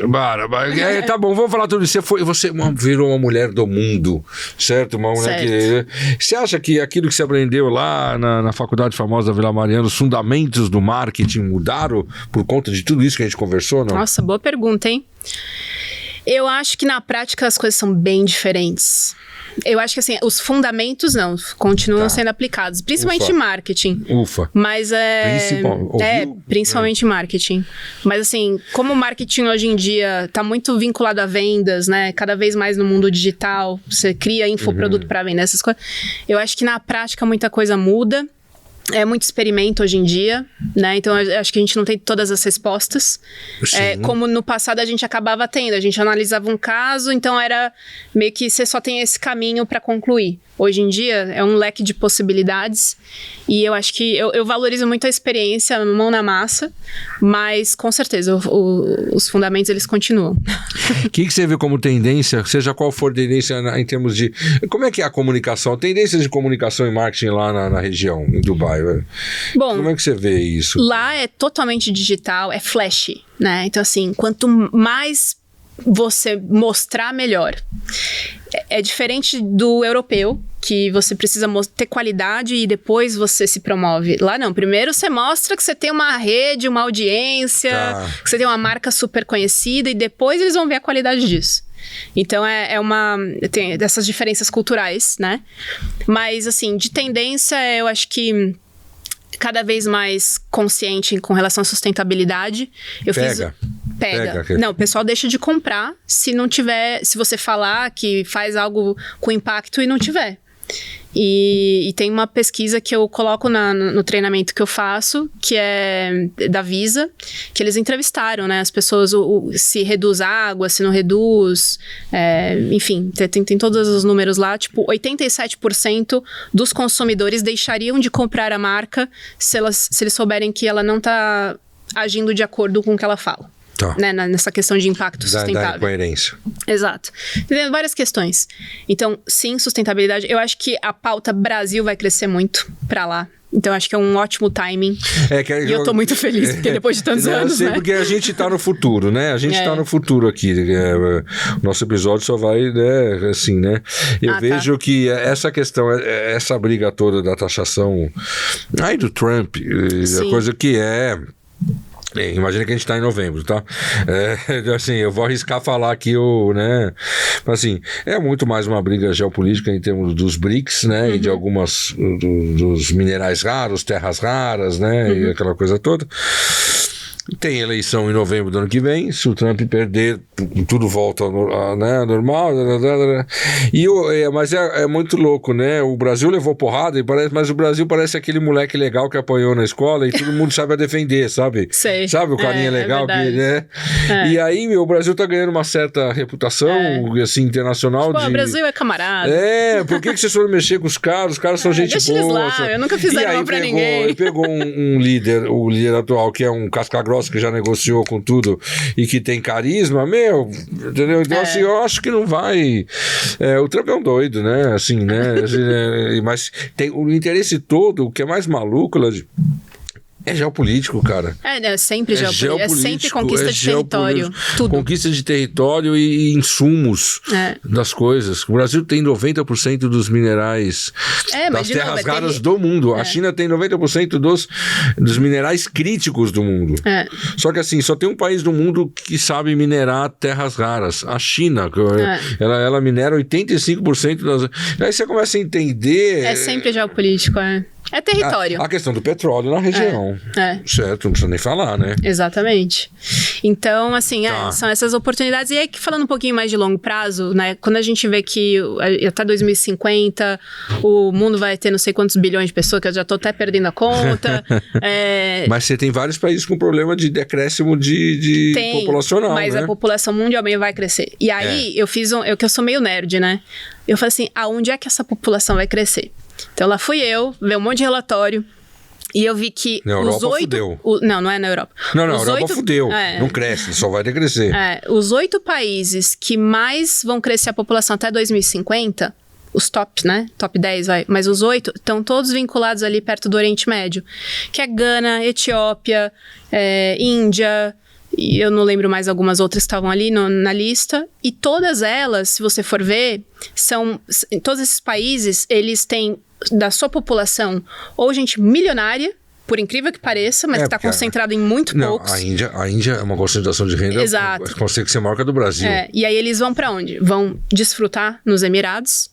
Tá bom, vamos falar tudo isso. Você virou uma mulher do mundo, certo? Uma mulher que... Você acha que aquilo que você aprendeu lá na faculdade famosa da Vila Mariana, os fundamentos do marketing mudaram por conta de tudo isso que a gente conversou, não? Nossa, boa pergunta, hein? Eu acho que na prática as coisas são bem diferentes. Eu acho que assim, os fundamentos não, continuam sendo aplicados, principalmente em marketing. Mas principalmente marketing. Mas assim, como o marketing hoje em dia tá muito vinculado a vendas, né? Cada vez mais no mundo digital, você cria infoproduto para vender essas coisas. Eu acho que na prática muita coisa muda. É muito experimento hoje em dia, né? Então, eu acho que a gente não tem todas as respostas. Como no passado a gente acabava tendo. A gente analisava um caso, então era meio que você só tem esse caminho para concluir. Hoje em dia, é um leque de possibilidades. E eu acho que eu valorizo muito a experiência, mão na massa. Mas, com certeza, os fundamentos, eles continuam. O que você vê como tendência, seja qual for a tendência em termos de... Como é que é a comunicação? Tendências de comunicação e marketing lá na região, em Dubai. Bom, como é que você vê isso? Lá é totalmente digital, é flash, né? Então, assim, quanto mais você mostrar, melhor. É diferente do europeu, que você precisa ter qualidade e depois você se promove. Lá não, primeiro você mostra que você tem uma rede, uma audiência, que você tem uma marca super conhecida e depois eles vão ver a qualidade disso. Então tem dessas diferenças culturais, né? Mas assim, de tendência eu acho que cada vez mais consciente com relação à sustentabilidade. Pega. Não, o pessoal deixa de comprar se você falar que faz algo com impacto e não tiver. E tem uma pesquisa que eu coloco no treinamento que eu faço, que é da Visa, que eles entrevistaram, né? As pessoas, se reduz água, se não reduz, enfim, tem todos os números lá. Tipo, 87% dos consumidores deixariam de comprar a marca se eles souberem que ela não está agindo de acordo com o que ela fala. Né, nessa questão de impacto sustentável. Da coerência. Exato. Tem várias questões. Então, sim, sustentabilidade. Eu acho que a pauta Brasil vai crescer muito pra lá. Então, acho que é um ótimo timing. E eu tô muito feliz, porque depois de tantos anos, né? Porque a gente tá no futuro, né? A gente tá no futuro aqui. O nosso episódio só vai, né, assim, né? Eu vejo que essa questão, essa briga toda da taxação aí do Trump, a coisa que imagina que a gente está em novembro, tá? Assim, eu vou arriscar falar aqui, né? Assim, é muito mais uma briga geopolítica em termos dos BRICS, né? E de algumas dos minerais raros, terras raras, né? E aquela coisa toda. Tem eleição em novembro do ano que vem. Se o Trump perder, tudo volta né, normal. Mas é muito louco, né? O Brasil levou porrada, mas o Brasil parece aquele moleque legal que apanhou na escola e todo mundo sabe a defender, sabe? Sei. Sabe o carinha legal que, né? E aí, o Brasil tá ganhando uma certa reputação assim, internacional. O Brasil é camarada. Por que vocês foram mexer com os caras? Os caras são gente deixa boa. Eles lá, eu nunca fiz mal pra ninguém. Ele pegou um líder, o líder atual, que é um casca-grossa, que já negociou com tudo e que tem carisma, entendeu? Então, assim, eu acho que não vai... o Trump é um doido, né? Assim, né? Mas tem o interesse todo, o que é mais maluco, é geopolítico, cara. É sempre geopolítico. É sempre conquista de território. Tudo. Conquista de território e insumos das coisas. O Brasil tem 90% dos minerais das terras raras do mundo. A China tem 90% dos minerais críticos do mundo. Só que assim, só tem um país no mundo que sabe minerar terras raras. A China. Ela minera 85% das... Aí você começa a entender... É sempre geopolítico, É território. A questão do petróleo na região. Certo, não precisa nem falar, né? Exatamente. Então, assim, são essas oportunidades. E aí, falando um pouquinho mais de longo prazo, né? Quando a gente vê que até 2050 o mundo vai ter não sei quantos bilhões de pessoas, que eu já tô até perdendo a conta. Mas você tem vários países com problema de decréscimo de populacional, mas né? A população mundial também vai crescer. E aí, eu sou meio nerd, né? Eu falei assim, aonde é que essa população vai crescer? Então lá fui eu, ver um monte de relatório. E eu vi que na Europa os 8... fudeu. Não é na Europa. Não, na Europa fudeu. Não cresce, só vai decrescer. Os 8 países que mais vão crescer a população até 2050, os top, né? Top 10, vai. Mas os 8 estão todos vinculados ali perto do Oriente Médio. Que é Gana, Etiópia, Índia... E eu não lembro mais algumas outras que estavam ali na lista. E todas elas, se você for ver, todos esses países, eles têm da sua população ou gente milionária, por incrível que pareça, mas que está concentrada em muito poucos. A Índia é uma concentração de renda. Exato. Consegue ser maior que a do Brasil. E aí eles vão para onde? Vão desfrutar nos Emirados,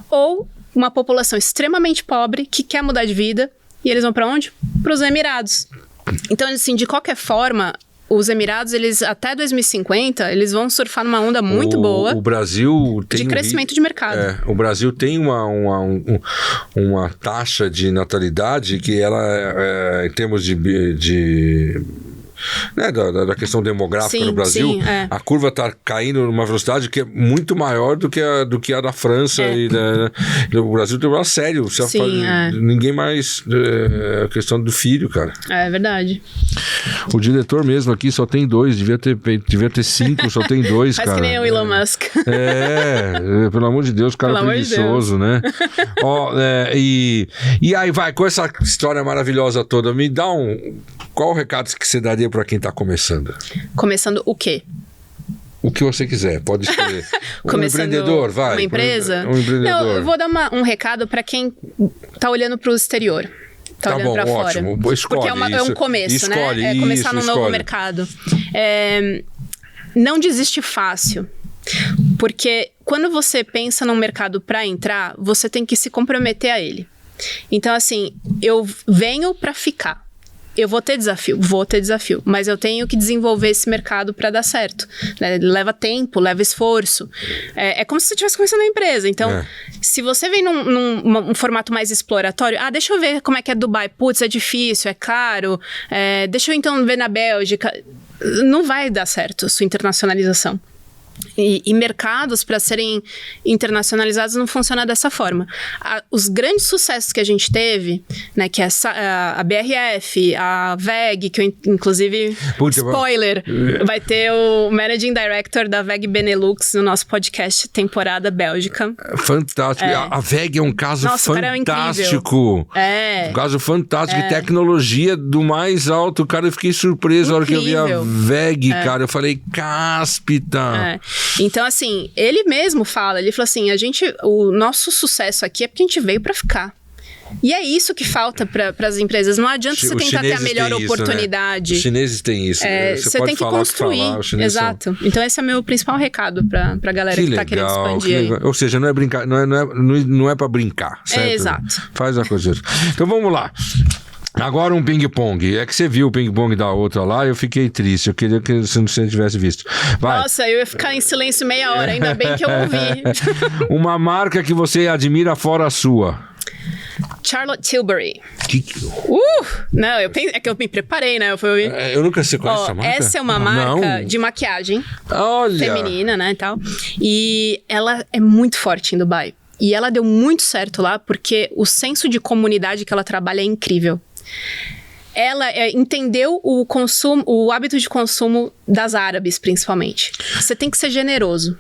ou uma população extremamente pobre que quer mudar de vida, e eles vão para onde? Para os Emirados. Então, assim, de qualquer forma... Os Emirados, eles até 2050, eles vão surfar numa onda muito boa. O Brasil tem... De crescimento de mercado. O Brasil tem uma taxa de natalidade que ela, em termos da questão demográfica no Brasil, a curva está caindo numa velocidade que é muito maior do que a da França e o Brasil tem um sério. Ninguém mais... a questão do filho, cara. É verdade. O diretor mesmo aqui só tem 2, devia ter 5, só tem 2, cara. Faz que nem o Elon Musk. Pelo amor de Deus, o cara é preguiçoso, né? E aí vai, com essa história maravilhosa toda, me dá qual o recado que você daria para quem tá começando? Começando o quê? O que você quiser, pode escolher. Começando empreendedor, vai. Uma empresa? Um empreendedor. Não, eu vou dar um recado para quem tá olhando para o exterior. Tá olhando para fora. Ótimo. Escolhe, porque é um começo, escolhe, né? É começar num novo mercado. Não desiste fácil. Porque quando você pensa num mercado para entrar, você tem que se comprometer a ele. Então, assim, eu venho para ficar. Eu vou ter desafio, mas eu tenho que desenvolver esse mercado para dar certo, né? Leva tempo, leva esforço. É como se você estivesse começando a empresa. Então, se você vem num formato mais exploratório, deixa eu ver como é que é Dubai. Putz, é difícil, é caro. Deixa eu então ver na Bélgica. Não vai dar certo a sua internacionalização. E mercados, para serem internacionalizados, não funciona dessa forma. Os grandes sucessos que a gente teve, né, que é a BRF, a VEG, que eu, inclusive, spoiler, vai ter o Managing Director da VEG Benelux no nosso podcast Temporada Bélgica. Fantástico. A VEG é um caso fantástico. Um caso fantástico de tecnologia do mais alto. Cara, eu fiquei surpreso na hora que eu vi a VEG, cara. Eu falei, cáspita. Então, assim, ele mesmo fala, ele falou assim, o nosso sucesso aqui é porque a gente veio para ficar. E é isso que falta para as empresas. Não adianta você tentar ter a melhor oportunidade. Né? Os chineses têm isso. Você tem que construir. Exato. Então esse é o meu principal recado para a galera que está querendo expandir. Ou seja, não é brincar, não é para brincar, certo? Exato. Faz a coisa. Então vamos lá. Agora um ping-pong. É que você viu o ping-pong da outra lá, eu fiquei triste. Eu queria que você tivesse visto. Vai. Nossa, eu ia ficar em silêncio meia hora. Ainda bem que eu ouvi. Uma marca que você admira fora a sua. Charlotte Tilbury. Não, é que eu me preparei, né? Eu nunca sei qual é essa marca. Essa é uma marca de maquiagem. Olha. Feminina, né, e tal. E ela é muito forte em Dubai. E ela deu muito certo lá porque o senso de comunidade que ela trabalha é incrível. Ela entendeu o hábito de consumo das árabes, principalmente. Você tem que ser generoso.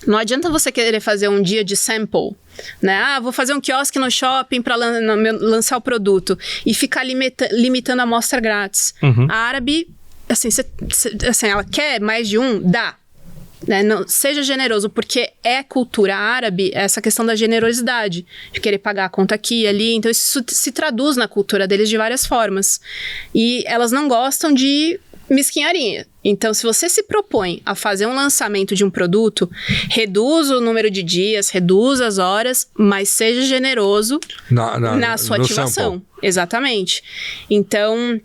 Não adianta você querer fazer um dia de sample, né? Vou fazer um quiosque no shopping para lançar o produto e ficar limitando a amostra grátis. A árabe, assim, ela quer mais de um? Dá. Né? Não, seja generoso, porque é cultura árabe essa questão da generosidade, de querer pagar a conta aqui e ali. Então isso se traduz na cultura deles de várias formas. E elas não gostam de mesquinharia. Então, se você se propõe a fazer um lançamento de um produto, reduz o número de dias, reduz as horas, mas seja generoso na sua ativação. Sample. Exatamente. Então,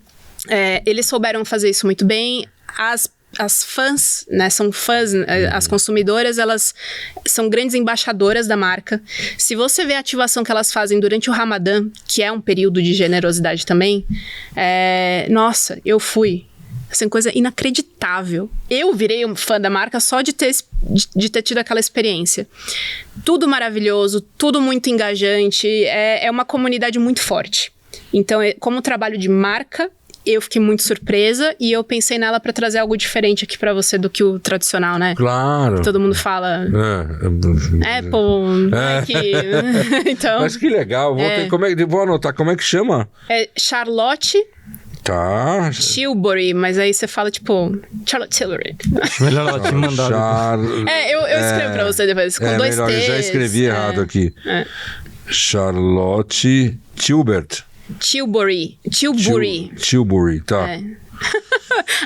eles souberam fazer isso muito bem. As fãs, né, são fãs, as consumidoras, elas são grandes embaixadoras da marca. Se você vê a ativação que elas fazem durante o Ramadã, que é um período de generosidade também, nossa, eu fui. Assim, coisa inacreditável. Eu virei um fã da marca só de ter tido aquela experiência. Tudo maravilhoso, tudo muito engajante, é uma comunidade muito forte. Então, como trabalho de marca, eu fiquei muito surpresa e eu pensei nela para trazer algo diferente aqui para você do que o tradicional, né? Claro. Todo mundo fala Apple, Nike. Então, mas que legal. Vou anotar. Como é que chama? É Charlotte Tilbury, mas aí você fala tipo Charlotte Tilbury. Melhor ela te mandar. Eu escrevo pra você depois, com 2 melhor, T's. Eu já escrevi errado aqui. Charlotte Tilbury, tá.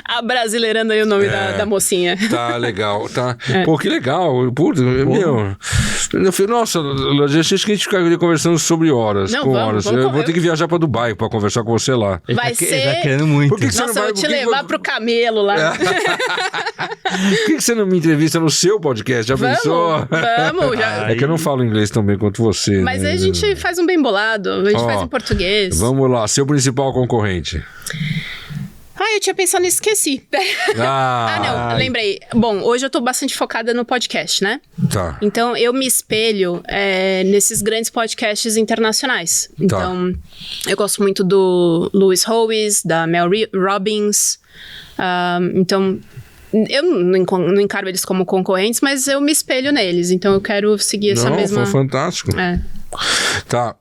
A brasileirando aí o nome da mocinha. Tá, legal, tá. Pô, que legal. Puta, meu. Nossa, a gente ficaria conversando sobre horas. Vamos, eu vou ter que viajar pra Dubai pra conversar com você lá. Vai ser... Tá querendo muito. Por que Nossa, eu vou te levar pro camelo lá. Por que você não me entrevista no seu podcast? Já pensou? Vamos. Já. É que eu não falo inglês tão bem quanto você. Mas aí a gente faz um bem bolado. A gente faz em português. Vamos lá, seu principal concorrente. Eu tinha pensado nisso, esqueci. Não, lembrei. Bom, hoje eu tô bastante focada no podcast, né? Tá. Então, eu me espelho nesses grandes podcasts internacionais. Então, eu gosto muito do Lewis Howes, da Mel Robbins. Então, eu não encaro eles como concorrentes, mas eu me espelho neles. Então, eu quero seguir essa mesma... Foi fantástico. Tá,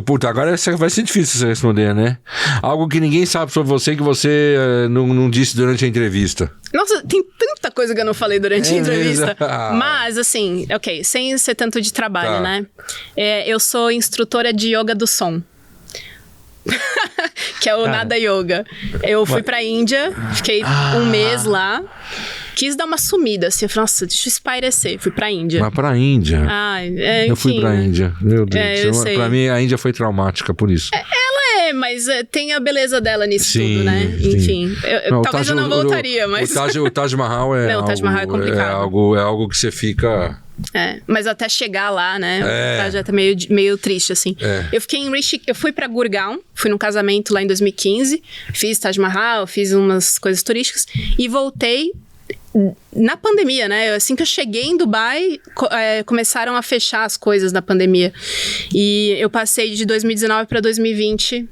puta, agora vai ser difícil você responder, né? Algo que ninguém sabe sobre você que você não disse durante a entrevista. Nossa, tem tanta coisa que eu não falei durante a entrevista. Mas, assim, sem ser tanto de trabalho, né? Eu sou instrutora de yoga do som. Que é o Nada Yoga. Eu fui pra Índia, fiquei um mês lá. Quis dar uma sumida, assim. Eu falei, nossa, deixa eu espairecer. Fui pra Índia. Mas pra Índia? Enfim, eu fui pra Índia. Meu Deus. Sei. Pra mim, a Índia foi traumática por isso. Ela mas tem a beleza dela nisso tudo, né? Sim. Enfim. Talvez eu não voltaria, mas... O Taj Mahal é não, o Taj Mahal é complicado. É algo que você fica... mas até chegar lá, né? Já tá meio triste, assim. Eu fiquei eu fui pra Gurgaon, fui num casamento lá em 2015, fiz Taj Mahal, fiz umas coisas turísticas e voltei na pandemia, né? Assim que eu cheguei em Dubai, começaram a fechar as coisas na pandemia. E eu passei de 2019 para 2020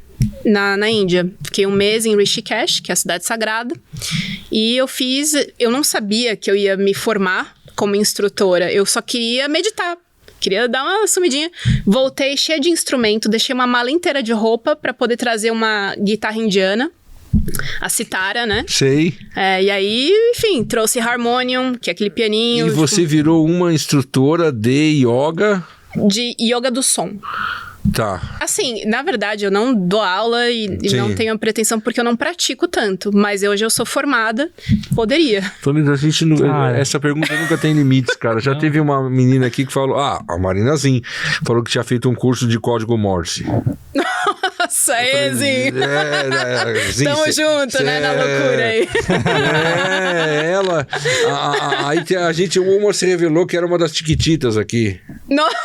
na Índia. Fiquei um mês em Rishikesh, que é a cidade sagrada. E eu não sabia que eu ia me formar como instrutora. Eu só queria meditar. Queria dar uma sumidinha. Voltei cheia de instrumento, deixei uma mala inteira de roupa para poder trazer uma guitarra indiana. A citara, né? Sei. E aí, enfim, trouxe harmonium, que é aquele pianinho. E você virou uma instrutora de yoga? De yoga do som. Tá. Assim, na verdade, eu não dou aula e não tenho a pretensão porque eu não pratico tanto. Mas hoje eu sou formada, poderia. A gente essa pergunta nunca tem limites, cara. Já teve uma menina aqui que falou, a Marina Zin, falou que tinha feito um curso de código Morse. Nossa, Zin. Tamo junto, né, na loucura aí. Ela. Aí a gente, uma se revelou que era uma das tiquititas aqui. Nossa.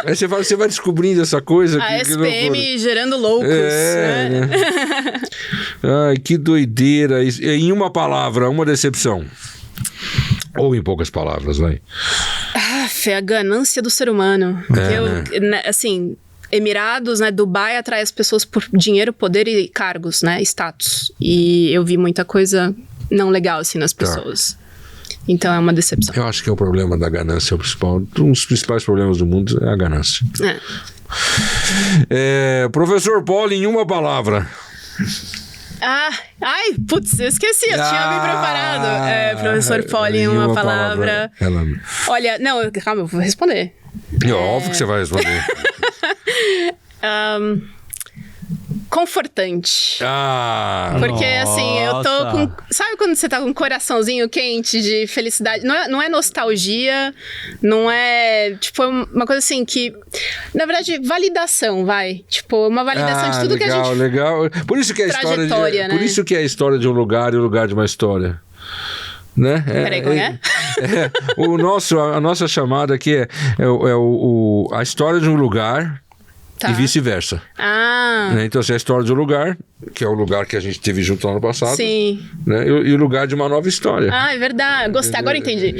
Aí você vai descobrindo essa coisa. A SPM gerando loucos. Né? Ai, que doideira. Em uma palavra, uma decepção. Ou em poucas palavras, vai. A ganância do ser humano. Assim, Emirados, né, Dubai atrai as pessoas por dinheiro, poder e cargos, né, status. E eu vi muita coisa não legal, assim, nas pessoas. Então é uma decepção. Eu acho que é o problema da ganância, o principal. Um dos principais problemas do mundo é a ganância. Professor Paulo, em uma palavra. Putz, eu esqueci, eu tinha me preparado. Professor Paulo, em uma palavra. Olha, não, calma, eu vou responder. Óbvio que você vai responder. Confortante. Porque, assim, eu tô com... Sabe quando você tá com um coraçãozinho quente de felicidade? Não é nostalgia, não é... Tipo, uma coisa assim que... Na verdade, validação, vai. Tipo, uma validação de tudo que a gente... Legal. Por isso que é a história... né? Por isso que é a história de um lugar e o lugar de uma história. Né? Peraí, como é? A nossa chamada aqui é a história de um lugar... E vice-versa. Ah. Então, se é a história de um lugar que é o lugar que a gente teve junto no ano passado. Sim. Né? E o lugar de uma nova história. Ah, é verdade. Gostei, agora entendi.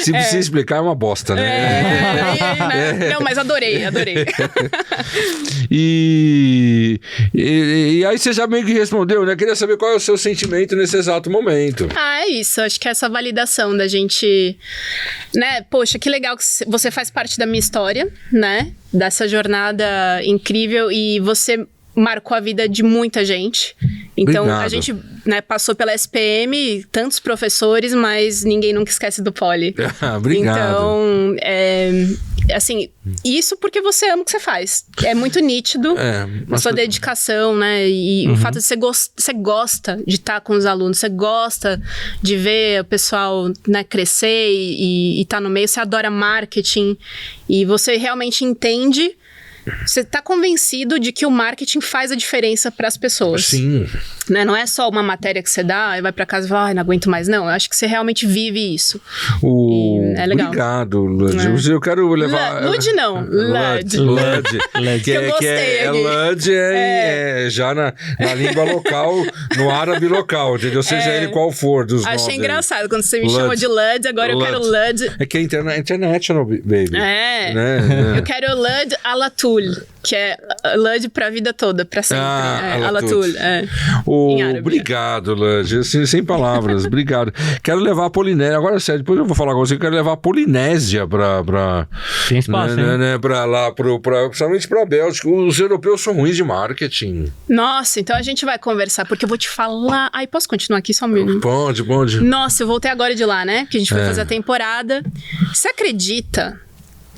Se precisa explicar, é uma bosta, né? Não, mas adorei. E aí você já meio que respondeu, né? Queria saber qual é o seu sentimento nesse exato momento. É isso. Acho que é essa validação da gente, né? Poxa, que legal que você faz parte da minha história, né? Dessa jornada incrível, e você marcou a vida de muita gente. Então, Obrigado. A gente, né, passou pela SPM, tantos professores, mas ninguém nunca esquece do Poli. Obrigado. Então, assim, isso porque você ama o que você faz. É muito nítido a sua dedicação, né? E o fato de você gosta de estar com os alunos, você gosta de ver o pessoal, né, crescer e estar no meio, você adora marketing e você realmente entende. Você está convencido de que o marketing faz a diferença para as pessoas. Sim. Né? Não é só uma matéria que você dá e vai para casa e fala, não aguento mais. Não, eu acho que você realmente vive isso. É legal. Obrigado, Lud. Eu quero levar... Lud não, Lud. Que eu gostei aqui. Lud já na língua local, no árabe local, entendeu? Seja ele qual for dos nomes. Achei engraçado quando você me chamou de Lud, agora eu quero Lud. É que é international, baby. Né? É. Eu quero Lud Alatul, que é Lud pra vida toda, pra sempre. Alatul. Obrigado, Lud. Sem palavras, obrigado. Quero levar a Polinésia, agora sério, depois eu vou falar com você, eu quero levar a Polinésia pra tem espaço, né, pra lá, principalmente pra Bélgica. Os europeus são ruins de marketing. Nossa, então a gente vai conversar, porque eu vou te falar... Ai, posso continuar aqui só um minuto? Pode. Nossa, eu voltei agora de lá, né? Porque a gente foi fazer a temporada. Você acredita...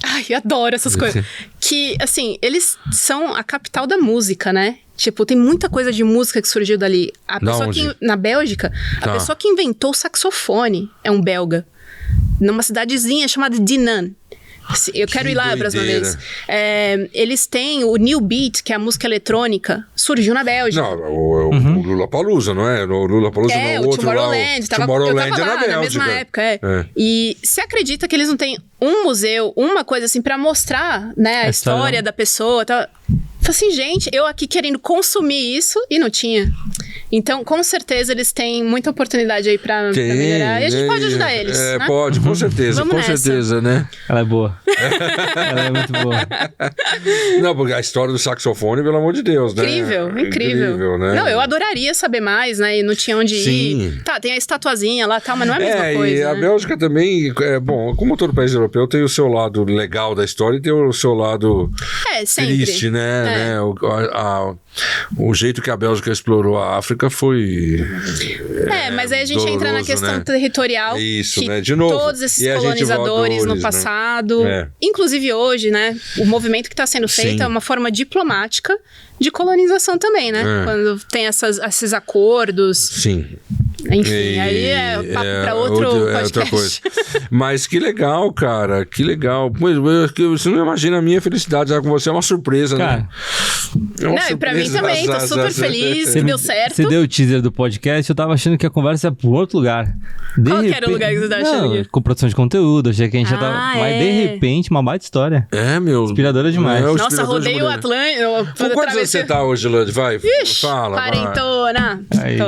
Ai, eu adoro essas coisas. Que, assim, eles são a capital da música, né? Tipo, tem muita coisa de música que surgiu dali. Na Bélgica, a pessoa que inventou o saxofone é um belga. Numa cidadezinha chamada Dinan. Eu quero ir lá a próxima vez. Eles têm o New Beat, que é a música eletrônica, surgiu na Bélgica. Não, o Lollapalooza, não é? O Lollapalooza não é o outro Tomorrowland. Eu tava lá na Bélgica. Na mesma época, E você acredita que eles não têm um museu, uma coisa assim, pra mostrar, né, a história da pessoa? Falei assim, gente, eu aqui querendo consumir isso e não tinha. Então, com certeza, eles têm muita oportunidade aí pra melhorar. E a gente pode ajudar eles, né? Pode, com certeza. Vamos com nessa. certeza, né? Ela é boa. Ela é muito boa. Não, porque a história do saxofone, pelo amor de Deus, né? Incrível, né? Não, eu adoraria saber mais, né? E não tinha onde ir. Tá, tem a estatuazinha lá e tal, mas não é a mesma coisa. E a Bélgica também, bom, como todo país europeu, tem o seu lado legal da história e tem o seu lado triste, né? O jeito que a Bélgica explorou a África foi mas aí a gente entra na questão territorial. Isso, que né? De novo. Todos esses colonizadores no passado, inclusive hoje, né? O movimento que está sendo feito é uma forma diplomática de colonização também, né? Quando tem esses acordos. Sim. Enfim, aí é papo pra outro podcast. Outra coisa. Mas que legal, cara. Que legal. Você não imagina a minha felicidade com você. É uma surpresa, cara, né? E pra mim também. Tô super feliz que deu certo. Você deu o teaser do podcast, eu tava achando que a conversa ia pro outro lugar. Qual que era o lugar que você tava achando? Com produção de conteúdo. Achei que a gente já tava... Mas de repente, uma baita história. Meu. Inspiradora demais. Nossa, rodei o Atlântico. Com quantos anos você tá hoje, Lud? Vai, Ixi, fala. Quarentona.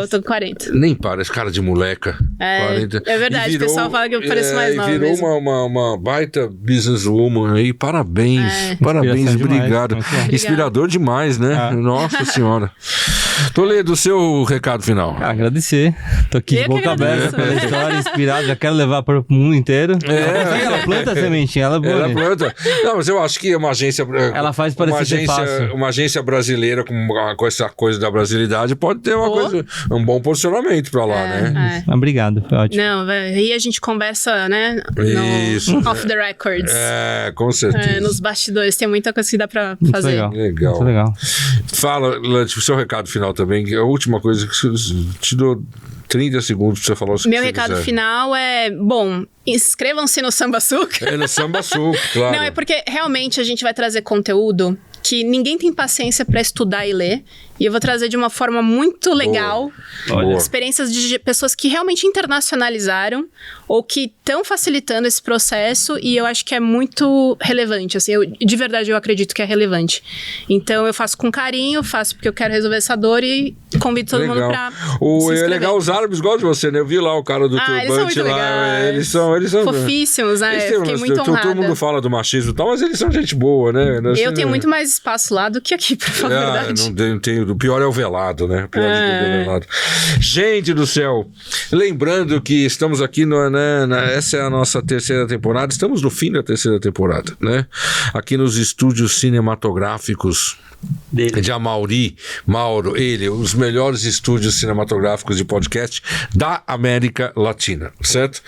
Tô com 40. Nem parece cara de moleca. 40. É verdade, o pessoal fala que eu pareço mais nova virou mesmo. uma baita businesswoman aí. Parabéns. Parabéns, obrigado. Inspirador demais, né? Nossa Senhora. Toledo, o seu recado final. Agradecer. Tô aqui de boca aberta pela história, inspirado. Já quero levar para o mundo inteiro. Ela planta a sementinha, ela é boa. Ela planta. Não, mas eu acho que uma agência... Ela faz parecer fácil. Uma agência brasileira com essa coisa da brasilidade pode ter um bom posicionamento para lá, né? Obrigado, foi ótimo. Não, aí a gente conversa, né? Isso. Off the records. Com certeza. Nos bastidores, tem muita coisa que dá pra fazer. Legal. Muito legal. Fala, Lud, o seu recado final também, a última coisa que te dou 30 segundos pra você falar o que Meu recado final é, inscrevam-se no Samba Suco. No Samba Suco, claro. Não, é porque realmente a gente vai trazer conteúdo que ninguém tem paciência pra estudar e ler. E eu vou trazer de uma forma muito legal experiências de pessoas que realmente internacionalizaram ou que estão facilitando esse processo, e eu acho que é muito relevante, assim, de verdade eu acredito que é relevante. Então eu faço com carinho, faço porque eu quero resolver essa dor e convido todo mundo pra se inscrever. É legal, os árabes gostam de você, né? Eu vi lá o cara do turbante lá. Eles são fofíssimos, né? Eu fiquei muito honrada. Todo mundo fala do machismo e tal, mas eles são gente boa, né? Eu tenho muito mais espaço lá do que aqui, pra falar a verdade. Não tenho, o pior é o velado, né? O pior de tudo é o velado. Gente do céu, lembrando que estamos aqui, essa é a nossa terceira temporada, estamos no fim da terceira temporada, né? Aqui nos estúdios cinematográficos de Amaury, Mauro, os melhores estúdios cinematográficos de podcast da América Latina, certo?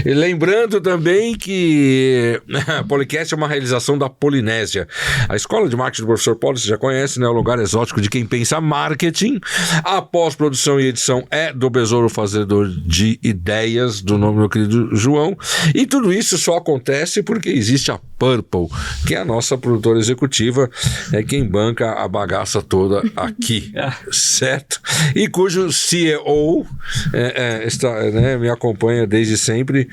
E lembrando também que a Policast é uma realização da Polinésia, a escola de marketing do professor Poli, você já conhece, né? O lugar exótico de quem pensa marketing. A pós-produção e edição é do Besouro Fazedor de Ideias, do nome do meu querido João, e tudo isso só acontece porque existe a Purple, que é a nossa produtora executiva, é quem banca a bagaça toda aqui, certo? E cujo CEO me acompanha desde sempre,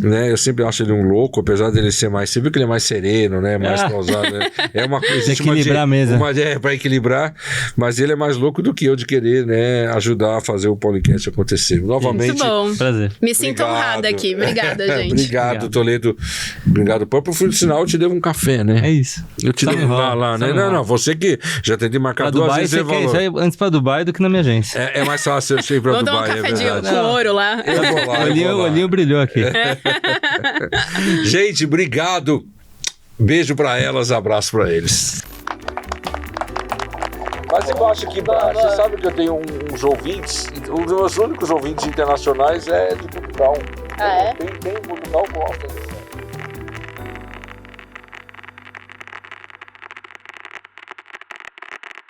né? Eu sempre acho ele um louco, apesar dele ser mais... Você viu que ele é mais sereno, né? Mais pausado, né? É uma coisa... Equilibrar a mesa. Para equilibrar, mas ele é mais louco do que eu de querer, né? Ajudar a fazer o podcast acontecer. Novamente... Muito bom. Prazer. Me sinto honrada aqui. Obrigada, gente. Obrigado, Toledo. Obrigado. Por sinal, eu te devo um café, né? É isso. Eu te devo lá, né? Não, você que já tentei marcar duas vezes. Você quer ir antes pra Dubai do que na minha agência. É mais fácil eu ir pra Dubai, Vou dar um café com ouro lá. Eu vou lá. O olhinho brilhou aqui. Gente, obrigado. Beijo pra elas, abraço pra eles. Mas eu acho que você sabe que eu tenho uns ouvintes, um dos meus únicos ouvintes internacionais é de Portugal. Ah, é? Tem Portugal, gosta disso.